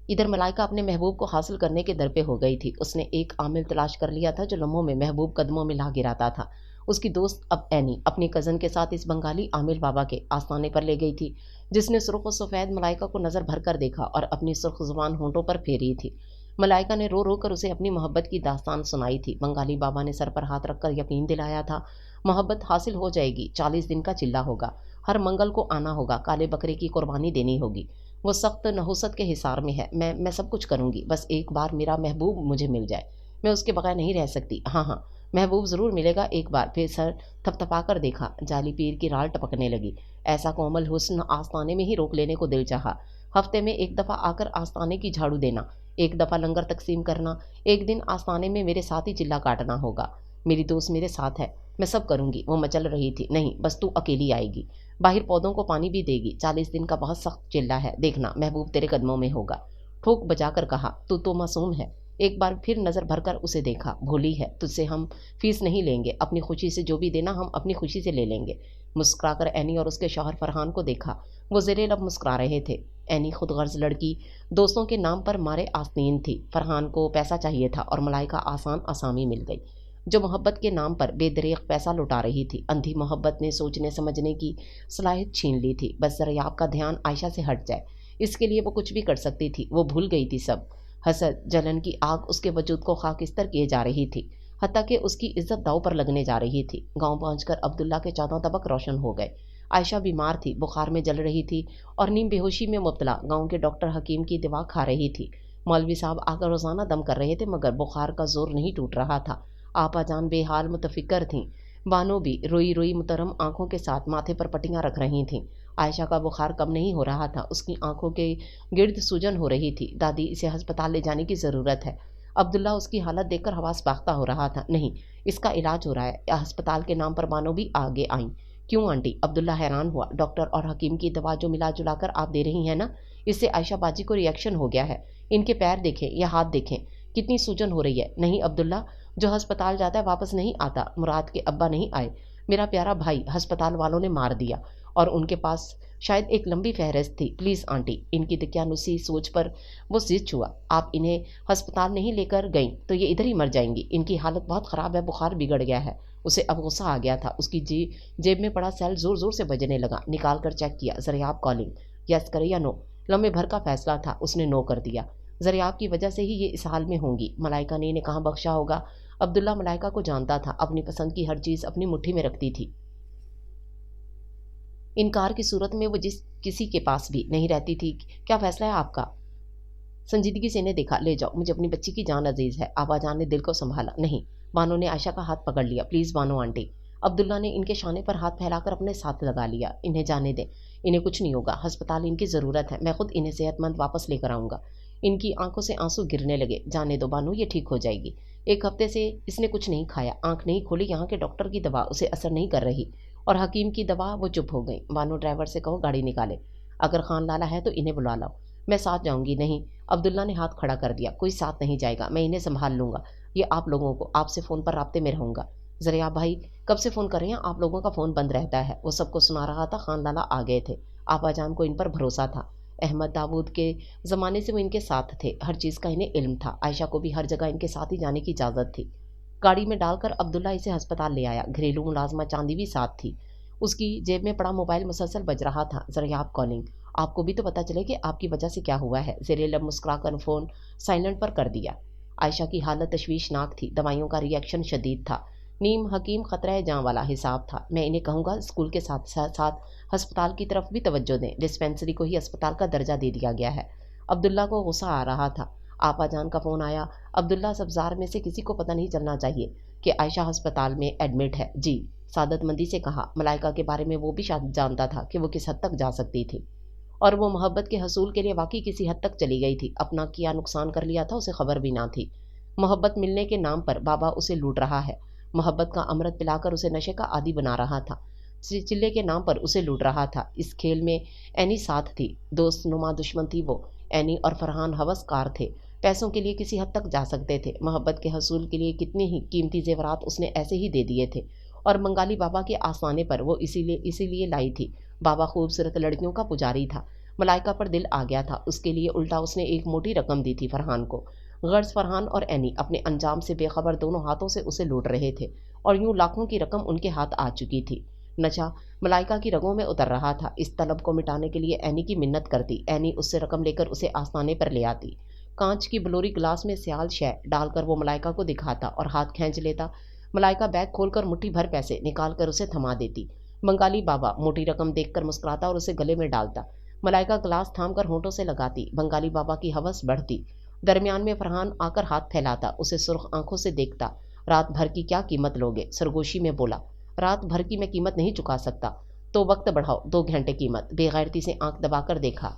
Speaker 1: इधर मलाइका अपने महबूब को हासिल करने के दर पे हो गई थी। उसने एक आमिल तलाश कर लिया था जो लम्हों में महबूब कदमों में ला गिराता था। उसकी दोस्त अब एनी अपनी कज़न के साथ इस बंगाली आमिल बाबा के आस्थाने पर ले गई थी, जिसने सुर्ख व सफ़ेद मलाइका को नज़र भर कर देखा और अपनी सुर्ख ज़ुबान होंठों पर फेरी थी। मलाइका ने रो रो कर उसे अपनी मोहब्बत की दास्तान सुनाई थी। बंगाली बाबा ने सर पर हाथ रखकर यकीन दिलाया था, मोहब्बत हासिल हो जाएगी। 40 दिन का चिल्ला होगा, हर मंगल को आना होगा, काले बकरे की कुर्बानी देनी होगी। وہ سخت नहुसत के हिसार में है। मैं सब कुछ करूँगी, बस एक बार मेरा महबूब मुझे मिल जाए। मैं उसके बगैर नहीं रह सकती। हाँ हाँ, महबूब ज़रूर मिलेगा एक बार। फिर सर थपथपा कर देखा, जाली पीर की राल टपकने लगी। ऐसा कोमल हुस्न आस्ताने में ही रोक लेने को दिल चाहा। हफ्ते में एक दफ़ा आकर आस्ताने की झाड़ू देना, एक दफ़ा लंगर तकसीम करना, एक दिन आस्ताने में मेरे साथ ही चिल्ला काटना होगा। मेरी दोस्त मेरे साथ है, मैं सब करूँगी। वो मचल रही थी। नहीं, बस तू अकेली आएगी, बाहर पौधों को पानी भी देगी। 40 दिन का बहुत सख्त चिल्ला है, देखना महबूब तेरे कदमों में होगा। ठोक बजाकर कहा, तू तो मासूम है। एक बार फिर नज़र भरकर उसे देखा। भोली है, तुझसे हम फीस नहीं लेंगे, अपनी खुशी से जो भी देना हम अपनी खुशी से ले लेंगे। मुस्कुराकर एनी और उसके शौहर फरहान को देखा। वो ज़ेरे लब मुस्कुरा रहे थे। एनी खुद गर्ज लड़की, दोस्तों के नाम पर मारे आस्तीन थी। फरहान को पैसा चाहिए था और मलाइका आसान आसामी मिल गई, जो मोहब्बत के नाम पर बेदरेक पैसा लुटा रही थी। अंधी मोहब्बत ने सोचने समझने की सलाहियत छीन ली थी। बस जरा आपका ध्यान आयशा से हट जाए, इसके लिए वो कुछ भी कर सकती थी। वो भूल गई थी सब। हसद जलन की आग उसके वजूद को खाकिस्तर किए जा रही थी, हत्ता कि उसकी इज्जत दांव पर लगने जा रही थी। गांव पहुंचकर अब्दुल्ला के 14 तबक रोशन हो गए। आयशा बीमार थी, बुखार में जल रही थी और नीम बेहोशी में मुब्तला। गांव के डॉक्टर हकीम की दवा खा रही थी। मौलवी साहब आकर रोजाना दम कर रहे थे, मगर बुखार का जोर नहीं टूट रहा था। आपा जान बेहाल मुतफिकर थीं। बानो भी रोई रोई मुतरम आंखों के साथ माथे पर पट्टियां रख रही थीं। आयशा का बुखार कम नहीं हो रहा था, उसकी आंखों के गिर्द सूजन हो रही थी। दादी, इसे अस्पताल ले जाने की ज़रूरत है। अब्दुल्ला उसकी हालत देखकर हवास बाख्ता हो रहा था। नहीं, इसका इलाज हो रहा है। अस्पताल के नाम पर बानो भी आगे आईं। क्यों आंटी? अब्दुल्ला हैरान हुआ। डॉक्टर और हकीम की दवा जो मिला जुला कर आप दे रही हैं ना, इससे आयशा बाजी को रिएक्शन हो गया है। इनके पैर देखें या हाथ देखें, कितनी सूजन हो रही है। नहीं अब्दुल्ला, जो अस्पताल जाता है वापस नहीं आता। मुराद के अब्बा नहीं आए, मेरा प्यारा भाई अस्पताल वालों ने मार दिया, और उनके पास शायद एक लंबी फहरिस्त थी। प्लीज़ आंटी, इनकी दकियानुसी सोच पर वो जिद छुआ। आप इन्हें अस्पताल नहीं लेकर गई तो ये इधर ही मर जाएंगी। इनकी हालत बहुत ख़राब है, बुखार बिगड़ गया है। उसे अब गुस्सा आ गया था। उसकी जेब में पड़ा सेल ज़ोर ज़ोर से बजने लगा। निकाल कर चेक किया। ज़रियाब कॉलिंग, यस करे या नो। लम्बे भर का फैसला था, उसने नो कर दिया। ज़रियाब की वजह से ही ये इस हाल में होंगी। मलाइका ने इन्हें कहाँ बख्शा होगा। अब्दुल्ला मलाइका को जानता था, अपनी पसंद की हर चीज़ अपनी मुट्ठी में रखती थी। इनकार की सूरत में वो जिस किसी के पास भी नहीं रहती थी। क्या फैसला है आपका? संजीदगी से इन्हें देखा। ले जाओ, मुझे अपनी बच्ची की जान अजीज है। आबाजान ने दिल को संभाला। नहीं। बानो ने आयशा का हाथ पकड़ लिया। Please Bano aunty. अब्दुल्ला ने इनके शाने पर हाथ फैलाकर अपने साथ लगा लिया। इन्हें जाने दें, इन्हें कुछ नहीं होगा। अस्पताल इनकी ज़रूरत है, मैं खुद इन्हें सेहतमंद वापस लेकर आऊँगा। इनकी आंखों से आंसू गिरने लगे। जाने दो बानो, ये ठीक हो जाएगी। एक हफ्ते से इसने कुछ नहीं खाया, आंख नहीं खोली। यहाँ के डॉक्टर की दवा उसे असर नहीं कर रही, और हकीम की दवा। वो चुप हो गई। बानो, ड्राइवर से कहो गाड़ी निकाले। अगर खान लाला है तो इन्हें बुला लाओ। मैं साथ जाऊंगी। नहीं। अब्दुल्ला ने हाथ खड़ा कर दिया। कोई साथ नहीं जाएगा, मैं इन्हें संभाल लूंगा। ये आप लोगों को, आपसे फ़ोन पर राब्ते में रहूंगा। ज़रिया भाई, कब से फ़ोन कर रहे हैं? आप लोगों का फ़ोन बंद रहता है। वो सबको सुना रहा था। खान लाला आ गए थे। आपाजान को इन पर भरोसा था। अहमद दाऊद के ज़माने से वो इनके साथ थे, हर चीज़ का इन्हें इल्म था। आयशा को भी हर जगह इनके साथ ही जाने की इजाज़त थी। गाड़ी में डालकर अब्दुल्ला इसे अस्पताल ले आया। घरेलू मुलाजमा चांदी भी साथ थी। उसकी जेब में पड़ा मोबाइल मुसलसल बज रहा था। ज़रियाब कॉलिंग, आपको भी तो पता चले कि आपकी वजह से क्या हुआ है। ज़ेरे लब मुस्कुराकर फ़ोन साइलेंट पर कर दिया। आयशा की हालत तशवीशनाक थी। दवाइयों का रिएक्शन शदीद था। नीम हकीम खतरा जाँ वाला हिसाब था। मैं इन्हें कहूँगा स्कूल के साथ साथ अस्पताल की तरफ भी तवज्जो दें। डिस्पेंसरी को ही अस्पताल का दर्जा दे दिया गया है। अब्दुल्ला को गुस्सा आ रहा था। आपा जान का फ़ोन आया। अब्दुल्ला, सब्ज़ार में से किसी को पता नहीं चलना चाहिए कि आयशा अस्पताल में एडमिट है। जी। सादतमंदी से कहा। मलाइका के बारे में वो भी शायद जानता था कि वो किस हद तक जा सकती थी, और वो मोहब्बत के हसूल के लिए वाकई किसी हद तक चली गई थी। अपना किया नुकसान कर लिया था, उसे खबर भी ना थी। मोहब्बत मिलने के नाम पर बाबा उसे लूट रहा है। मोहब्बत का अमृत पिलाकर उसे नशे का आदी बना रहा था। चिल्ले के नाम पर उसे लूट रहा था। इस खेल में एनी साथ थी। दोस्त नुमा दुश्मन थी वो। एनी और फरहान हवसकार थे। पैसों के लिए किसी हद तक जा सकते थे। मोहब्बत के हसूल के लिए कितने ही कीमती जेवरात उसने ऐसे ही दे दिए थे, और बंगाली बाबा के आसमाने पर वो इसीलिए लाई थी। बाबा खूबसूरत लड़कियों का पुजारी था। मलाइका पर दिल आ गया था उसके लिए। उल्टा उसने एक मोटी रकम दी थी फरहान को। गर्ज फरहान और एनी अपने अंजाम से बेखबर दोनों हाथों से उसे लूट रहे थे, और यूं लाखों की रकम उनके हाथ आ चुकी थी। नशा मलाइका की रगों में उतर रहा था। इस तलब को मिटाने के लिए एनी की मिन्नत करती। एनी उससे रकम लेकर उसे आस्ताने पर ले आती। कांच की बलोरी गिलास में स्याल शय डालकर वो मलाइका को दिखाता और हाथ खींच लेता। मलाइका बैग खोलकर मुट्ठी भर पैसे निकाल कर उसे थमा देती। बंगाली बाबा मोटी रकम देखकर मुस्कुराता और उसे गले में डालता। मलाइका ग्लास थाम कर होंठों से लगाती, बंगाली बाबा की हवस बढ़ती। दरमियान में फरहान आकर हाथ फैलाता, उसे सुर्ख आंखों से देखता। रात भर की क्या कीमत लोगे? सरगोशी में बोला। रात भर की मैं कीमत नहीं चुका सकता। तो वक्त बढ़ाओ, 2 घंटे कीमत। बेगैरती से आंख दबाकर देखा।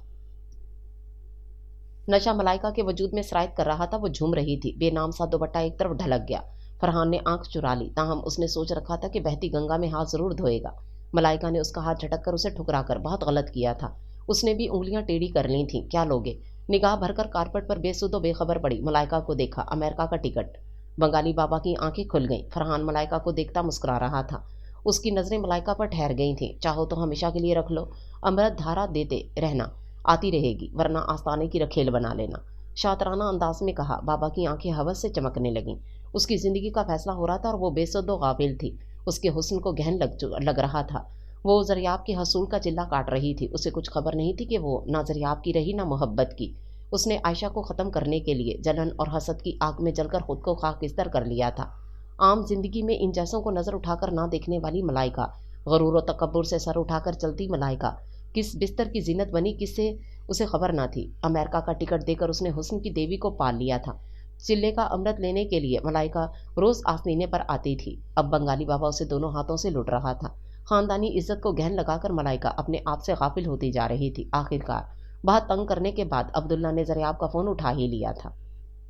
Speaker 1: नशा मलाइका के वजूद में सरायत कर रहा था। वो झूम रही थी। बेनाम सा दुपट्टा एक तरफ ढलक गया। फरहान ने आंख चुरा ली, ताहम उसने सोच रखा था कि बहती गंगा में हाथ जरूर धोएगा। मलाइका ने उसका हाथ झटक कर उसे ठुकरा कर बहुत गलत किया था। उसने भी उंगलियां टेढ़ी कर ली थीं। क्या लोगे? निगाह भरकर कारपेट पर बेसुधो बेखबर पड़ी मलाइका को देखा। अमेरिका का टिकट। बंगाली बाबा की आंखें खुल गईं। फरहान मलाइका को देखता मुस्कुरा रहा था। उसकी नजरें मलाइका पर ठहर गई थीं। चाहो तो हमेशा के लिए रख लो, अमृत धारा देते रहना, आती रहेगी, वरना आस्ताने की रखेल बना लेना। शातराना अंदाज में कहा। बाबा की आंखें हवस से चमकने लगीं। उसकी जिंदगी का फैसला हो रहा था और वो बेसुध गाफिल थी। उसके हुस्न को गहन लग रहा था। वो जरियाब के हसूल का चिल्ला काट रही थी। उसे कुछ खबर नहीं थी कि वो ना जरियाब की रही ना मोहब्बत की। उसने आयशा को ख़त्म करने के लिए जलन और हसद की आग में जलकर खुद को खाकिस्तर कर लिया था। आम जिंदगी में इन जैसों को नज़र उठाकर ना देखने वाली मलाइका, गरूर व तकब्बुर से सर उठाकर चलती मलाइका, किस बिस्तर की जीनत बनी किससे उसे खबर ना थी। अमेरिका का टिकट देकर उसने हुस्न की देवी को पाल लिया था। चिल्ले का अमृत लेने के लिए मलाइका रोज आसनीने पर आती थी। अब बंगाली बाबा उसे दोनों हाथों से लुट रहा था। खानदानी इज्जत को गहन लगाकर मलाइका अपने आप से गाफिल होती जा रही थी। आखिरकार बहुत तंग करने के बाद अब्दुल्ला ने जरियाब का फ़ोन उठा ही लिया था।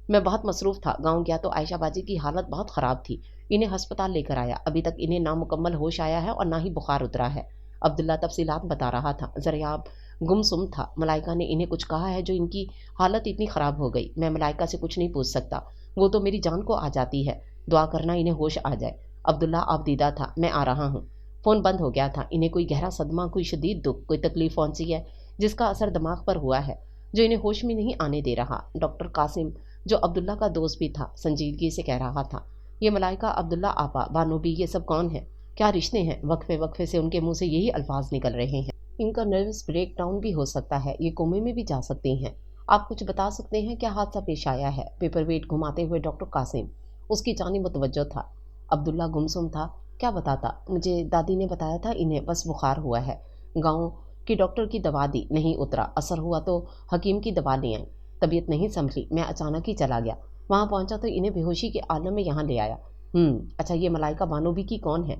Speaker 1: मैं बहुत मसरूफ़ था। गाँव गया तो आयशा बाजी की हालत बहुत ख़राब थी। इन्हें हस्पताल लेकर आया। अभी तक इन्हें नामुकम्मल होश आया है और ना ही बुखार उतरा है। अब्दुल्ला तफसीलात बता रहा था। जरियाब गुमसुम था। मलाइका ने इन्हें कुछ कहा है जो इनकी हालत इतनी ख़राब हो गई। मैं मलाइका से कुछ नहीं पूछ सकता। वो तो मेरी जान को आ जाती है। दुआ करना इन्हें होश आ जाए। अब्दुल्ला आबदीदा था। मैं आ रहा हूँ। फ़ोन बंद हो गया था। इन्हें कोई गहरा सदमा, कोई शदीद दुख, कोई तकलीफ पहुंची है जिसका असर दिमाग पर हुआ है, जो इन्हें होश में नहीं आने दे रहा। डॉक्टर कासिम, जो अब्दुल्ला का दोस्त भी था, संजीदगी से कह रहा था। ये मलाइका, अब्दुल्ला आपा, बानोबी, ये सब कौन है? क्या रिश्ते हैं? वक्फे वक्फे से उनके मुंह से यही अल्फाज निकल रहे हैं। इनका नर्वस ब्रेक डाउन भी हो सकता है। ये कोमे में भी जा सकती हैं। आप कुछ बता सकते हैं क्या हादसा पेश आया है? पेपर वेट घुमाते हुए डॉक्टर कासिम उसकी जानी मुतवज्जो था। अब्दुल्ला गुमसुम था। क्या बताता? मुझे दादी ने बताया था इन्हें बस बुखार हुआ है। गाँव की डॉक्टर की दवा दी, नहीं उतरा। असर हुआ तो हकीम की दवा ले आई। तबीयत नहीं संभली। मैं अचानक ही चला गया। वहाँ पहुँचा तो इन्हें बेहोशी के आलम में यहाँ ले आया। अच्छा, ये मलाइका बानोबी की कौन है?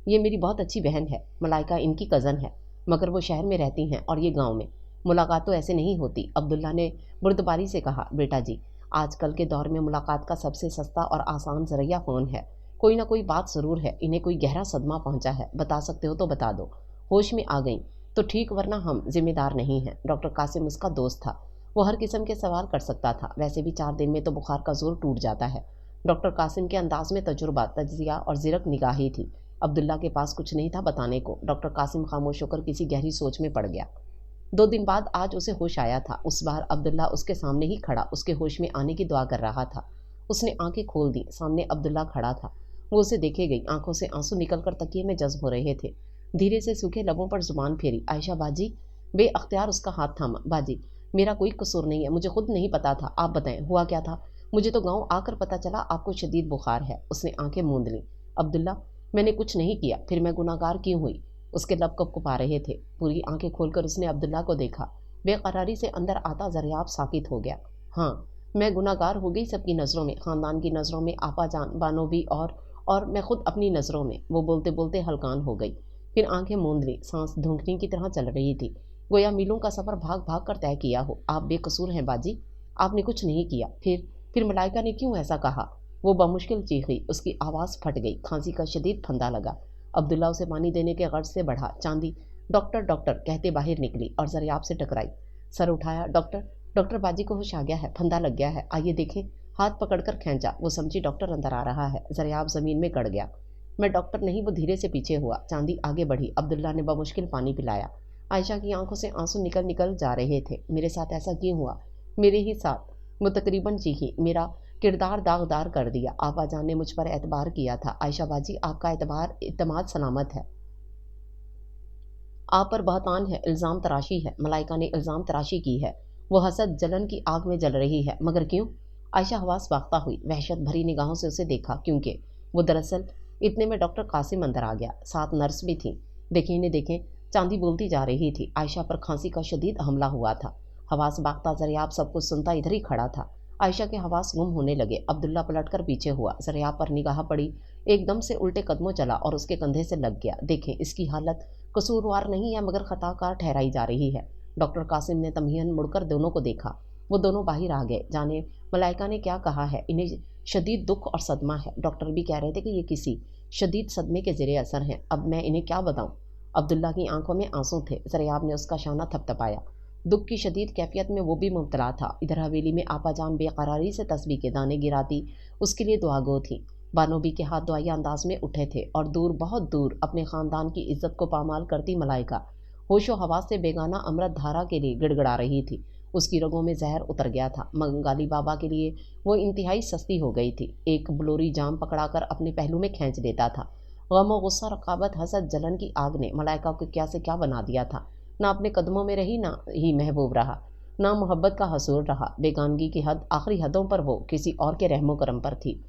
Speaker 1: ये मेरी बहुत अच्छी बहन है। मलाइका इनकी कज़न है, मगर वो शहर में रहती हैं और ये गांव में। मुलाकात तो ऐसे नहीं होती। अब्दुल्ला ने बुर्दबारी से कहा। बेटा जी, आजकल के दौर में मुलाकात का सबसे सस्ता और आसान जरिया फ़ोन है। कोई ना कोई बात ज़रूर है। इन्हें कोई गहरा सदमा पहुंचा है। बता सकते हो तो बता दो। होश में आ गई तो ठीक, वरना हम जिम्मेदार नहीं हैं। डॉक्टर कासिम उसका दोस्त था। वो हर किस्म के सवाल कर सकता था। वैसे भी 4 दिन में तो बुखार का जोर टूट जाता है। डॉक्टर कासिम के अंदाज में तजुर्बा, तज्जिया और ज़िरक निगाही थी। अब्दुल्ला के पास कुछ नहीं था बताने को। डॉक्टर कासिम खामोश होकर किसी गहरी सोच में पड़ गया। 2 दिन बाद आज उसे होश आया था। उस बार अब्दुल्ला उसके सामने ही खड़ा उसके होश में आने की दुआ कर रहा था। उसने आंखें खोल दी। सामने अब्दुल्ला खड़ा था। वो उसे देखे गई। आंखों से आंसू निकलकर तकिए में जज्ब हो रहे थे। धीरे से सूखे लबों पर जुबान फेरी। आयशा बाजी। बेअख्तियार उसका हाथ थामा। बाजी, मेरा कोई कसूर नहीं है। मुझे खुद नहीं पता था। आप बताएं, हुआ क्या था? मुझे तो गाँव आकर पता चला आपको शदीद बुखार है। उसने आंखें मूंद लीं। अब्दुल्ला, मैंने कुछ नहीं किया, फिर मैं गुनाहगार क्यों हुई? उसके लब कँपा रहे थे। पूरी आंखें खोलकर उसने अब्दुल्ला को देखा। बेकरारी से अंदर आता जरियाब साकित हो गया। हाँ, मैं गुनाहगार हो गई सबकी नज़रों में, ख़ानदान की नज़रों में, आपा जान, बानोबी और मैं खुद अपनी नज़रों में। वो बोलते बोलते हलकान हो गई। फिर आंखें मूंद ली। सांस धुंकनी की तरह चल रही थी, गोया मीलों का सफ़र भाग भाग कर तय किया हो। आप बेकसूर हैं बाजी, आपने कुछ नहीं किया। फिर मलाइका ने क्यों ऐसा कहा? वो बमुश्किल चीखी। उसकी आवाज़ फट गई। खांसी का शदीद फंदा लगा। अब्दुल्ला उसे पानी देने के गर्ज से बढ़ा। चांदी, डॉक्टर डॉक्टर कहते बाहर निकली और जरियाब से टकराई। सर उठाया। डॉक्टर, डॉक्टर बाजी को होश आ गया है, फंदा लग गया है, आइए देखें। हाथ पकड़कर खींचा। वो समझी डॉक्टर अंदर आ रहा है। जरियाब ज़मीन में गड़ गया। मैं डॉक्टर नहीं। वो धीरे से पीछे हुआ। चांदी आगे बढ़ी। अब्दुल्ला ने बमुश्किल पानी पिलाया। आयशा की आंखों से आंसू निकल निकल जा रहे थे। मेरे साथ ऐसा क्यों हुआ? मेरे ही साथ? वो तकरीबन चीखी। मेरा किरदार दागदार कर दिया। आपा जान ने मुझ पर एतबार किया था। आयशा बाजी, आपका इत्मीनान सलामत है। आप पर बहतान है, इल्ज़ाम तराशी है। मलाइका ने इल्ज़ाम तराशी की है। वो हसद जलन की आग में जल रही है, मगर क्यों? आयशा हवास बाख्ता हुई। वहशत भरी निगाहों से उसे देखा। क्योंकि वो दरअसल इतने में डॉक्टर कासिम अंदर आ गया। साथ नर्स भी थी। देखें इन्हें देखें। चांदी बोलती जा रही थी। आयशा पर खांसी का शदीद हमला हुआ था। हवास बागता ज़रियाब सब कुछ सुनता इधर ही खड़ा था। आयशा के हवास गुम होने लगे। अब्दुल्ला पलटकर पीछे हुआ, ज़रियाब पर निगाह पड़ी, एकदम से उल्टे कदमों चला और उसके कंधे से लग गया। देखें, इसकी हालत कसूरवार नहीं है मगर खताकार ठहराई जा रही है। डॉक्टर कासिम ने तमहीन मुड़कर दोनों को देखा। वो दोनों बाहर आ गए। जाने मलाइका ने क्या कहा है, इन्हें शदीद दुख और सदमा है। डॉक्टर भी कह रहे थे कि ये किसी शदीद सदमे के ज़ेरे असर हैं। अब मैं इन्हें क्या बताऊं? अब्दुल्ला की आंखों में आंसू थे। ज़रियाब ने उसका शाना थपथपाया। दुख की शदीद कैफियत में वो भी मुब्तला था। इधर हवेली में आपाजान बेकरारी से तस्बीह के दाने गिराती उसके लिए दुआगो थी। बानोबी के हाथ दुआया अंदाज में उठे थे और दूर, बहुत दूर, अपने ख़ानदान की इज्जत को पामाल करती मलाइका होशो हवास से बेगाना अमृत धारा के लिए गिड़गड़ा रही थी। उसकी रगों में जहर उतर गया था। मंगाली बाबा के लिए वो इंतहाई सस्ती हो गई थी। एक ब्लोरी जाम पकड़ाकर अपने पहलू में खींच देता था। गम व गुस्सा, रकाबत, हसद, जलन की आग ने मलाइका को क्या से क्या बना दिया था। ना अपने कदमों में रही, ना ही महबूब रहा, ना मोहब्बत का हसूल रहा। बेगानगी की हद, आखिरी हदों पर वो किसी और के रहमो करम पर थी।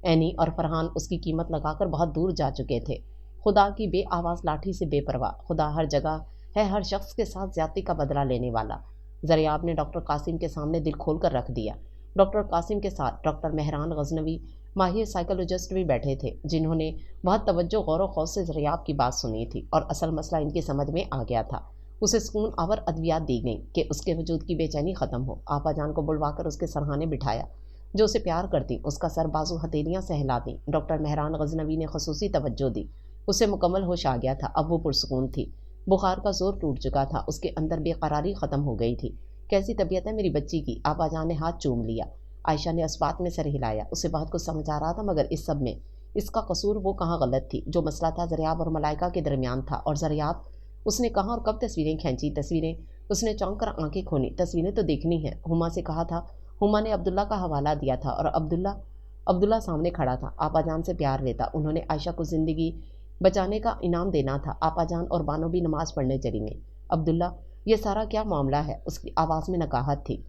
Speaker 1: एनी और फरहान उसकी कीमत लगाकर बहुत दूर जा चुके थे। खुदा की बे आवाज़ लाठी से बेपरवाह। खुदा हर जगह है, हर शख्स के साथ ज्यादती का बदला लेने वाला। ज़रियाब ने डॉक्टर कासिम के सामने दिल खोल कर रख दिया। डॉक्टर कासिम के साथ डॉक्टर मेहरान गजनवी, माहिर साइकोलॉजिस्ट भी बैठे थे, जिन्होंने बहुत तवज्जो, गौर व खौफ से ज़रियाब की बात सुनी थी और असल मसला इनकी समझ में आ गया था। उसे सुकून आवर अद्वियात दी गई कि उसके वजूद की बेचैनी ख़त्म हो। आपा जान को बुलवाकर उसके सरहाने बिठाया, जो उसे प्यार करती। उसका सर बाजू हथेलियाँ सहला दी। डॉक्टर मेहरान गजनवी ने खसूसी तवज्जो दी। उसे मुकम्मल होश आ गया था। अब वो पुरसुकून थी। बुखार का जोर टूट चुका था। उसके अंदर बेकरारी ख़त्म हो गई थी। कैसी तबीयत है मेरी बच्ची की? आपा जान ने हाथ चूम लिया। आयशा ने इस्बात में सर हिलाया। उसे बहुत कुछ समझ आ रहा था, मगर इस सब में इसका कसूर वो कहाँ गलत थी। जो मसला था ज़रियाब और मलाइका के दरमियान था। और ज़रियाब, उसने कहाँ और कब तस्वीरें खींची? तस्वीरें? उसने चौंक कर आंखें खोली। तस्वीरें तो देखनी है, हुमा से कहा था। हुमा ने अब्दुल्ला का हवाला दिया था और अब्दुल्ला सामने खड़ा था। आपा जान से प्यार लेता। उन्होंने आयशा को ज़िंदगी बचाने का इनाम देना था। आपा जान और बानो भी नमाज पढ़ने चली गई। अब्दुल्ला, ये सारा क्या मामला है? उसकी आवाज़ में नकाहत थी।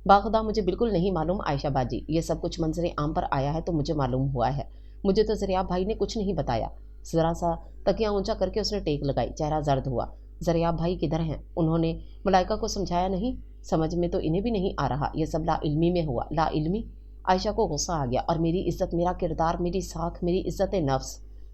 Speaker 1: बाखुदा मुझे बिल्कुल नहीं मालूम आयशा बाजी। ये सब कुछ मंजरे आम पर आया है तो मुझे मालूम हुआ है। मुझे तो ज़रियाब भाई ने कुछ नहीं बताया। ज़रा सा तकिया ऊंचा करके उसने टेक लगाई। चेहरा जर्द हुआ। ज़रियाब भाई किधर हैं? उन्होंने मलाइका को समझाया नहीं? समझ में तो इन्हें भी नहीं आ रहा। यह सब लाइल्मी में हुआ। लाइल्मी? आयशा को गुस्सा आ गया। और मेरी इज्जत, मेरा किरदार, मेरी साख, मेरी इज्जत नफ्स,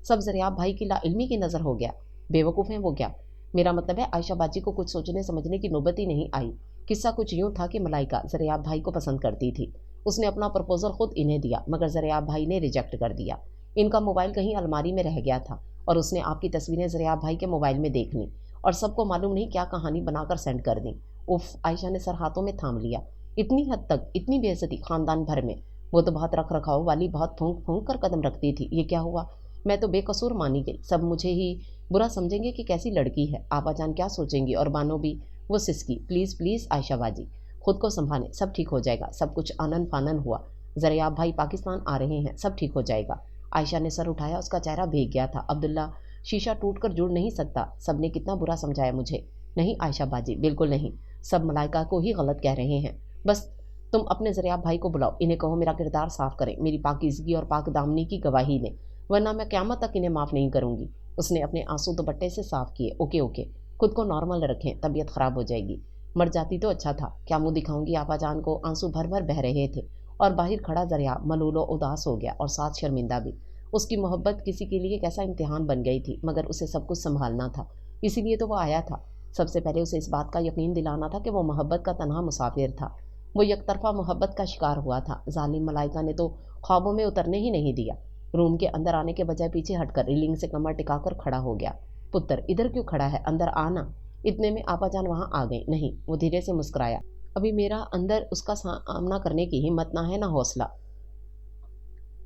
Speaker 1: सब ज़रियाब भाई की लाइल्मी की नज़र हो गया। बेवकूफ़ हैं वो क्या? मेरा मतलब है आयशा बाजी को कुछ सोचने समझने की नौबत ही नहीं आई। किस्सा कुछ यूँ था कि मलाइका ज़रियाब भाई को पसंद करती थी। उसने अपना प्रपोज़ल खुद इन्हें दिया, मगर ज़रियाब भाई ने रिजेक्ट कर दिया। इनका मोबाइल कहीं अलमारी में रह गया था और उसने आपकी तस्वीरें ज़रियाब भाई के मोबाइल में देख लीं और सबको मालूम नहीं क्या कहानी बनाकर सेंड कर दी। उफ! आयशा ने सर हाथों में थाम लिया। इतनी हद तक, इतनी बेइज्जती ख़ानदान भर में? वो तो बहुत रख रखाव वाली, बहुत फूंक फूंक कर कदम रखती थी। ये क्या हुआ? मैं तो बेकसूर मानी गई। सब मुझे ही बुरा समझेंगे कि कैसी लड़की है। आपा जान क्या सोचेंगी? और बानो भी। वो सिसकी, प्लीज़ प्लीज़ आयशा बाजी, खुद को संभालें, सब ठीक हो जाएगा। सब कुछ आनन फानन हुआ। ज़रियाब भाई पाकिस्तान आ रहे हैं, सब ठीक हो जाएगा। आयशा ने सर उठाया। उसका चेहरा भीग गया था। अब्दुल्ला, शीशा टूट कर जुड़ नहीं सकता। सबने कितना बुरा समझाया मुझे। नहीं आयशा बाजी, बिल्कुल नहीं। सब मलाइका को ही गलत कह रहे हैं। बस तुम अपने ज़रियाब भाई को बुलाओ। इन्हें कहो मेरा किरदार साफ करें, मेरी पाकीज़गी और पाक दामनी की गवाही लें, वरना मैं क़यामत तक इन्हें माफ़ नहीं करूँगी। उसने अपने आंसू दुपट्टे से साफ किए। ओके ओके, खुद को नॉर्मल रखें, तबीयत ख़राब हो जाएगी। मर जाती तो अच्छा था। क्या मुँह दिखाऊंगी? आपा जान को आंसू भर भर बह रहे थे और बाहर खड़ा ज़रियाब मलूलो उदास हो गया और साथ शर्मिंदा भी। उसकी मोहब्बत किसी के लिए कैसा इम्तिहान बन गई थी, मगर उसे सब कुछ संभालना था। इसीलिए तो वो आया था। सबसे पहले उसे इस बात का यकीन दिलाना था कि वो मोहब्बत का तन्हा मुसाफिर था। वो यकतरफा मोहब्बत का शिकार हुआ था। जालिम मलाइका ने तो ख्वाबों में उतरने ही नहीं दिया। रूम के अंदर आने के बजाय पीछे हटकर रेलिंग से कमर टिकाकर खड़ा हो गया। पुत्र, इधर क्यों खड़ा है? अंदर आना। इतने में आपा जान वहाँ आ गई। नहीं, वो धीरे से मुस्कुराया। अभी मेरा अंदर उसका सामना करने की हिम्मत ना है, ना हौसला।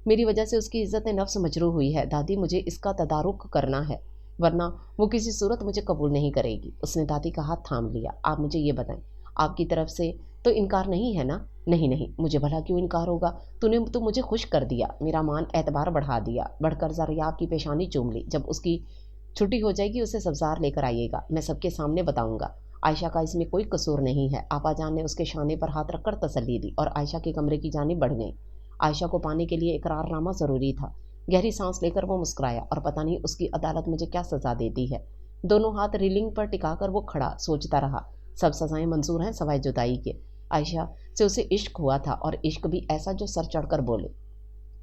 Speaker 1: मेरी वजह से उसकी इज्जत नफ्स मजरूह हुई है। दादी, मुझे इसका तदारुक करना है, वरना वो किसी सूरत मुझे कबूल नहीं करेगी। उसने दादी का हाथ थाम लिया। आप मुझे ये बताएं, आपकी तरफ से तो इनकार नहीं है ना? नहीं नहीं, मुझे भला क्यों इनकार होगा? तूने तो मुझे खुश कर दिया, मेरा मान एतबार बढ़ा दिया। बढ़कर ज़रियाब की पेशानी चूम ली। जब उसकी छुट्टी हो जाएगी उसे सब्ज़ार लेकर आइएगा, मैं सबके सामने बताऊंगा। आयशा का इसमें कोई कसूर नहीं है। आपा जान ने उसके शाने पर हाथ रखकर तसल्ली दी और आयशा के कमरे की जानिब बढ़ गई। आयशा को पाने के लिए इकरारनामा ज़रूरी था। गहरी सांस लेकर वो मुस्कुराया और पता नहीं उसकी अदालत मुझे क्या सजा देती है। दोनों हाथ रीलिंग पर टिकाकर वो खड़ा सोचता रहा। सब सजाएं मंजूर हैं सवाए जुदाई के। आयशा से उसे इश्क हुआ था, और इश्क भी ऐसा जो सर चढ़कर बोले।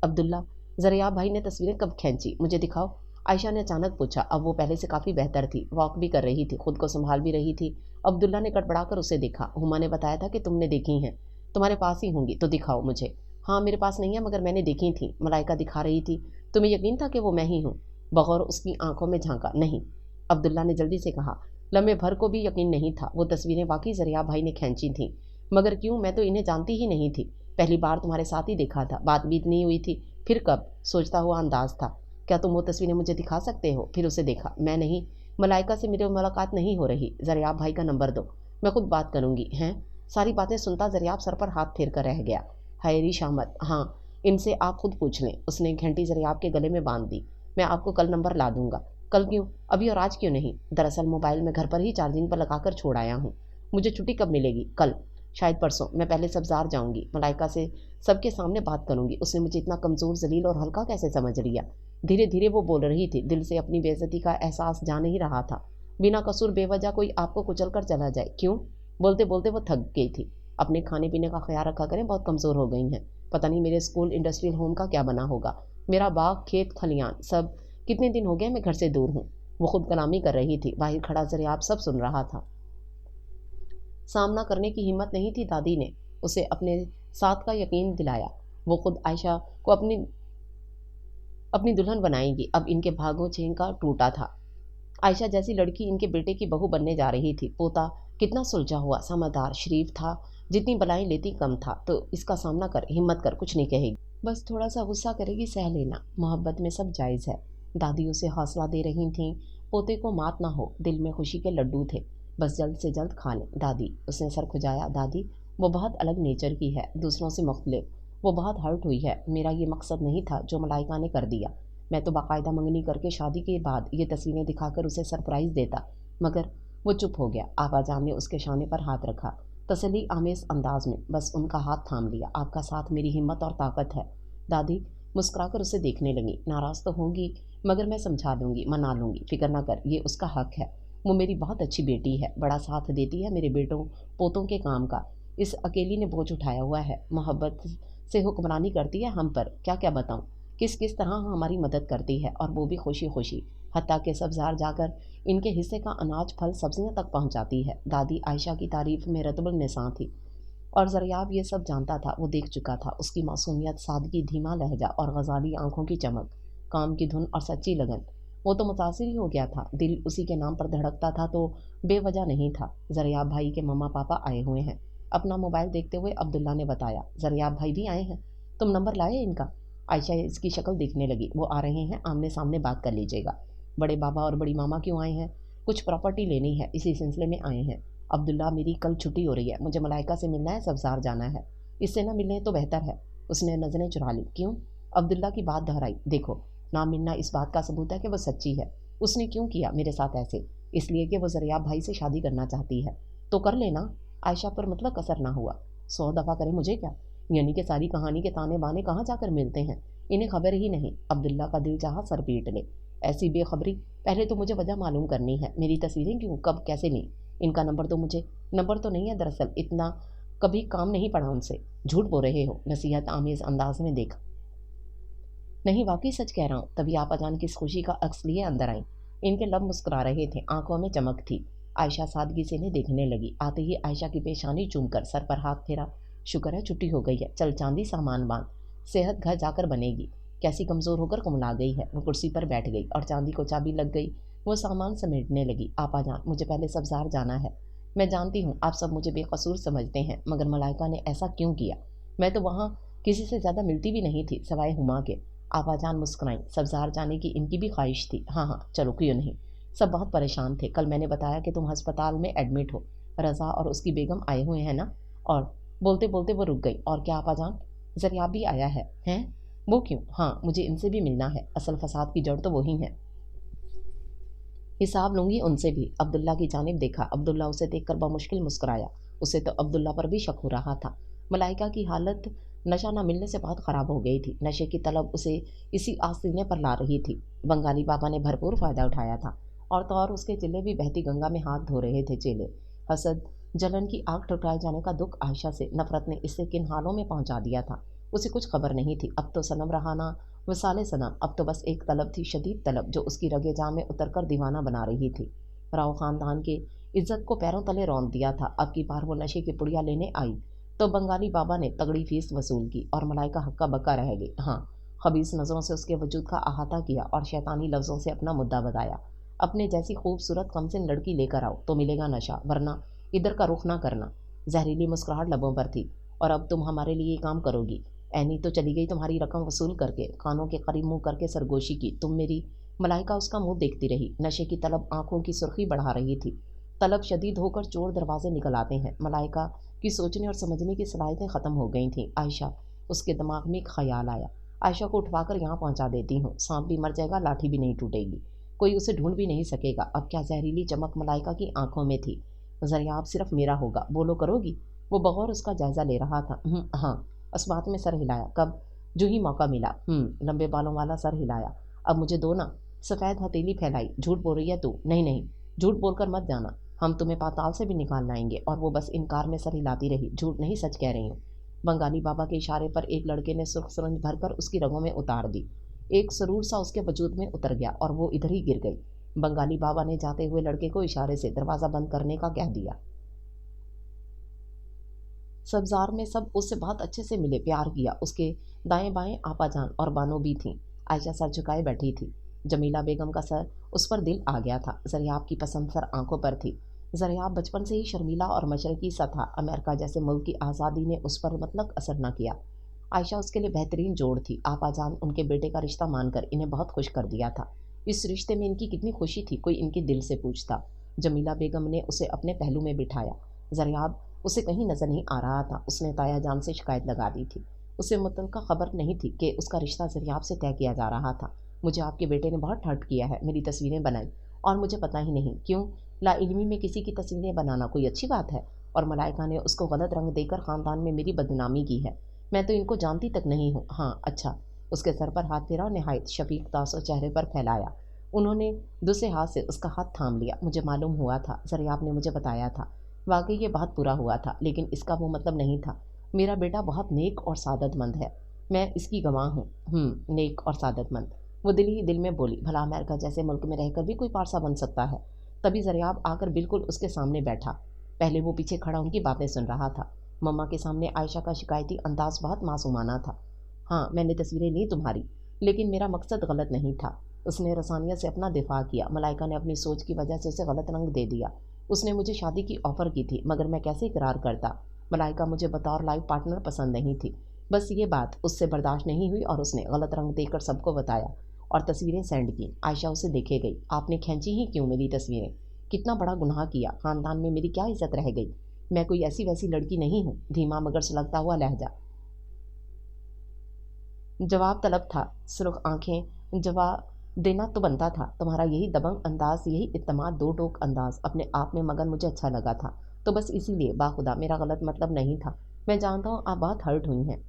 Speaker 1: अब्दुल्ला, ज़रियाब भाई ने तस्वीरें कब खींची, मुझे दिखाओ। आयशा ने अचानक पूछा। अब वो पहले से काफ़ी बेहतर थी, वॉक भी कर रही थी, खुद को संभाल भी रही थी। अब्दुल्ला ने गड़बड़ाकर उसे देखा। हुमा ने बताया था कि तुमने देखी हैं, तुम्हारे पास ही होंगी, तो दिखाओ मुझे। हाँ, मेरे पास नहीं है, मगर मैंने देखी थी, मलाइका दिखा रही थी। तुम्हें यकीन था कि वो मैं ही हूँ? बगौर उसकी आंखों में झांका। नहीं, अब्दुल्ला ने जल्दी से कहा। लम्हे भर को भी यकीन नहीं था, वो तस्वीरें वाकई ज़रियाब भाई ने खींची थीं। मगर क्यों? मैं तो इन्हें जानती ही नहीं थी। पहली बार तुम्हारे साथ ही देखा था, बात भी नहीं हुई थी। फिर कब? सोचता हुआ अंदाज था। क्या तुम वो तस्वीरें मुझे दिखा सकते हो? फिर उसे देखा। मैं नहीं, मलाइका से मेरी मुलाकात नहीं हो रही। ज़रियाब भाई का नंबर दो, मैं खुद बात करूँगी। हैं? सारी बातें सुनता ज़रियाब सर पर हाथ फेर कर रह गया। हैरी शामत, हाँ, इनसे आप खुद पूछ लें। उसने घंटी ज़रियाब के गले में बांध दी। मैं आपको कल नंबर ला दूंगा। कल क्यों? अभी और आज क्यों नहीं? दरअसल मोबाइल मैं घर पर ही चार्जिंग पर लगाकर छोड़ आया हूँ। मुझे छुट्टी कब मिलेगी? कल, शायद परसों। मैं पहले सब्ज़ार जाऊँगी, मलाइका से सबके सामने बात करूँगी। उसने मुझे इतना कमज़ोर, जलील और हल्का कैसे समझ लिया? धीरे धीरे वो बोल रही थी। दिल से अपनी बेइज्जती का एहसास जा नहीं रहा था। बिना कसूर बेवजह कोई आपको कुचल कर चला जाए, क्यों? बोलते बोलते वो थक गई थी। अपने खाने पीने का ख्याल रखा करें, बहुत कमज़ोर हो गई हैं। पता नहीं मेरे स्कूल, इंडस्ट्रियल होम का क्या बना होगा। मेरा बाग, खेत खलियान सब। कितने दिन हो गए मैं घर से दूर हूँ। वो खुद कलामी कर रही थी। बाहर खड़ा ज़रियाब सब सुन रहा था। सामना करने की हिम्मत नहीं थी। दादी ने उसे अपने साथ का यकीन दिलाया। वो खुद आयशा को अपनी अपनी दुल्हन बनाएंगी। अब इनके भागों चेन का टूटा था। आयशा जैसी लड़की इनके बेटे की बहू बनने जा रही थी। पोता कितना सुलझा हुआ, समझदार, शरीफ था। जितनी बलाएं लेती कम था। तो इसका सामना कर, हिम्मत कर, कुछ नहीं कहेगी, बस थोड़ा सा गुस्सा करेगी, सह लेना। मोहब्बत में सब जायज़ है। दादी उसे हौसला दे रही थीं। पोते को मात ना हो, दिल में खुशी के लड्डू थे, बस जल्द से जल्द खा लें। दादी, उसने सर खुजाया। दादी, वो बहुत अलग नेचर की है, दूसरों से मुख्तलिफ। वो बहुत हर्ट हुई है। मेरा ये मकसद नहीं था जो मलाइका ने कर दिया। मैं तो बाकायदा मंगनी करके शादी के बाद ये तस्वीरें दिखाकर उसे सरप्राइज़ देता, मगर वो चुप हो गया। आबाजान ने उसके शाने पर हाथ रखा, तसल्ली आमेज अंदाज में, बस उनका हाथ थाम लिया। आपका साथ मेरी हिम्मत और ताकत है। दादी मुस्कुराकर उसे देखने लगी। नाराज़ तो होंगी, मगर मैं समझा दूंगी, मना लूँगी, फिक्र ना कर, ये उसका हक है। वो मेरी बहुत अच्छी बेटी है, बड़ा साथ देती है मेरे बेटों पोतों के काम का। इस अकेली ने बोझ उठाया हुआ है, मोहब्बत से हुक्मरानी करती है हम पर। क्या क्या बताऊँ, किस किस तरह हमारी मदद करती है, और वो भी खुशी खुशी। हत्ता के सब्ज़ार जाकर इनके हिस्से का अनाज, फल, सब्जियां तक पहुंचाती है। दादी आयशा की तारीफ में रतबुल निसां थी, और ज़रियाब ये सब जानता था। वो देख चुका था उसकी मासूमियत, सादगी, धीमा लहजा और गजाली आंखों की चमक, काम की धुन और सच्ची लगन। वो तो मुतासिर ही हो गया था। दिल उसी के नाम पर धड़कता था तो बेवजह नहीं था। ज़रियाब भाई के मम्मा पापा आए हुए हैं। अपना मोबाइल देखते हुए अब्दुल्ला ने बताया। ज़रियाब भाई भी आए हैं, तुम नंबर लाए इनका? आयशा इसकी शक्ल देखने लगी। वो आ रहे हैं, आमने सामने बात कर लीजिएगा। बड़े बाबा और बड़ी मामा क्यों आए हैं? कुछ प्रॉपर्टी लेनी है, इसी सिलसिले में आए हैं। अब्दुल्ला, मेरी कल छुट्टी हो रही है, मुझे मलाइका से मिलना है, सब्ज़ार जाना है। इससे ना मिलने तो बेहतर है। उसने नज़रें चुरा ली। क्यों? अब्दुल्ला की बात दोहराई। देखो, ना मिलना इस बात का सबूत है कि वो सच्ची है। उसने क्यों किया मेरे साथ ऐसे? इसलिए कि वो ज़रियाब भाई से शादी करना चाहती है। तो कर लेना। आयशा पर मतलब कसर ना हुआ। 100 दफ़ा करे मुझे क्या? यानी कि सारी कहानी के ताने बाने कहाँ जाकर मिलते हैं, इन्हें खबर ही नहीं। अब्दुल्ला का दिल चाहा सर पीट ले। ऐसी बेखबरी, पहले तो मुझे वजह मालूम करनी है। मेरी तस्वीरें क्यों, कब, कैसे ली? इनका नंबर तो मुझे। नंबर तो नहीं है दरअसल, इतना कभी काम नहीं पड़ा उनसे। झूठ बोल रहे हो, नसीहत आमेज अंदाज में देखा। नहीं, वाकई सच कह रहा हूँ। तभी आप अचानक इस खुशी का अक्स लिए अंदर आई। इनके लब मुस्कुरा रहे थे, आंखों में चमक थी। आयशा सादगी से इन्हें देखने लगी। आते ही आयशा की पेशानी चूमकर सर पर हाथ फेरा। शुक्र है छुट्टी हो गई है, चल चांदी सामान बांध, सेहत घर जाकर बनेगी। कैसी कमज़ोर होकर कुमला गई है। वो कुर्सी पर बैठ गई और चांदी को चाबी लग गई। वो सामान समेटने लगी। आपा जान, मुझे पहले सब्ज़ार जाना है। मैं जानती हूँ आप सब मुझे बेकसूर समझते हैं, मगर मलाइका ने ऐसा क्यों किया? मैं तो वहाँ किसी से ज़्यादा मिलती भी नहीं थी सवाए हुमा के। आपाजान मुस्कुराई। सब्ज़ार जाने की इनकी भी ख्वाहिश थी। हाँ हाँ चलो, क्यों नहीं। सब बहुत परेशान थे। कल मैंने बताया कि तुम अस्पताल में एडमिट हो, रज़ा और उसकी बेगम आए हुए हैं ना? और बोलते बोलते वो रुक गई। और क्या आपाजान, ज़रियाब भी आया है? हैं? वो क्यों? हाँ, मुझे इनसे भी मिलना है। असल फसाद की जड़ तो वही है। हिसाब लूंगी उनसे भी। अब्दुल्ला की जानिब देखा। अब्दुल्ला उसे देखकर बमुश्किल मुस्कुराया। उसे तो अब्दुल्ला पर भी शक हो रहा था। मलाइका की हालत नशा न मिलने से बहुत ख़राब हो गई थी। नशे की तलब उसे इसी आस्तीने पर ला रही थी। बंगाली बाबा ने भरपूर फ़ायदा उठाया था और तो और उसके चेले भी बहती गंगा में हाथ धो रहे थे। चेले, हसद, जलन की आग ठुठराए जाने का दुख आयशा से, नफ़रत ने इससे किन हालों में पहुंचा दिया था, उसे कुछ खबर नहीं थी। अब तो सनम रहा ना वसाले सनम, अब तो बस एक तलब थी, शदीद तलब, जो उसकी रगे जाँ में उतर कर दीवाना बना रही थी। राव ख़ानदान के इज्जत को पैरों तले रौंद दिया था। अब की बार वो नशे की पुड़िया लेने आई तो बंगाली बाबा ने तगड़ी फीस वसूल की और मलाइका हक्का बक्का रह गई। हाँ, खबीस नज़रों से उसके वजूद का अहाता किया और शैतानी लफ्ज़ों से अपना मुद्दा बताया। अपने जैसी खूबसूरत कमसिन लड़की लेकर आओ तो मिलेगा नशा, वरना इधर का रुख ना करना। जहरीली मुस्कुराहट लबों पर थी। और अब तुम हमारे लिए ये काम करोगी। ऐनी तो चली गई तुम्हारी रकम वसूल करके, कानों के करीब मुंह करके सरगोशी की। तुम मेरी मलाइका उसका मुंह देखती रही। नशे की तलब आंखों की सुर्खी बढ़ा रही थी। तलब शदीद होकर चोर दरवाजे निकल आते हैं। मलाइका की सोचने और समझने की सलाहियतें ख़त्म हो गई थीं। आयशा, उसके दिमाग में एक ख़याल आया। आयशा को उठवाकर यहाँ पहुँचा देती हूँ। सांप भी मर जाएगा, लाठी भी नहीं टूटेगी, कोई उसे ढूंढ भी नहीं सकेगा। अब क्या जहरीली चमक मलाइका की आंखों में थी। ज़रियाब सिर्फ मेरा होगा, बोलो करोगी? वो बगौर उसका जायज़ा ले रहा था। हाँ, अस्बात में सर हिलाया। कब? जो ही मौका मिला। लंबे बालों वाला सर हिलाया। अब मुझे दो ना। सफ़ेद हथेली फैलाई। झूठ बोल रही है तू? नहीं नहीं, झूठ बोलकर मत जाना, हम तुम्हें पाताल से भी निकाल लाएंगे। और वो बस इनकार में सर हिलाती रही। झूठ नहीं, सच कह रही हूँ। बंगाली बाबा के इशारे पर एक लड़के ने सुर्ख सुरंज भरकर उसकी रगों में उतार दी। एक सरूर सा उसके वजूद में उतर गया और वो इधर ही गिर गई। बंगाली बाबा ने जाते हुए लड़के को इशारे से दरवाज़ा बंद करने का कह दिया। सब्ज़ार में सब उससे बहुत अच्छे से मिले, प्यार किया। उसके दाएं बाएं आपाजान और बानो भी थीं। आयशा सर झुकाए बैठी थी। जमीला बेगम का सर उस पर दिल आ गया था। ज़रियाब की पसंद सर आंखों पर थी। ज़रियाब बचपन से ही शर्मीला और मशरकी सा था। अमेरिका जैसे मुल्क की आज़ादी ने उस पर मतलब असर न किया। आयशा उसके लिए बेहतरीन जोड़ थी। आपाजान उनके बेटे का रिश्ता मानकर इन्हें बहुत खुश कर दिया था। इस रिश्ते में इनकी कितनी खुशी थी, कोई इनके दिल से पूछता। जमीला बेगम ने उसे अपने पहलू में बिठाया। ज़रियाब उसे कहीं नज़र नहीं आ रहा था। उसने ताया जान से शिकायत लगा दी थी। उसे मुतलका खबर नहीं थी कि उसका रिश्ता ज़रियाब से तय किया जा रहा था। मुझे आपके बेटे ने बहुत ठट्ठ किया है, मेरी तस्वीरें बनाई, और मुझे पता ही नहीं क्यों लाइल्मी में किसी की तस्वीरें बनाना कोई अच्छी बात है। और मलाइका ने उसको गलत रंग देकर ख़ानदान में मेरी बदनामी की है। मैं तो इनको जानती तक नहीं हूँ। हाँ अच्छा। उसके सर पर हाथ फेरा और नहायत शफीक तासुर चेहरे पर फैलाया। उन्होंने दूसरे हाथ से उसका हाथ थाम लिया। मुझे मालूम हुआ था, ज़रियाब ने मुझे बताया था। वाकई ये बहुत बुरा हुआ था, लेकिन इसका वो मतलब नहीं था। मेरा बेटा बहुत नेक और सादतमंद है, मैं इसकी गवाह हूँ। नेक और सादतमंद, वो दिल ही दिल में बोली। भला अमेरिका जैसे मुल्क में रहकर भी कोई पारसा बन सकता है? तभी ज़रियाब आकर बिल्कुल उसके सामने बैठा। पहले वो पीछे खड़ा उनकी बातें सुन रहा था। मम्मा के सामने आयशा का शिकायती अंदाज बहुत मासूमाना था। हाँ, मैंने तस्वीरें ली तुम्हारी, लेकिन मेरा मकसद गलत नहीं था। उसने रसानियत से अपना दिफा किया। मलाइका ने अपनी सोच की वजह से उसे गलत रंग दे दिया। उसने मुझे शादी की ऑफ़र की थी, मगर मैं कैसे इकरार करता? मलाइका मुझे बतौर लाइफ पार्टनर पसंद नहीं थी। बस ये बात उससे बर्दाश्त नहीं हुई और उसने गलत रंग देकर सबको बताया और तस्वीरें सेंड की। आयशा उसे देखे गई। आपने खींची ही क्यों मेरी तस्वीरें? कितना बड़ा गुनाह किया, ख़ानदान में मेरी क्या इज्जत रह गई? मैं कोई ऐसी वैसी लड़की नहीं हूँ। धीमा मगर सुलगता हुआ लहजा जवाब तलब था। सुर्ख आंखें, जवाब देना तो बनता था। तुम्हारा यही दबंग अंदाज, यही इत्तेमाद दो टोक अंदाज अपने आप में मगर मुझे अच्छा लगा था। तो बस इसीलिए, बाखुदा मेरा गलत मतलब नहीं था। मैं जानता हूँ आप बहुत हर्ट हुई हैं,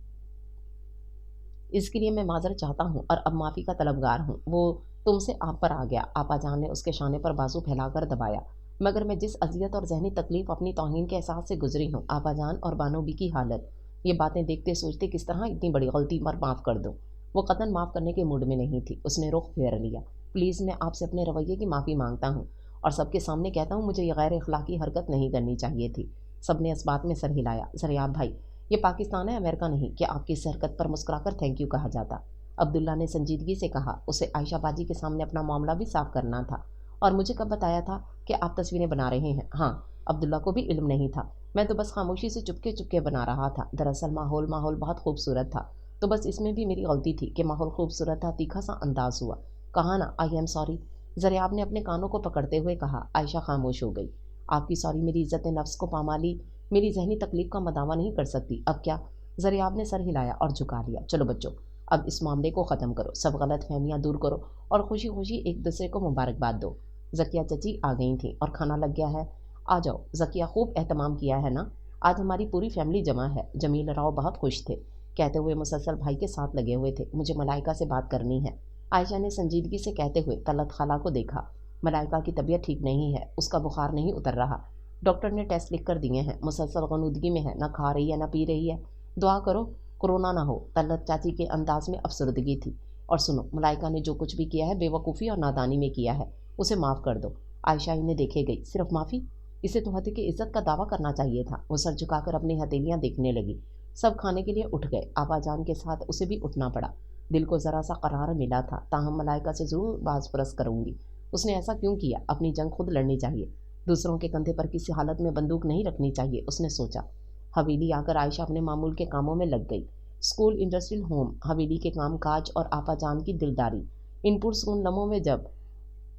Speaker 1: इसके लिए मैं माजरत चाहता हूँ और अब माफ़ी का तलबगार हूँ। वो तुमसे आप पर आ गया। आपाजान ने उसके शाने पर बाजू फैलाकर दबाया। मगर मैं जिस अजियत और जहनी तकलीफ अपनी तौहीन के एहसास से गुजरी हूँ, आपाजान और बानोबी की हालत, ये बातें देखते सोचते किस तरह इतनी बड़ी गलती पर माफ़ कर दूँ। वो कतन माफ़ करने के मूड में नहीं थी। उसने रुख फेर लिया। प्लीज़, मैं आपसे अपने रवैये की माफ़ी मांगता हूँ और सबके सामने कहता हूँ, मुझे ये गैर अखलाकी हरकत नहीं करनी चाहिए थी। सबने इस बात में सर हिलाया। ज़रियाब भाई, ये पाकिस्तान है, अमेरिका नहीं कि आपकी इस हरकत पर मुस्कुराकर थैंक यू कहा जाता। अब्दुल्ला ने संजीदगी से कहा। उसे आयशा बाजी के सामने अपना मामला भी साफ करना था। और मुझे कब बताया था कि आप तस्वीरें बना रहे हैं? हाँ, अब्दुल्ला को भी इल्म नहीं था। मैं तो बस खामोशी से चुपके चुपके बना रहा था। दरअसल माहौल माहौल बहुत खूबसूरत था, तो बस इसमें भी मेरी गलती थी कि माहौल खूबसूरत था। तीखा सा अंदाज हुआ। कहा ना, आई एम सॉरी। ज़रियाब ने अपने कानों को पकड़ते हुए कहा। आयशा खामोश हो गई। आपकी सॉरी मेरी इज्जत नफ्स को पामाली, मेरी जहनी तकलीफ का मदावा नहीं कर सकती। अब क्या? ज़रियाब ने सर हिलाया और झुका लिया। चलो बच्चों, अब इस मामले को ख़त्म करो, सब गलत फहमियाँ दूर करो और खुशी खुशी एक दूसरे को मुबारकबाद दो। ज़किया चची आ गई थी और खाना लग गया है। आ जाओ। ज़किया, खूब एहतमाम किया है ना? आज हमारी पूरी फैमिली जमा है। जमील राव बहुत खुश थे। कहते हुए मुसलसल भाई के साथ लगे हुए थे। मुझे मलाइका से बात करनी है, आयशा ने संजीदगी से कहते हुए तलत खाला को देखा। मलाइका की तबीयत ठीक नहीं है, उसका बुखार नहीं उतर रहा। डॉक्टर ने टेस्ट लिख कर दिए हैं, मुसलसल गनुदगी में है, न खा रही है न पी रही है। दुआ करो कोरोना ना हो। तलत चाची के अंदाज में अफसरदगी थी। और सुनो, मलाइका ने जो कुछ भी किया है बेवकूफ़ी और नादानी में किया है, उसे माफ़ कर दो। आयशा इन्हें देखे गई। सिर्फ माफ़ी? इसे तो हद की इज्जत का दावा करना चाहिए था। वो सर झुकाकर अपनी हथेलियां देखने लगी। सब खाने के लिए उठ गए। आबाजान के साथ उसे भी उठना पड़ा। दिल को ज़रा सा करार मिला था, ताहम मलाइका से ज़रूर बाज परस करूंगी। उसने ऐसा क्यों किया? अपनी जंग खुद लड़नी चाहिए, दूसरों के कंधे पर किसी हालत में बंदूक नहीं रखनी चाहिए, उसने सोचा। हवेली आकर आयशा अपने मामूल के कामों में लग गई। स्कूल, इंडस्ट्रियल होम, हवेली के काम काज और आपाजान की दिलदारी। इन पुरसकून लम्हों में जब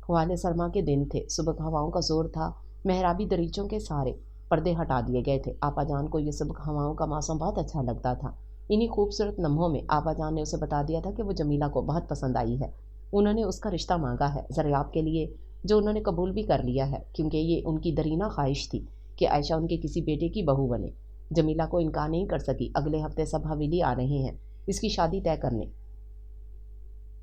Speaker 1: वाले सरमा के दिन थे, सुबह हवाओं का जोर था, मेहराबी दरीचों के सारे पर्दे हटा दिए गए थे। आपाजान को ये सुबह हवाओं का मौसम बहुत अच्छा लगता था। इन्हीं खूबसूरत लम्हों में आपाजान ने उसे बता दिया था कि वो जमीला को बहुत पसंद आई है। उन्होंने उसका रिश्ता मांगा है, ज़रियाब के लिए, जो उन्होंने कबूल भी कर लिया है, क्योंकि ये उनकी दरीना ख्वाहिश थी कि आयशा उनके किसी बेटे की बहू बने। जमीला को इनकार नहीं कर सकी। अगले हफ्ते सब हवेली आ रहे हैं इसकी शादी तय करने,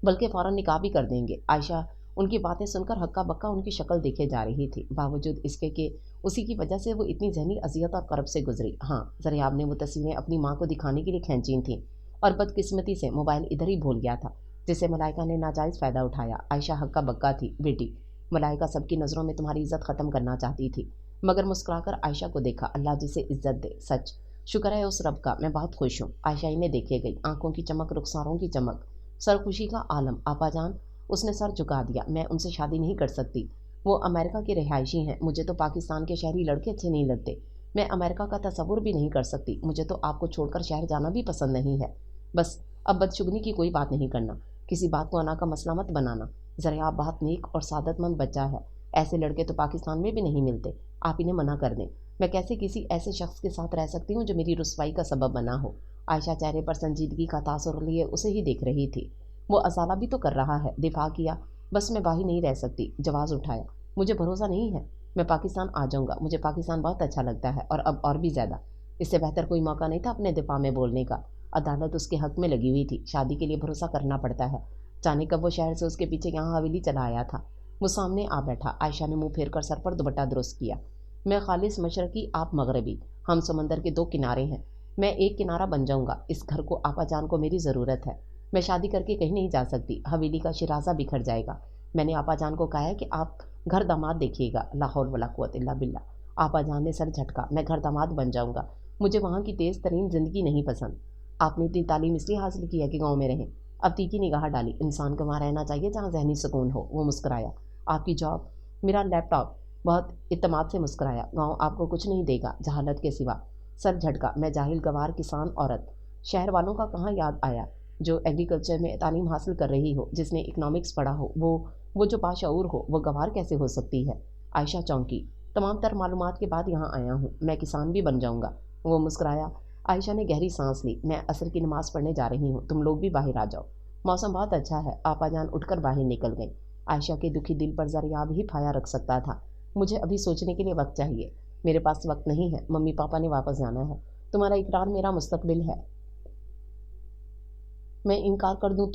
Speaker 1: बल्कि फ़ौरन निकाह भी कर देंगे। आयशा उनकी बातें सुनकर हक्का बक्का उनकी शक्ल देखे जा रही थी, बावजूद इसके कि उसी की वजह से वो इतनी जहनी अजियत और करब से गुजरी। हाँ, ज़रियाब ने वो तस्वीरें अपनी माँ को दिखाने के लिए खींची थीं, और बदकिस्मती से मोबाइल इधर ही भूल गया था, जिसे मलाइका ने नाजायज़ फ़ायदा उठाया। आयशा हक्का बक्का थी। बेटी, मलाइका सबकी नज़रों में तुम्हारी इज़्ज़त ख़त्म करना चाहती थी, मगर मुस्कुराकर आयशा को देखा। अल्लाह जिसे इज़्ज़त दे, सच शुक्र है उस रब का, मैं बहुत खुश हूँ। आयशा इन्हें देखे गई। आंखों की चमक, रुखसारों की चमक, सरखुशी का आलम। आपाजान, उसने सर झुका दिया। मैं उनसे शादी नहीं कर सकती। वो अमेरिका के रिहायशी हैं, मुझे तो पाकिस्तान के शहरी लड़के अच्छे नहीं लगते। मैं अमेरिका का तसव्वुर भी नहीं कर सकती। मुझे तो आपको छोड़कर शहर जाना भी पसंद नहीं है। बस अब बदशुगनी की कोई बात नहीं करना, किसी बात को अना का मसला मत बनाना। ज़रा आप बहुत नेक और सादतमंद बच्चा है, ऐसे लड़के तो पाकिस्तान में भी नहीं मिलते। आप इन्हें मना कर दें। मैं कैसे किसी ऐसे शख्स के साथ रह सकती हूँ जो मेरी रुसवाई का सबब बना हो। आयशा चेहरे पर संजीदगी का तासुर लिए उसे ही देख रही थी। वो असाला भी तो कर रहा है, दिफा किया। बस मैं बाही नहीं रह सकती, जवाज़ उठाया। मुझे भरोसा नहीं है, मैं पाकिस्तान आ जाऊंगा। मुझे पाकिस्तान बहुत अच्छा लगता है, और अब और भी ज़्यादा। इससे बेहतर कोई मौका नहीं था अपने दिफा में बोलने का। अदालत उसके हक में लगी हुई थी। शादी के लिए भरोसा करना पड़ता है। जाने कब वो शहर से उसके पीछे यहाँ हवेली चला आया था। वो सामने आ बैठा। आयशा ने मुंह फेर कर सर पर दुपट्टा दुरुस्त किया। मैं खालिस मशरकी, आप मगरबी, हम समंदर के दो किनारे हैं। मैं एक किनारा बन जाऊंगा। इस घर को, आपाजान को मेरी ज़रूरत है। मैं शादी करके कहीं नहीं जा सकती, हवेली का शिराजा बिखर जाएगा। मैंने आपाजान को कहा है कि आप घर दामाद देखिएगा। ला हौल वला कुव्वत इल्ला बिल्लाह। आपाजान ने सर झटका। मैं घर दामाद बन जाऊंगा, मुझे वहाँ की तेज़ तरीन ज़िंदगी नहीं पसंद। आपने इतनी तालीम इसलिए हासिल की है कि गाँव में रहें। अब तीखी निगाह डाली। इंसान को वहाँ रहना चाहिए जहाँ जहनी सुकून हो। वो मुस्कुराया। आपकी जॉब, मेरा लैपटॉप, बहुत इत्तेमाद से मुस्कुराया। गाँव आपको कुछ नहीं देगा जहालत के सिवा। सर झटका। मैं जाहिल गवार किसान औरत, शहर वालों का कहाँ याद आया, जो एग्रीकल्चर में तालीम हासिल कर रही हो, जिसने इकनॉमिक्स पढ़ा हो, वो जो बाशऊर हो, वो गवार कैसे हो सकती है। आयशा चौंकी। तमाम तर मालूमात के बाद यहाँ आया हूँ, मैं किसान भी बन जाऊँगा। वो मुस्कुराया। आयशा ने गहरी सांस ली। मैं असर की नमाज पढ़ने जा रही हूँ, तुम लोग भी बाहर आ जाओ, मौसम बहुत अच्छा है। आपाजान उठकर बाहर निकल गई। आयशा के दुखी दिल पर ज़रियाब ही फाया रख सकता था। मुझे अभी सोचने के लिए वक्त चाहिए। मेरे पास वक्त नहीं है, मम्मी पापा ने वापस जाना है। तुम्हारा इकरार मेरा मुस्तकबिल है। मैं इनकार कर दूं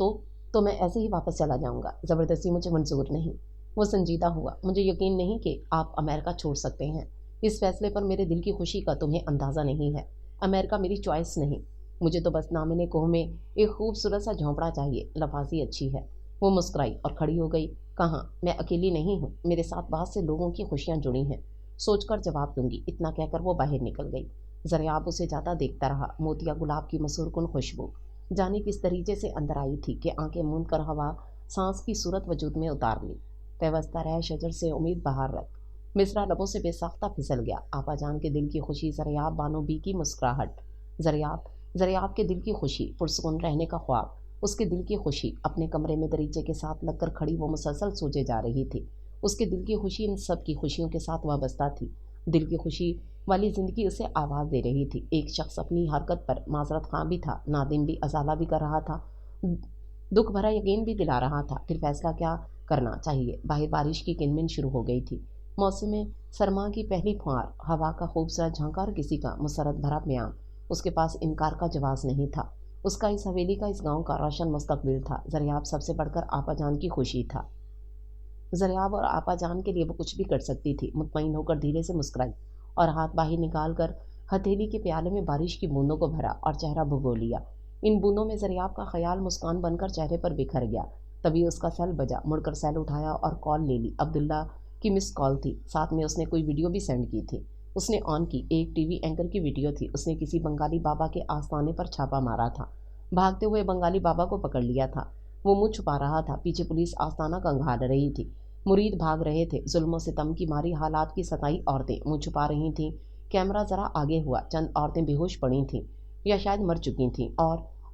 Speaker 1: तो मैं ऐसे ही वापस चला जाऊंगा। ज़बरदस्ती मुझे मंजूर नहीं। वो संजीदा हुआ। मुझे यकीन नहीं कि आप अमेरिका छोड़ सकते हैं। इस फैसले पर मेरे दिल की खुशी का तुम्हें अंदाज़ा नहीं है। अमेरिका मेरी चॉइस नहीं। मुझे तो बस नामिने कोह में एक खूबसूरत सा झोंपड़ा चाहिए। लफाजी अच्छी है। वो मुस्कुराई और खड़ी हो गई। कहाँ, मैं अकेली नहीं हूँ, मेरे साथ बहुत से लोगों की खुशियाँ जुड़ी हैं। सोचकर जवाब दूंगी, इतना कहकर वो बाहर निकल गई। ज़रियाब उसे जाता देखता रहा। मोतिया गुलाब की मसूरकुन खुशबू जाने किस तरीके से अंदर आई थी कि आंखें मूंद कर हवा सांस की सूरत वजूद में उतार ली। पेवस्ता रह शजर से उम्मीद बाहर रख, मिसरा लबों से बेसाख्ता फिसल गया। आपाजान के दिल की खुशी, ज़रियाब बानो बी की मुस्कुराहट, ज़रियाब ज़रियाब के दिल की खुशी, पुरसुकून रहने का ख्वाब, उसके दिल की खुशी। अपने कमरे में दरीचे के साथ लगकर खड़ी वो मुसलसल सोचे जा रही थी। उसके दिल की खुशी इन सब की खुशियों के साथ वाबस्ता थी। दिल की खुशी वाली ज़िंदगी उसे आवाज़ दे रही थी। एक शख्स अपनी हरकत पर माजरत खां भी था, नादिम भी, अजाला भी कर रहा था, दुख भरा यकीन भी दिला रहा था। फिर फैसला क्या करना चाहिए। बाहर बारिश की किनमिन शुरू हो गई थी। मौसम में सरमा की पहली फुहार, हवा का खूबसूरत झोंका और किसी का मुसरत भरा प्याम। उसके पास इनकार का जवाब नहीं था। उसका इस हवेली का, इस गांव का रोशन मुस्तकबिल था। ज़रियाब सबसे बढ़कर आपा जान की खुशी था। ज़रियाब और आपा जान के लिए वो कुछ भी कर सकती थी। मुतमईन होकर धीरे से मुस्कुराई और हाथ बाहर निकाल कर हथेली के प्याले में बारिश की बूंदों को भरा और चेहरा भुगो लिया। इन बूंदों में ज़रियाब का ख्याल मुस्कान बनकर चेहरे पर बिखर गया। तभी उसका सेल बजा। मुड़कर सेल उठाया और कॉल ले ली। अब्दुल्ला की मिस कॉल थी। साथ में उसने कोई वीडियो भी सेंड की थी। उसने ऑन की। एक टीवी एंकर की वीडियो थी। उसने किसी बंगाली बाबा के आस्थाने पर छापा मारा था। भागते हुए बंगाली बाबा को पकड़ लिया था। वो मुंह छुपा रहा था। पीछे पुलिस आस्थाना कंगाल रही थी। मुरीद भाग रहे थे। जुल्म सितम की मारी हालात की सताई औरतें मुंह छुपा रही थीं। कैमरा जरा आगे हुआ। चंद औरतें बेहोश पड़ी थीं या शायद मर चुकी थीं।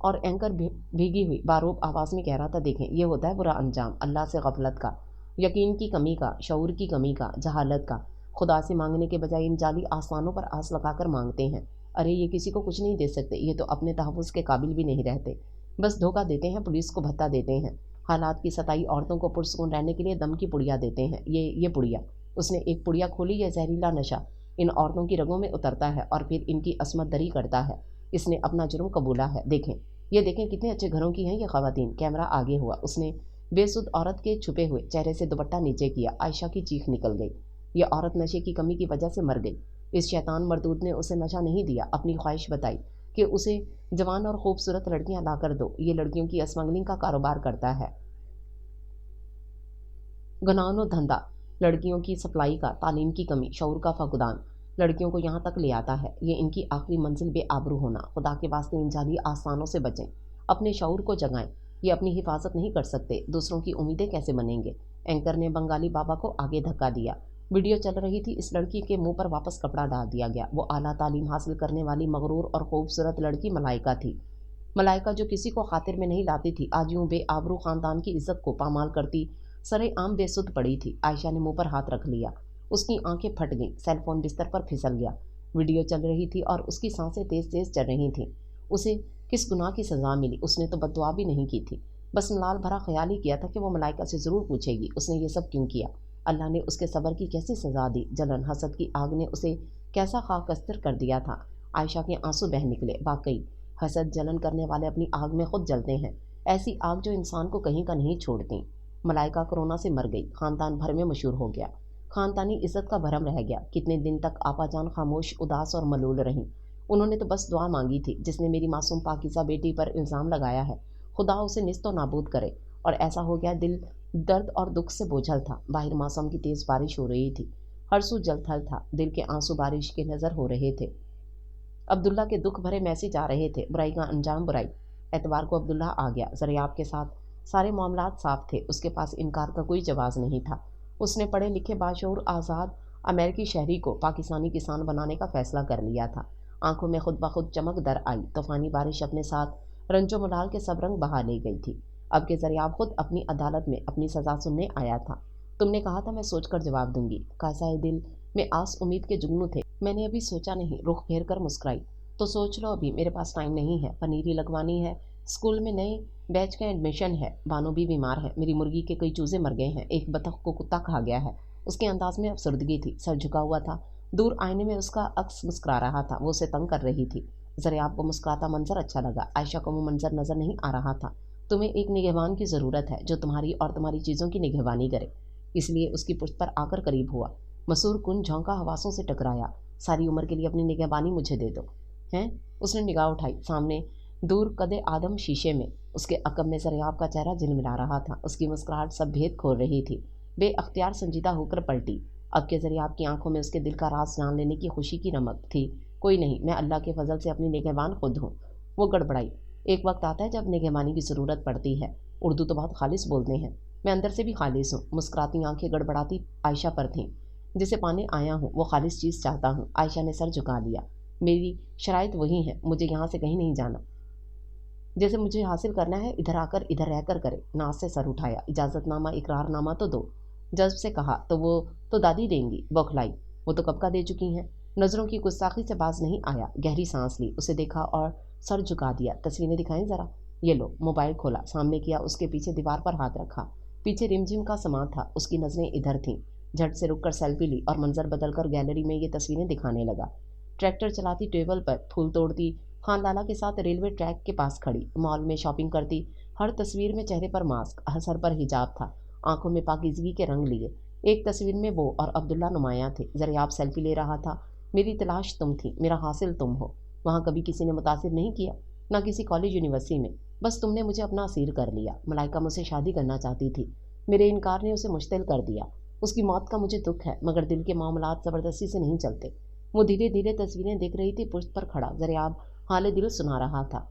Speaker 1: और एंकर भीगी हुई बारूब आवाज़ में कह रहा था, देखें ये होता है बुरा अंजाम, अल्लाह से गफलत का, यकीन की कमी का, शऊर की कमी का, जहालत का। खुदा से मांगने के बजाय इन जाली आस्थानों पर आस लगाकर मांगते हैं। अरे ये किसी को कुछ नहीं दे सकते। ये तो अपने तहफ़्फ़ुज़ के काबिल भी नहीं रहते। बस धोखा देते हैं, पुलिस को भत्ता देते हैं, हालात की सताई औरतों को पुरसकून रहने के लिए दम की पुड़िया देते हैं। ये पुड़िया। उसने एक पुड़िया खोली। यह जहरीला नशा इन औरतों की रगों में उतरता है और फिर इनकी असमत दरी करता है। इसने अपना जुर्म कबूला है। देखें, ये देखें कितने अच्छे घरों की हैं ये ख़वातीन। कैमरा आगे हुआ। उसने बेसुध औरत के छुपे हुए चेहरे से दुपट्टा नीचे किया। आयशा की चीख निकल गई। यह औरत नशे की कमी की वजह से मर गई। इस शैतान मरदूद ने उसे नशा नहीं दिया, अपनी ख्वाहिश बताई कि उसे जवान और खूबसूरत लड़कियां लाकर दो। ये लड़कियों की स्मगलिंग का कारोबार करता है। गनानो धंधा, लड़कियों की सप्लाई का, तालीम की कमी, शऊर का फकदान लड़कियों को यहाँ तक ले आता है। ये इनकी आखिरी मंजिल बेआबरू होना। खुदा के वास्ते इन जाली आस्थानों से बचें, अपने शऊर को जगाएं। ये अपनी हिफाजत नहीं कर सकते, दूसरों की उम्मीदें कैसे बनेंगे। एंकर ने बंगाली बाबा को आगे धक्का दिया। वीडियो चल रही थी। इस लड़की के मुंह पर वापस कपड़ा डाल दिया गया। वो आला तालीम हासिल करने वाली मगरूर और खूबसूरत लड़की मलाइका थी। मलाइका जो किसी को खातिर में नहीं लाती थी, आज यूं बेआबरू खानदान की इज्जत को पामाल करती सरे आम बेसुध पड़ी थी। आयशा ने मुंह पर हाथ रख लिया। उसकी आंखें फट गईं। सेलफोन बिस्तर पर फिसल गया। वीडियो चल रही थी और उसकी सांसें तेज तेज चल रही थीं। उसे किस गुनाह की सजा मिली? उसने तो बद्दुआ भी नहीं की थी। बस लाल भरा ख्याल ही किया था कि वो मलाइका से ज़रूर पूछेगी उसने ये सब क्यों किया। अल्लाह ने उसके सब्र की कैसी सजा दी। जलन हसद की आग ने उसे कैसा खाकस्तर कर दिया था। आयशा के आंसू बह निकले। वाकई हसद जलन करने वाले अपनी आग में खुद जलते हैं। ऐसी आग जो इंसान को कहीं का नहीं छोड़ती। मलाइका कोरोना से मर गई। खानदान भर में मशहूर हो गया। खानदानी इज्जत का भरम रह गया। कितने दिन तक आपाजान खामोश, उदास और मलूल रहीं। उन्होंने तो बस दुआ मांगी थी, जिसने मेरी मासूम पाकीज़ा बेटी पर इल्ज़ाम लगाया है, खुदा उसे निस्तो नाबूद करे। और ऐसा हो गया। दिल दर्द और दुख से बोझल था। बाहर मौसम की तेज़ बारिश हो रही थी। हर सू जलथल था। दिल के आंसू बारिश के नज़र हो रहे थे। अब्दुल्ला के दुख भरे मैसेज आ रहे थे। बुराई का अंजाम बुराई। एतवार को अब्दुल्ला आ गया। ज़रियाब के साथ सारे मामलात साफ थे। उसके पास इनकार का कोई जवाब नहीं था। उसने पढ़े लिखे बाशऊर आज़ाद अमेरिकी शहरी को पाकिस्तानी किसान बनाने का फैसला कर लिया था। आंखों में खुद ब खुद चमक दर आई। तूफानी बारिश अपने साथ रंजो मुलाल के सब रंग बहा ले गई थी। अब के ज़रियाब खुद अपनी अदालत में अपनी सज़ा सुनने आया था। तुमने कहा था मैं सोच कर जवाब दूंगी। कासाए दिल में आस उम्मीद के जुगनू थे। मैंने अभी सोचा नहीं। रुख फेर कर मुस्कुराई। तो सोच लो, अभी मेरे पास टाइम नहीं है। पनीरी लगवानी है। स्कूल में नए बैच का एडमिशन है। बानो भी बीमार है। मेरी मुर्गी के कई चूजे मर गए हैं। एक बतख को कुत्ता खा गया है। उसके अंदाज में अफसरदगी थी। सर झुका हुआ था। दूर आईने में उसका अक्स मुस्कुरा रहा था। वो उसे तंग कर रही थी। ज़रियाब को मुस्कुराता मंजर अच्छा लगा। आयशा को वो मंजर नजर नहीं आ रहा था। तुम्हें एक निगहबान की ज़रूरत है जो तुम्हारी और तुम्हारी चीज़ों की निगहबानी करे। इसलिए उसकी पुश्त पर आकर करीब हुआ। मसूर कुन झोंका हवासों से टकराया। सारी उम्र के लिए अपनी निगहबानी मुझे दे दो। हैं? उसने निगाह उठाई। सामने दूर कदे आदम शीशे में उसके अकब में ज़रियाब का चेहरा झिलमिला रहा था। उसकी मुस्कुराहट सब भेद खोल रही थी। बेअख्तियार संजीदा होकर पलटी। अब के ज़रियाब की आंखों में उसके दिल का राज जान लेने की खुशी की रमक थी। कोई नहीं, मैं अल्लाह के फजल से अपनी निगहबान खुद हूँ। वो गड़बड़ाई। एक वक्त आता है जब निगहबानी की ज़रूरत पड़ती है। उर्दू तो बहुत खालिस बोलते हैं। मैं अंदर से भी खालिस हूँ। मुस्कुराती आंखें गड़बड़ाती आयशा पर थीं। जिसे पाने आया हूँ वो खालिस चीज़ चाहता हूँ। आयशा ने सर झुका लिया। मेरी शराइत वही है। मुझे यहाँ से कहीं नहीं जाना। जैसे मुझे हासिल करना है इधर आकर इधर रहकर करे। नाज से सर उठाया। इजाज़तनामा इकरारनामा तो दो। जज्ब से कहा तो वो तो दादी देंगी। बौखलाई। वो तो कब का दे चुकी हैं। नज़रों की गुस्ताखी से बाज नहीं आया। गहरी सांस ली। उसे देखा और सर झुका दिया। तस्वीरें दिखाएं ज़रा। ये लो। मोबाइल खोला। सामने किया। उसके पीछे दीवार पर हाथ रखा। पीछे रिमझिम का समा था। उसकी नज़रें इधर थीं। झट से रुककर सेल्फी ली और मंजर बदलकर गैलरी में ये तस्वीरें दिखाने लगा। ट्रैक्टर चलाती टेबल पर फूल तोड़ती खान लाला के साथ रेलवे ट्रैक के पास खड़ी, मॉल में शॉपिंग करती, हर तस्वीर में चेहरे पर मास्क, सर पर हिजाब था, आंखों में पाकीज़गी के रंग लिए। एक तस्वीर में वो और अब्दुल्ला नुमायाँ थे। ज़रियाब सेल्फी ले रहा था। मेरी तलाश तुम थी, मेरा हासिल तुम हो। वहाँ कभी किसी ने मुतासिर नहीं किया, ना किसी कॉलेज यूनिवर्सिटी में। बस तुमने मुझे अपना असीर कर लिया। मलाइका मुझसे शादी करना चाहती थी, मेरे इनकार ने उसे मुश्तिल कर दिया। उसकी मौत का मुझे दुख है, मगर दिल के मामलात ज़बरदस्ती से नहीं चलते। वो धीरे धीरे तस्वीरें देख रही थी, पुष्ट पर खड़ा। ज़रियाब हाल दिल सुना रहा था।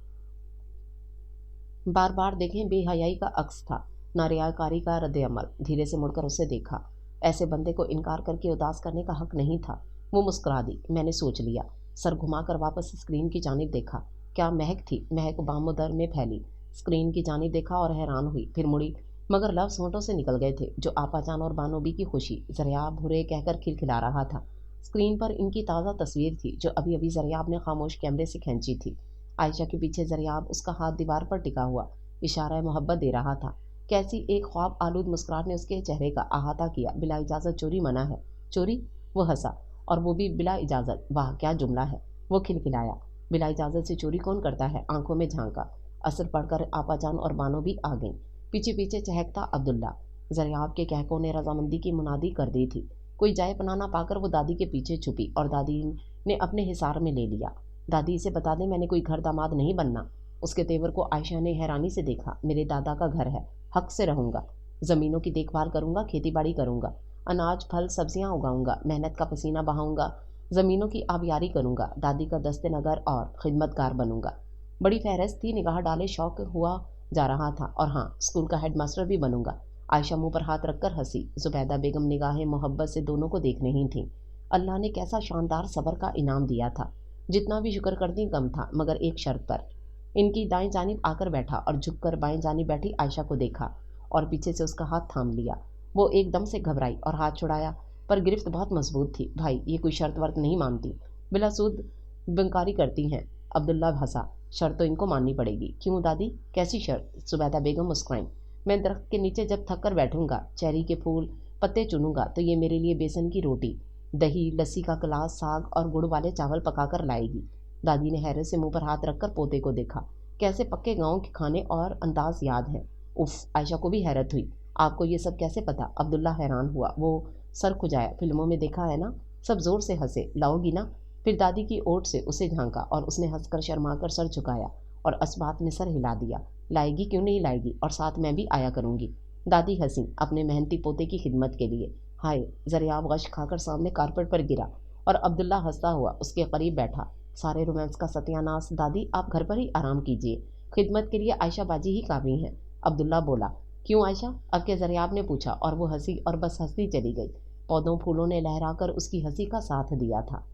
Speaker 1: बार बार देखें बेहयाई का अक्स था, ना रियाकारी का रद्द-ए-अमल। धीरे से मुड़कर उसे देखा। ऐसे बंदे को इनकार करके उदास करने का हक नहीं था। वो मुस्कुरा दी। मैंने सोच लिया। सर घुमाकर वापस स्क्रीन की जानिब देखा। क्या महक थी। महक बामुदर में फैली। स्क्रीन की जानिब देखा और हैरान हुई, फिर मुड़ी, मगर लफ्ज़ होंठों से निकल गए थे। जो आपाजान और बानोबी की खुशी। ज़रियाब हुर्रे कहकर खिलखिला रहा था। स्क्रीन पर इनकी ताज़ा तस्वीर थी, जो अभी अभी ज़रियाब ने खामोश कैमरे से खींची थी। आयशा के पीछे ज़रियाब, उसका हाथ दीवार पर टिका हुआ, इशारा मोहब्बत दे रहा था। कैसी एक ख्वाब आलूद मुस्कुराहट ने उसके चेहरे का अहाता किया। बिला इजाज़त चोरी मना है। चोरी? वो हंसा। और वो भी बिला इजाज़त। वाह क्या जुमला है। वो खिलखिलाया। बिला इजाज़त से चोरी कौन करता है? आंखों में झांका। असर पड़कर आपाजान और बानो भी आ गईं। पीछे पीछे चहकता अब्दुल्ला। ज़रियाब के कहकों ने रजामंदी की मुनादी कर दी थी। कोई जाए पनाह ना पाकर वो दादी के पीछे छुपी और दादी ने अपने हिसार में ले लिया। दादी, इसे बता दें मैंने कोई घर दामाद नहीं बनना। उसके तेवर को आयशा ने हैरानी से देखा। मेरे दादा का घर है, हक से रहूंगा, ज़मीनों की देखभाल करूंगा, खेती बाड़ी करूंगा, अनाज फल सब्जियां उगाऊंगा, मेहनत का पसीना बहाऊंगा, ज़मीनों की आबियारी करूंगा, दादी का दस्ते नगर और खिदमतगार बनूंगा। बड़ी फहरिस्त थी, निगाह डाले शौक हुआ जा रहा था। और हाँ, स्कूल का हेड मास्टर भी बनूंगा। आयशा मुंह पर हाथ रखकर हंसी। जुबैदा बेगम निगाहें मोहब्बत से दोनों को देख रही थीं। अल्लाह ने कैसा शानदार सब्र का इनाम दिया था। जितना भी शुक्र करती कम था, मगर एक शर्त पर। इनकी दाएं जानिब आकर बैठा और झुककर बाएं जानिब बैठी आयशा को देखा और पीछे से उसका हाथ थाम लिया। वो एकदम से घबराई और हाथ छुड़ाया, पर गिरफ्त बहुत मजबूत थी। भाई, ये कोई शर्त वर्त नहीं मानती, बिलासूद बंकारी करती हैं। अब्दुल्ला हंसा। शर्त तो इनको माननी पड़ेगी। क्यों दादी? कैसी शर्त? जुबैदा बेगम मुस्कुराई। मैं दरख्त के नीचे जब थक कर बैठूंगा, चेरी के फूल पत्ते चुनूंगा, तो ये मेरे लिए बेसन की रोटी, दही, लस्सी का गिलास, साग और गुड़ वाले चावल पकाकर लाएगी। दादी ने हैरत से मुंह पर हाथ रखकर पोते को देखा। कैसे पक्के गांव के खाने और अंदाज याद हैं। उफ, आयशा को भी हैरत हुई। आपको ये सब कैसे पता? अब्दुल्ला हैरान हुआ। वो सर खुजाया। फिल्मों में देखा है ना। सब जोर से हंसे। लाओगी ना? फिर दादी की ओट से उसे झांका और उसने हंसकर शर्माकर सर झुकाया और अस्बात में सर हिला दिया। लाएगी? क्यों नहीं लाएगी, और साथ मैं भी आया करूंगी। दादी हंसी, अपने मेहनती पोते की खिदमत के लिए। हाय। ज़रियाब गश खाकर सामने कारपेट पर गिरा और अब्दुल्ला हंसता हुआ उसके करीब बैठा। सारे रोमांस का सत्यानाश। दादी, आप घर पर ही आराम कीजिए, खिदमत के लिए आयशा बाजी ही काफ़ी हैं। अब्दुल्ला बोला। क्यों आयशा? अब के ज़रियाब ने पूछा और वो हंसी और बस हंसती चली गई। पौधों फूलों ने लहराकर उसकी हंसी का साथ दिया था।